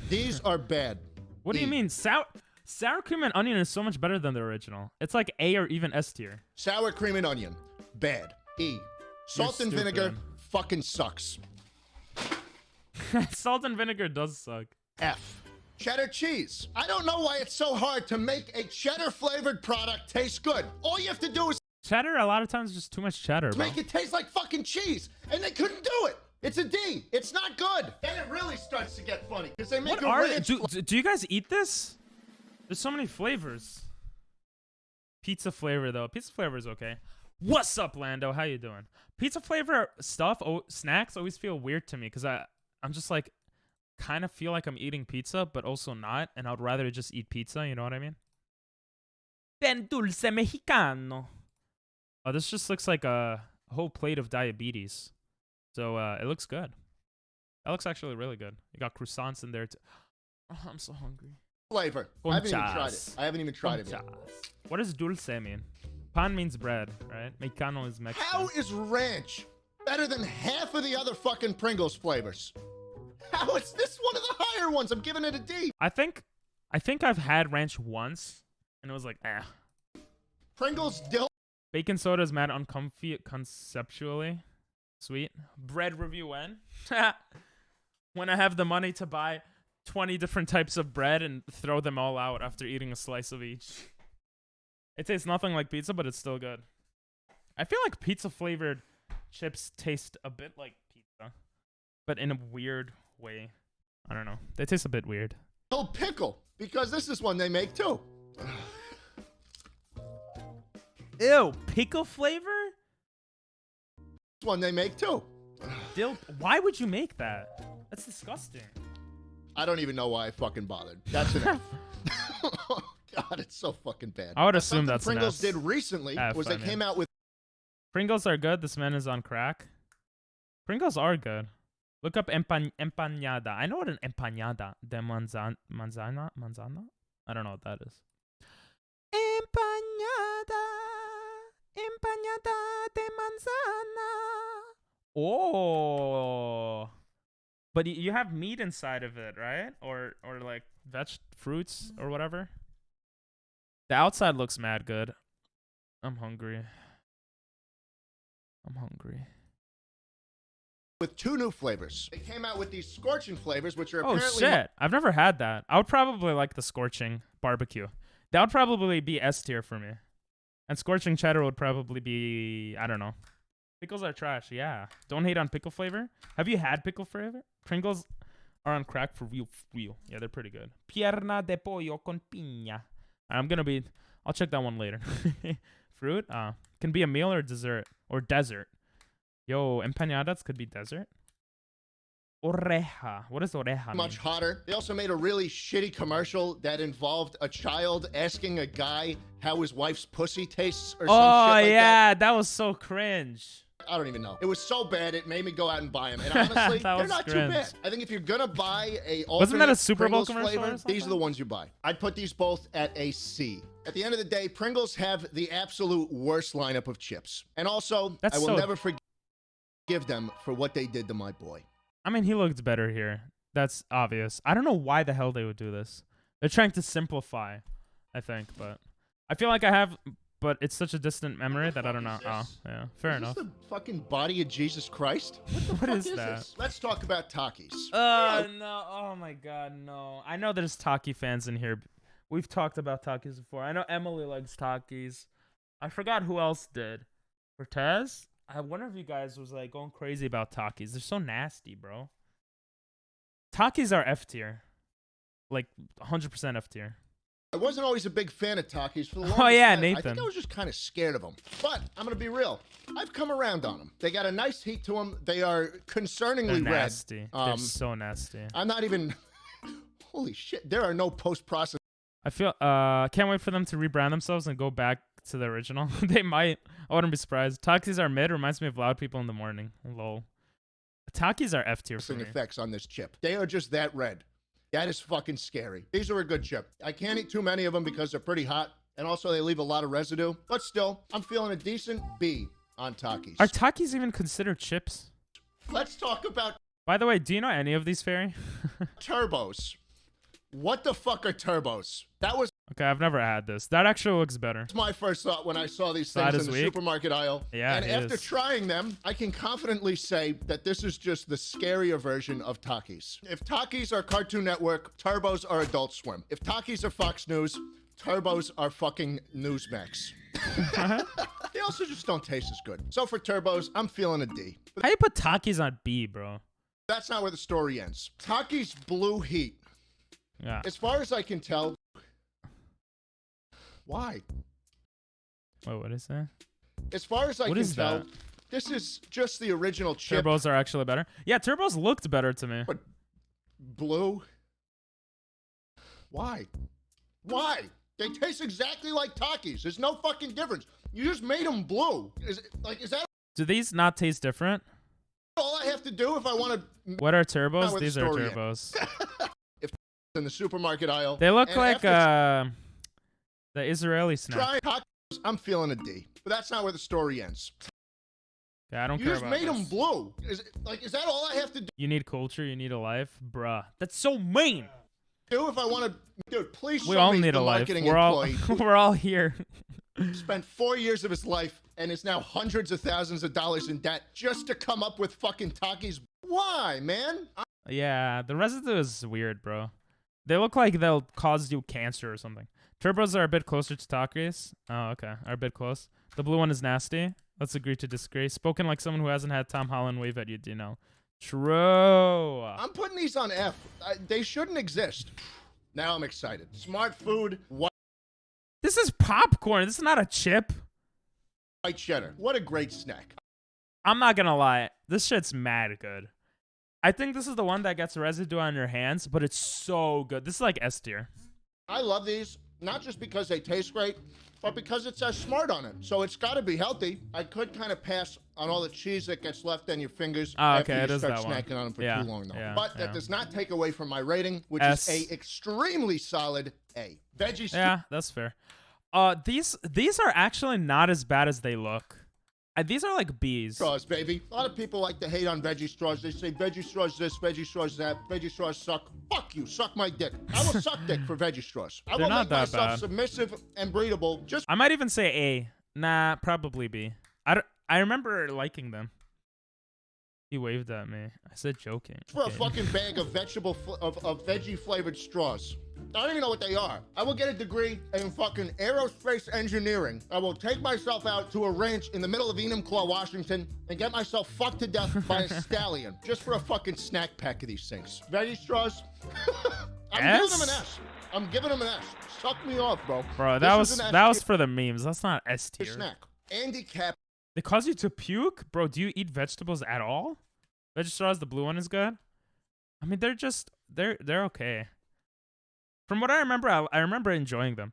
Speaker 10: These are bad.
Speaker 1: What do you mean? Sour cream and onion is so much better than the original. It's like A or even S tier.
Speaker 10: Sour cream and onion, bad. E. Salt and vinegar fucking sucks.
Speaker 1: Salt and vinegar does suck.
Speaker 10: F. Cheddar cheese. I don't know why it's so hard to make a cheddar flavored product taste good. All you have to do is
Speaker 1: cheddar. A lot of times, just too much cheddar. Bro.
Speaker 10: Make it taste like fucking cheese, and they couldn't do it. It's a D. It's not good. Then it really starts to get funny because they make
Speaker 1: do you guys eat this? There's so many flavors. Pizza flavor though. Pizza flavor is okay. What's up, Lando? How you doing? Pizza flavor stuff, snacks always feel weird to me because I'm just like, kind of feel like I'm eating pizza, but also not, and I'd rather just eat pizza. You know what I mean? Pan dulce mexicano. Oh, this just looks like a whole plate of diabetes. So it looks good. That looks actually really good. You got croissants in there too. Oh, I'm so hungry.
Speaker 10: Flavor. I haven't even tried it. I haven't even tried it yet.
Speaker 1: What does dulce mean? Pan means bread, right? Mexicano is Mexican.
Speaker 10: How is ranch better than half of the other fucking Pringles flavors? How is this one of the higher ones? I'm giving it a D.
Speaker 1: I think I've had ranch once, and it was like, eh.
Speaker 10: Pringles dill.
Speaker 1: Bacon soda is mad uncomfy conceptually. Sweet. Bread review when? When I have the money to buy 20 different types of bread and throw them all out after eating a slice of each. It tastes nothing like pizza, but it's still good. I feel like pizza flavored chips taste a bit like pizza, but in a weird way. I don't know. They taste a bit weird.
Speaker 10: Oh, pickle, because this is one they make too.
Speaker 1: Ew, pickle flavor?
Speaker 10: This one they make too.
Speaker 1: Dill, why would you make that? That's disgusting.
Speaker 10: I don't even know why I fucking bothered. That's an F. Oh, God, it's so fucking bad.
Speaker 1: I would assume that's
Speaker 10: Pringles did recently was they came out with
Speaker 1: Pringles are good. This man is on crack. Pringles are good. Look up empanada. I know what an empanada de manzana. I don't know what that is. Empanada de manzana. Oh. But you have meat inside of it, right? Or like fruits or whatever. The outside looks mad good. I'm hungry.
Speaker 10: With 2 new flavors. They came out with these scorching flavors, which are apparently...
Speaker 1: Oh, shit. I've never had that. I would probably like the scorching barbecue. That would probably be S tier for me. And scorching cheddar would probably be... I don't know. Pickles are trash, yeah. Don't hate on pickle flavor. Have you had pickle flavor? Pringles are on crack for real. Yeah, they're pretty good. Pierna de pollo con piña. I'll check that one later. Fruit? Can be a meal or dessert. Or desert. Yo, empanadas could be desert. Oreja. What does oreja mean?
Speaker 10: Much hotter. They also made a really shitty commercial that involved a child asking a guy how his wife's pussy tastes or some shit like that.
Speaker 1: That was so cringe.
Speaker 10: I don't even know. It was so bad it made me go out and buy them. And honestly, they're not too bad. I think if you're gonna buy
Speaker 1: wasn't that a Super Bowl
Speaker 10: Pringles
Speaker 1: commercial
Speaker 10: flavor, these are the ones you buy. I'd put these both at a C. At the end of the day, Pringles have the absolute worst lineup of chips. And also, I will never forgive them for what they did to my boy.
Speaker 1: I mean, he looked better here. That's obvious. I don't know why the hell they would do this. They're trying to simplify, I think, but I feel like I have, but it's such a distant memory that I don't know. Oh, yeah, fair enough.
Speaker 10: Is this the fucking body of Jesus Christ?
Speaker 1: What is that?
Speaker 10: This? Let's talk about Takis.
Speaker 1: No. Oh my God, no. I know there's Taki fans in here. We've talked about Takis before. I know Emily likes Takis. I forgot who else did. Cortez? One of you guys was like going crazy about Takis. They're so nasty, bro. Takis are F tier. Like 100% F tier.
Speaker 10: I wasn't always a big fan of Takis for the longest
Speaker 1: time.
Speaker 10: I
Speaker 1: Nathan.
Speaker 10: think I was just kind of scared of them. But I'm going to be real. I've come around on them. They got a nice heat to them. They are concerningly
Speaker 1: They're
Speaker 10: red.
Speaker 1: Nasty. They're so nasty.
Speaker 10: I'm not even... Holy shit. There are no post-processing.
Speaker 1: I feel... can't wait for them to rebrand themselves and go back to the original. They might. I wouldn't be surprised. Takis are mid. Reminds me of Loud People in the Morning. Lol. Takis are F tier for me.
Speaker 10: Effects on this chip. They are just that red. That is fucking scary. These are a good chip. I can't eat too many of them because they're pretty hot. And also they leave a lot of residue. But still, I'm feeling a decent B. on Takis.
Speaker 1: Are Takis even considered chips?
Speaker 10: Let's talk about
Speaker 1: By the way, do you know any of these, Fairy?
Speaker 10: turbos. What the fuck are turbos? That was
Speaker 1: Okay, I've never had this. That actually looks better.
Speaker 10: my first thought when I saw these
Speaker 1: That
Speaker 10: things
Speaker 1: is
Speaker 10: in the
Speaker 1: weak.
Speaker 10: supermarket aisle.
Speaker 1: Yeah,
Speaker 10: and
Speaker 1: it
Speaker 10: after
Speaker 1: is.
Speaker 10: trying them, I can confidently say that this is just the scarier version of Takis. If Takis are Cartoon Network, turbos are Adult Swim. If Takis are Fox News, turbos are fucking Newsmax. They also just don't taste as good. So for turbos, I'm feeling a D.
Speaker 1: How you put Takis on B, bro?
Speaker 10: That's not where the story ends. Takis Blue Heat.
Speaker 1: Yeah.
Speaker 10: As far as I can tell, why?
Speaker 1: Wait, what is that?
Speaker 10: As far as I
Speaker 1: What
Speaker 10: can
Speaker 1: is
Speaker 10: tell,
Speaker 1: that?
Speaker 10: this is just the original chip.
Speaker 1: Turbos are actually better. Yeah, turbos looked better to me.
Speaker 10: But blue? Why? Why? They taste exactly like Takis. There's no fucking difference. You just made them blue. Is that
Speaker 1: Do these not taste different?
Speaker 10: all I have to do if I want to?
Speaker 1: What are
Speaker 10: Not
Speaker 1: turbos?
Speaker 10: where the
Speaker 1: These are
Speaker 10: story ends.
Speaker 1: turbos.
Speaker 10: If in the supermarket aisle,
Speaker 1: They look
Speaker 10: and
Speaker 1: like
Speaker 10: after
Speaker 1: the Israeli snack.
Speaker 10: trying Takis, I'm feeling a D. But that's not where the story ends.
Speaker 1: Yeah, I don't
Speaker 10: You
Speaker 1: care
Speaker 10: just
Speaker 1: about
Speaker 10: made
Speaker 1: this.
Speaker 10: them blue. Is that all I have to
Speaker 1: You need culture. You need a life, bruh. That's so mean.
Speaker 10: do if I want to? Dude, please
Speaker 1: We
Speaker 10: show
Speaker 1: all
Speaker 10: me
Speaker 1: need
Speaker 10: the
Speaker 1: a life.
Speaker 10: marketing
Speaker 1: We're all
Speaker 10: employee
Speaker 1: we're all here.
Speaker 10: who spent 4 years of his life and is now hundreds of thousands of dollars in debt just to come up with fucking Takis. Why, man?
Speaker 1: Yeah, the residue is weird, bro. They look like they'll cause you cancer or something. Turbos are a bit closer to Takis. Oh, okay. Are a bit close. The blue one is nasty. Let's agree to disagree. Spoken like someone who hasn't had Tom Holland wave at you, do you know? True.
Speaker 10: I'm putting these on F. They shouldn't exist. Now I'm excited. Smart food, white
Speaker 1: This is popcorn. This is not a chip.
Speaker 10: cheddar. What a great snack.
Speaker 1: I'm not gonna lie. This shit's mad good. I think this is the one that gets residue on your hands, but it's so good. This is like S tier.
Speaker 10: I love these, not just because they taste great, but because it says smart on it. So it's got to be healthy. I could kind of pass on all the cheese that gets left on your fingers
Speaker 1: Oh,
Speaker 10: after
Speaker 1: okay, it
Speaker 10: you
Speaker 1: is
Speaker 10: start
Speaker 1: that one.
Speaker 10: snacking on them for
Speaker 1: Yeah,
Speaker 10: too long, though.
Speaker 1: yeah,
Speaker 10: But that
Speaker 1: yeah.
Speaker 10: does not take away from my rating, which
Speaker 1: S.
Speaker 10: is a extremely solid A. Veggie
Speaker 1: Yeah, that's fair. These are actually not as bad as they look. These are like B's.
Speaker 10: straws, baby. A lot of people like to hate on veggie straws. They say veggie straws this, veggie straws that, veggie straws suck. Fuck you, suck my dick. I will suck dick for veggie straws. I
Speaker 1: They're
Speaker 10: will
Speaker 1: not
Speaker 10: make
Speaker 1: that
Speaker 10: myself
Speaker 1: bad.
Speaker 10: submissive and breedable. Just
Speaker 1: I might even say A. Nah, probably B. I remember liking them. He waved at me. I said joking.
Speaker 10: for a
Speaker 1: Okay.
Speaker 10: fucking bag of of veggie flavored straws. I don't even know what they are. I will get a degree in fucking aerospace engineering. I will take myself out to a ranch in the middle of Enumclaw, Washington, and get myself fucked to death by a stallion just for a fucking snack pack of these things. Veggie straws. I'm giving them an S. I'm giving them an S. Suck me off, bro.
Speaker 1: Bro,
Speaker 10: This is an S
Speaker 1: that was
Speaker 10: tier
Speaker 1: for the memes. That's not S tier.
Speaker 10: snack. Andy Cap.
Speaker 1: They cause you to puke? Bro, do you eat vegetables at all? Veggie straws, the blue one is good. I mean, they're okay. From what I remember, I remember enjoying them.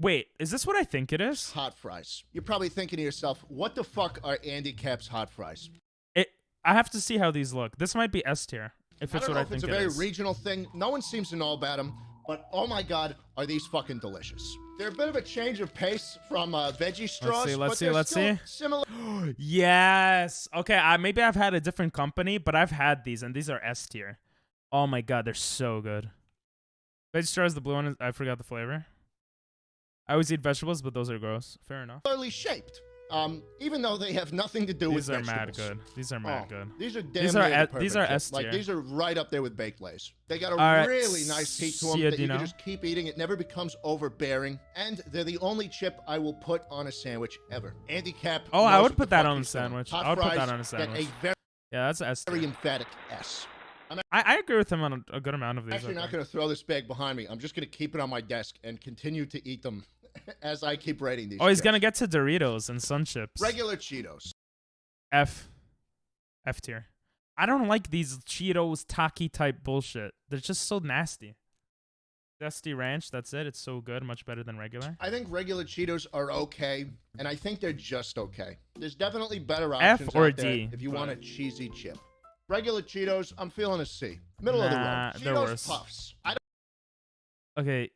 Speaker 1: Wait, is this what I think it is?
Speaker 10: Hot fries. You're probably thinking to yourself, what the fuck are Andy Cap's hot fries?
Speaker 1: I have to see how these look. This might be S tier. If
Speaker 10: I
Speaker 1: it's
Speaker 10: don't
Speaker 1: what
Speaker 10: know
Speaker 1: I
Speaker 10: if it's
Speaker 1: think
Speaker 10: a
Speaker 1: it
Speaker 10: very
Speaker 1: is.
Speaker 10: regional thing. No one seems to know about them, but oh my god, are these fucking delicious. They're a bit of a change of pace from veggie straws,
Speaker 1: Let's
Speaker 10: but
Speaker 1: see,
Speaker 10: they're
Speaker 1: let's
Speaker 10: still
Speaker 1: see.
Speaker 10: similar.
Speaker 1: Yes. Okay, maybe I've had a different company, but I've had these, and these are S tier. Oh my god, they're so good. Veggie straws, the blue one, I forgot the flavor. I always eat vegetables, but those are gross. Fair enough.
Speaker 10: Similarly shaped. Even though they have nothing to do with
Speaker 1: These are
Speaker 10: vegetables.
Speaker 1: mad good. These are mad good.
Speaker 10: These are damn
Speaker 1: These are
Speaker 10: near the
Speaker 1: these
Speaker 10: perfect
Speaker 1: are
Speaker 10: chip.
Speaker 1: S tier.
Speaker 10: Like these are right up there with baked lays. They got a
Speaker 1: All right,
Speaker 10: really nice heat to them
Speaker 1: see ya,
Speaker 10: that you
Speaker 1: Dino.
Speaker 10: can just keep eating. It never becomes overbearing, and they're the only chip I will put on a sandwich ever. Andy Cap.
Speaker 1: Oh, I
Speaker 10: knows
Speaker 1: would
Speaker 10: what
Speaker 1: put
Speaker 10: the
Speaker 1: that
Speaker 10: fuck
Speaker 1: on a
Speaker 10: he's doing.
Speaker 1: sandwich.
Speaker 10: Hot
Speaker 1: I would put that
Speaker 10: fries
Speaker 1: on a
Speaker 10: get
Speaker 1: sandwich.
Speaker 10: a very,
Speaker 1: Yeah, that's S
Speaker 10: very
Speaker 1: tier.
Speaker 10: emphatic S.
Speaker 1: I agree with him on a good amount of
Speaker 10: I'm
Speaker 1: these.
Speaker 10: actually
Speaker 1: I
Speaker 10: not
Speaker 1: think.
Speaker 10: going to throw this bag behind me. I'm just going to keep it on my desk and continue to eat them as I keep rating these.
Speaker 1: Oh, he's
Speaker 10: chips.
Speaker 1: gonna get to Doritos and Sun Chips.
Speaker 10: Regular Cheetos.
Speaker 1: F tier. I don't like these Cheetos Taki type bullshit. They're just so nasty. Zesty Ranch, that's it. It's so good, much better than regular.
Speaker 10: I think regular Cheetos are okay, and I think they're just okay. There's definitely better
Speaker 1: F
Speaker 10: options
Speaker 1: or
Speaker 10: out there
Speaker 1: D,
Speaker 10: if you
Speaker 1: but-
Speaker 10: want a cheesy chip. Regular Cheetos, I'm feeling a C. Middle of the
Speaker 1: Nah,
Speaker 10: road.
Speaker 1: they're
Speaker 10: Cheetos
Speaker 1: worse.
Speaker 10: Puffs. I don't
Speaker 1: Okay,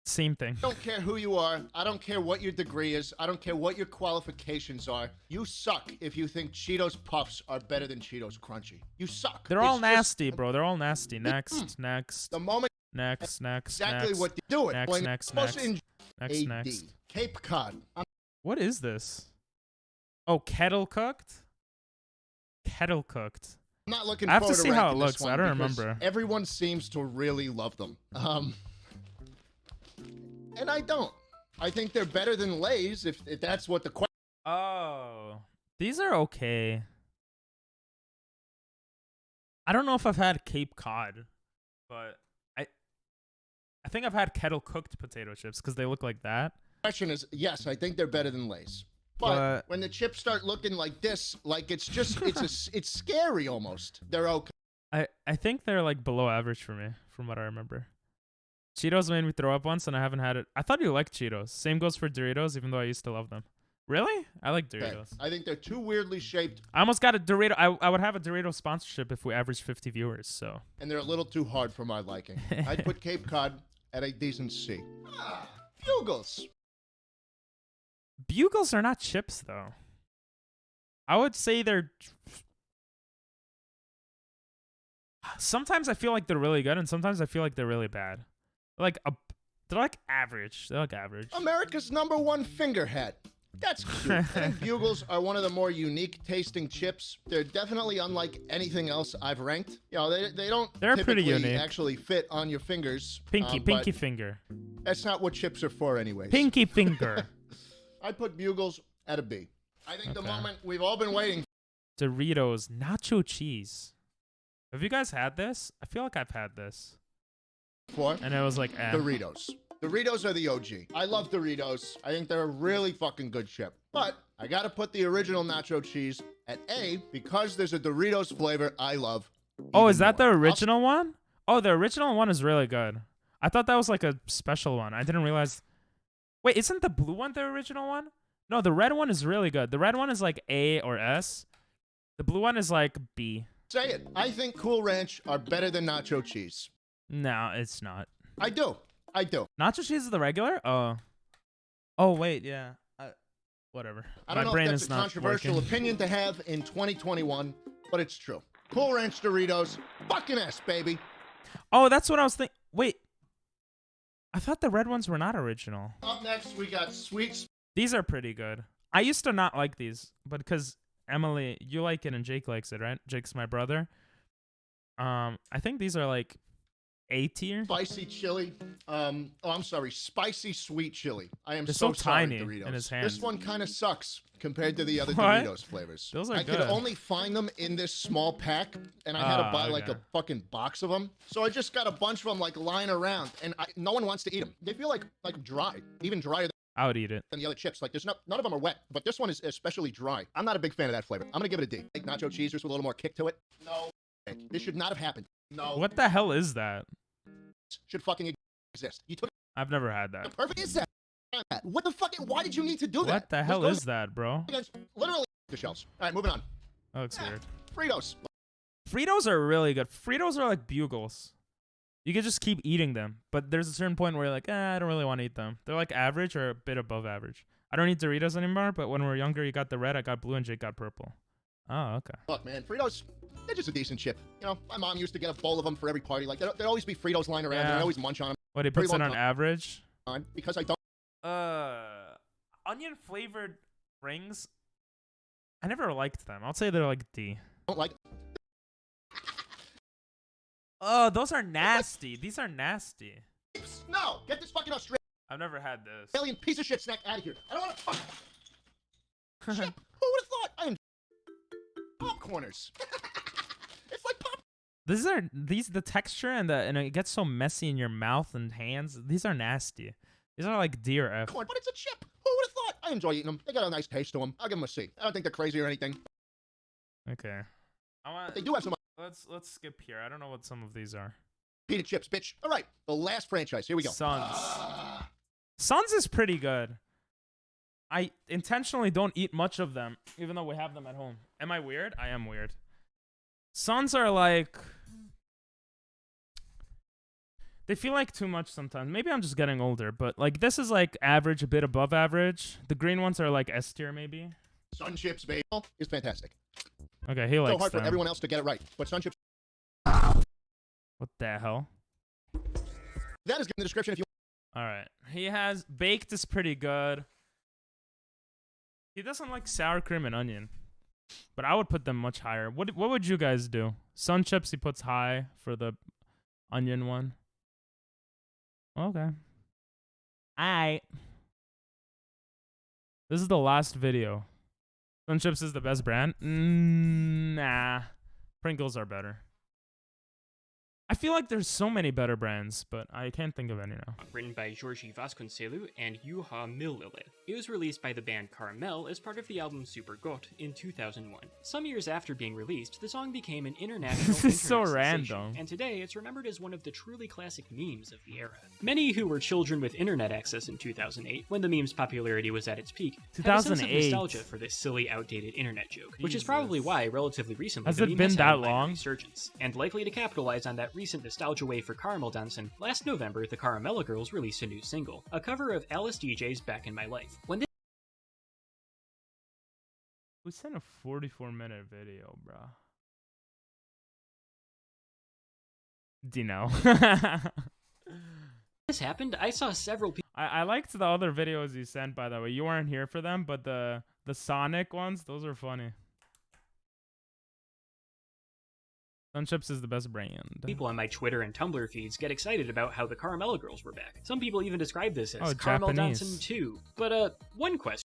Speaker 1: Same thing.
Speaker 10: I don't care who you are. I don't care what your degree is. I don't care what your qualifications are. You suck if you think Cheetos Puffs are better than Cheetos Crunchy. You suck.
Speaker 1: They're all nasty, bro. They're all nasty. Next.
Speaker 10: The moment.
Speaker 1: Next.
Speaker 10: Exactly
Speaker 1: next.
Speaker 10: what they're doing.
Speaker 1: Next.
Speaker 10: Cape Cod.
Speaker 1: What is this? Oh, kettle cooked? Kettle cooked.
Speaker 10: I'm not looking
Speaker 1: I have
Speaker 10: forward
Speaker 1: to see how it
Speaker 10: ranking this
Speaker 1: looks.
Speaker 10: one
Speaker 1: I don't
Speaker 10: because
Speaker 1: remember.
Speaker 10: Everyone seems to really love them. And I don't. I think they're better than Lay's if that's what the question.
Speaker 1: Oh, these are okay. I don't know if I've had Cape Cod, but I think I've had kettle cooked potato chips because they look like that.
Speaker 10: Question is, yes, I think they're better than Lay's. But when the chips start looking like this, like it's scary almost. They're okay.
Speaker 1: I think they're like below average for me, from what I remember. Cheetos made me throw up once, and I haven't had it. I thought you liked Cheetos. Same goes for Doritos, even though I used to love them. Really? I like Doritos.
Speaker 10: Okay. I think they're too weirdly shaped.
Speaker 1: I almost got a Dorito. I would have a Dorito sponsorship if we averaged 50 viewers. So.
Speaker 10: And they're a little too hard for my liking. I'd put Cape Cod at a decent C. Bugles.
Speaker 1: Bugles are not chips, though. I would say they're... Sometimes I feel like they're really good, and sometimes I feel like they're really bad. They're like average. They're like average.
Speaker 10: America's #1 fingerhead. That's cute. I think Bugles are one of the more unique tasting chips. They're definitely unlike anything else I've ranked. You know, they don't
Speaker 1: They're
Speaker 10: typically
Speaker 1: pretty unique.
Speaker 10: actually fit on your fingers.
Speaker 1: Pinky finger.
Speaker 10: That's not what chips are for anyways.
Speaker 1: Pinky finger.
Speaker 10: I'd put Bugles at a B. I think the moment we've all been waiting.
Speaker 1: Doritos nacho cheese. Have you guys had this? I feel like I've had this. And it was like,
Speaker 10: Doritos. Doritos are the OG. I love Doritos. I think they're a really fucking good chip. But I gotta put the original nacho cheese at A because there's a Doritos flavor I love.
Speaker 1: Oh, is that the original one? Oh, the original one is really good. I thought that was like a special one. I didn't realize. Wait, isn't the blue one the original one? No, the red one is really good. The red one is like A or S. The blue one is like B.
Speaker 10: Say it. I think Cool Ranch are better than nacho cheese.
Speaker 1: No, it's not.
Speaker 10: I do.
Speaker 1: Nacho cheese is the regular? Oh, wait, yeah. Whatever.
Speaker 10: I don't
Speaker 1: My
Speaker 10: know
Speaker 1: brain
Speaker 10: if that's
Speaker 1: is
Speaker 10: a
Speaker 1: not
Speaker 10: controversial
Speaker 1: working.
Speaker 10: opinion to have in 2021, but it's true. Cool Ranch Doritos, fucking S, baby.
Speaker 1: Oh, that's what I was thinking. Wait. I thought the red ones were not original.
Speaker 10: Up next, we got Sweets.
Speaker 1: These are pretty good. I used to not like these, but because Emily, you like it and Jake likes it, right? Jake's my brother. I think these are like A tier.
Speaker 10: Spicy chili. I'm sorry. Spicy sweet chili. I am
Speaker 1: They're
Speaker 10: so
Speaker 1: so
Speaker 10: sorry,
Speaker 1: tiny
Speaker 10: Doritos.
Speaker 1: in his hand.
Speaker 10: This one kind of sucks compared to the other
Speaker 1: What?
Speaker 10: Doritos flavors.
Speaker 1: Those are
Speaker 10: I
Speaker 1: good.
Speaker 10: could only find them in this small pack, and I had to buy like
Speaker 1: okay.
Speaker 10: a fucking box of them. So I just got a bunch of them like lying around, and no one wants to eat them. They feel like dry, even drier
Speaker 1: I would eat it.
Speaker 10: than the other chips. Like there's none of them are wet, but this one is especially dry. I'm not a big fan of that flavor. I'm gonna give it a D. Like nacho cheese just with a little more kick to it. No, this should not have happened. No.
Speaker 1: What the hell is that?
Speaker 10: Should fucking exist. You took
Speaker 1: I've never had that.
Speaker 10: the perfect is that. What the fuck? Why did you need to do that?
Speaker 1: What the
Speaker 10: This
Speaker 1: hell
Speaker 10: goes
Speaker 1: is that, bro?
Speaker 10: against literally the shelves. All right, moving on.
Speaker 1: That looks weird.
Speaker 10: Fritos.
Speaker 1: Fritos are really good. Fritos are like Bugles. You can just keep eating them, but there's a certain point where you're like, I don't really want to eat them. They're like average or a bit above average. I don't eat Doritos anymore, but when we were younger, you got the red, I got blue, and Jake got purple. Oh, okay.
Speaker 10: Look, man, Fritos, they're just a decent chip. You know, my mom used to get a bowl of them for every party. Like, there'd always be Fritos lying around, and
Speaker 1: Yeah.
Speaker 10: I'd always munch on them.
Speaker 1: What, he puts it on average?
Speaker 10: Because I don't
Speaker 1: Onion flavored rings. I never liked them. I'll say they're like D.
Speaker 10: like.
Speaker 1: Oh, those are nasty. These are nasty.
Speaker 10: No, get this fucking Australian
Speaker 1: I've never had this.
Speaker 10: piece of shit snack out of here. I don't want to fuck. Shit, who would have thought? I am popcorners. It's like pop.
Speaker 1: The texture and it gets so messy in your mouth and hands. These are nasty. These are like D or F.
Speaker 10: Corn, but it's a chip. Who would have thought? I enjoy eating them. They got a nice taste to them. I'll give them a C. I don't think they're crazy or anything.
Speaker 1: Okay.
Speaker 10: They do have some
Speaker 1: Let's skip here. I don't know what some of these are.
Speaker 10: pita chips, bitch. All right, the last franchise. Here we go.
Speaker 1: Suns. Suns is pretty good. I intentionally don't eat much of them, even though we have them at home. Am I weird? I am weird. Suns are like... They feel like too much sometimes. Maybe I'm just getting older, but like this is like average, a bit above average. The green ones are like S tier maybe.
Speaker 10: Sun Chips Bagel is fantastic.
Speaker 1: Okay, he likes
Speaker 10: so hard
Speaker 1: them.
Speaker 10: for everyone else to get it right, but Sun Chips.
Speaker 1: What the hell?
Speaker 10: That is in the description if you.
Speaker 1: All right, he has baked is pretty good. He doesn't like sour cream and onion, but I would put them much higher. What would you guys do? Sun Chips he puts high for the onion one. Okay. Alright. This is the last video. Sun Chips is the best brand? Nah. Pringles are better. I feel like there's so many better brands, but I can't think of any now.
Speaker 5: Written by Jorge Vasconcelos and Juha Millele. It was released by the band Caramel as part of the album Super Got in 2001. Some years after being released, the song became an international
Speaker 1: This is so
Speaker 5: internet
Speaker 1: random.
Speaker 5: sensation, and today it's remembered as one of the truly classic memes of the era. Many who were children with internet access in 2008, when the meme's popularity was at its peak, have a sense of
Speaker 1: 2008.
Speaker 5: nostalgia for this silly, outdated internet joke, which is probably why, relatively recently,
Speaker 1: Has
Speaker 5: the
Speaker 1: it
Speaker 5: meme
Speaker 1: been
Speaker 5: has
Speaker 1: that
Speaker 5: had a minor
Speaker 1: long?
Speaker 5: resurgence. And likely to capitalize on that recent nostalgia wave for caramel dancing, last November, the Caramella Girls released a new single, a cover of Alice DJ's Back in My Life. When they
Speaker 1: We sent a 44-minute video, bro. Dino.
Speaker 5: this happened, I saw several people.
Speaker 1: I liked the other videos you sent, by the way. You weren't here for them, but the Sonic ones, those are funny. Sun Chips is the best brand.
Speaker 5: People on my Twitter and Tumblr feeds get excited about how the Caramella Girls were back. Some people even describe this as Caramel
Speaker 1: Japanese.
Speaker 5: Dancing 2. But, one question.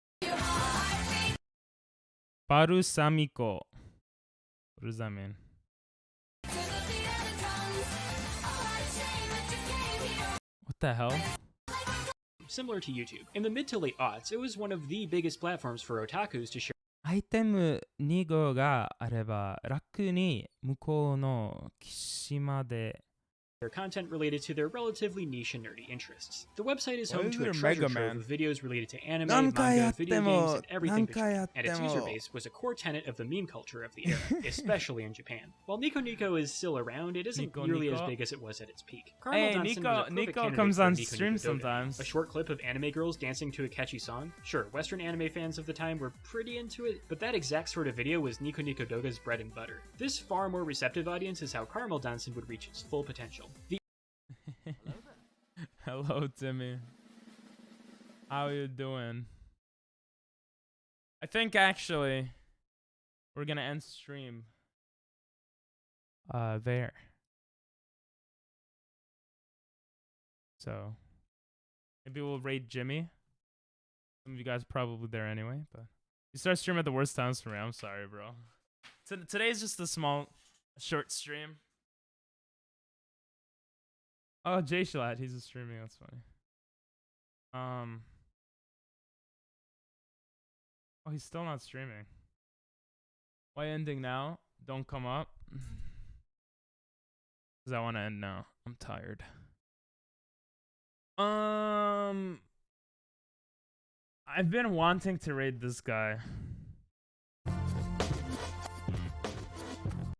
Speaker 1: Parusamiko. What does that mean? What the hell?
Speaker 5: Similar to YouTube. In the mid to late aughts, it was one of the biggest platforms for otakus to share
Speaker 1: アイテム2号があれば楽に向こうの岸まで
Speaker 5: their content related to their relatively niche and nerdy interests. The website is
Speaker 1: Why
Speaker 5: home
Speaker 1: is
Speaker 5: to a
Speaker 1: there
Speaker 5: treasure
Speaker 1: Mega
Speaker 5: trove
Speaker 1: Man?
Speaker 5: of videos related to anime,
Speaker 1: Nankai
Speaker 5: manga, video
Speaker 1: yatte
Speaker 5: games,
Speaker 1: mo.
Speaker 5: and everything
Speaker 1: Nankai
Speaker 5: between. And its
Speaker 1: yatte
Speaker 5: user
Speaker 1: mo.
Speaker 5: base was a core tenet of the meme culture of the era, especially in Japan. While Nico Nico is still around, it isn't
Speaker 1: Nico
Speaker 5: nearly
Speaker 1: Nico?
Speaker 5: as big as it was at its peak.
Speaker 1: Hey,
Speaker 5: Caramel Dancing was a
Speaker 1: Nico
Speaker 5: perfect candidate
Speaker 1: comes
Speaker 5: for
Speaker 1: on
Speaker 5: Nico
Speaker 1: stream
Speaker 5: Nico Doga.
Speaker 1: sometimes.
Speaker 5: A short clip of anime girls dancing to a catchy song? Sure, Western anime fans of the time were pretty into it, but that exact sort of video was Nico Nico Doga's bread and butter. This far more receptive audience is how Caramel Dancing would reach its full potential. The
Speaker 1: Hello, Timmy. How you doing? I think actually we're gonna end stream there. So maybe we'll raid Jimmy. Some of you guys are probably there anyway, but you start streaming at the worst times for me. I'm sorry, bro. Today's just a short stream. Oh, Jay Shalat, he's streaming. That's funny. Oh, he's still not streaming. Why ending now? Don't come up. Cause I want to end now. I'm tired. I've been wanting to raid this guy.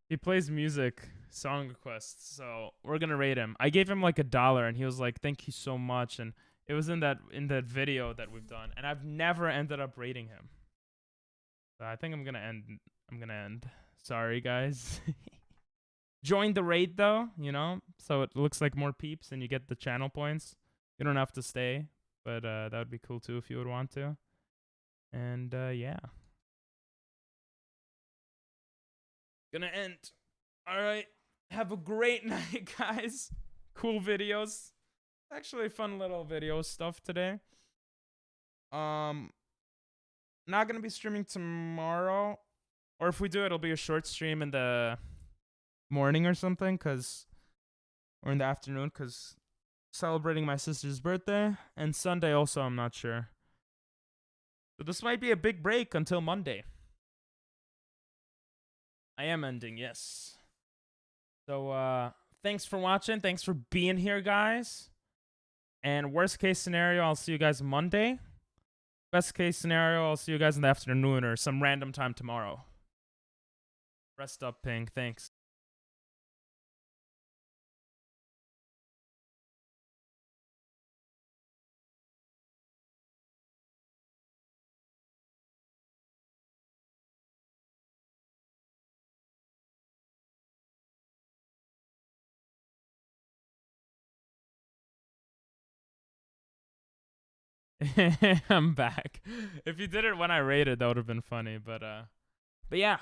Speaker 1: He plays music. Song requests, so we're gonna rate him. I gave him like $1 and he was like, thank you so much, and it was in that video that we've done, and I've never ended up rating him, so I think I'm gonna end. Sorry guys. Join the raid though, you know, so it looks like more peeps and you get the channel points. You don't have to stay, but that would be cool too if you would want to. And yeah, gonna end. All right. Have a great night, guys. Cool videos. Actually, fun little video stuff today. Not gonna be streaming tomorrow, or if we do, it'll be a short stream in the morning or something, or in the afternoon, cause celebrating my sister's birthday, and Sunday also. I'm not sure. So this might be a big break until Monday. I am ending, yes. So, thanks for watching. Thanks for being here, guys. And worst case scenario, I'll see you guys Monday. Best case scenario, I'll see you guys in the afternoon or some random time tomorrow. Rest up, Ping. Thanks. I'm back. If you did it when I rated, that would have been funny. But yeah.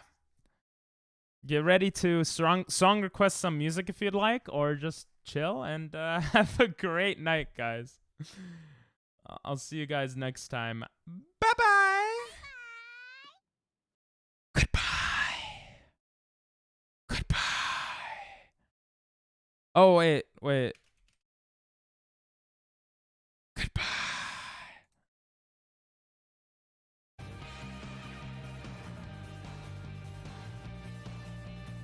Speaker 1: Get ready to song request some music if you'd like, or just chill and have a great night, guys. I'll see you guys next time. Bye-bye. Goodbye. Oh, wait.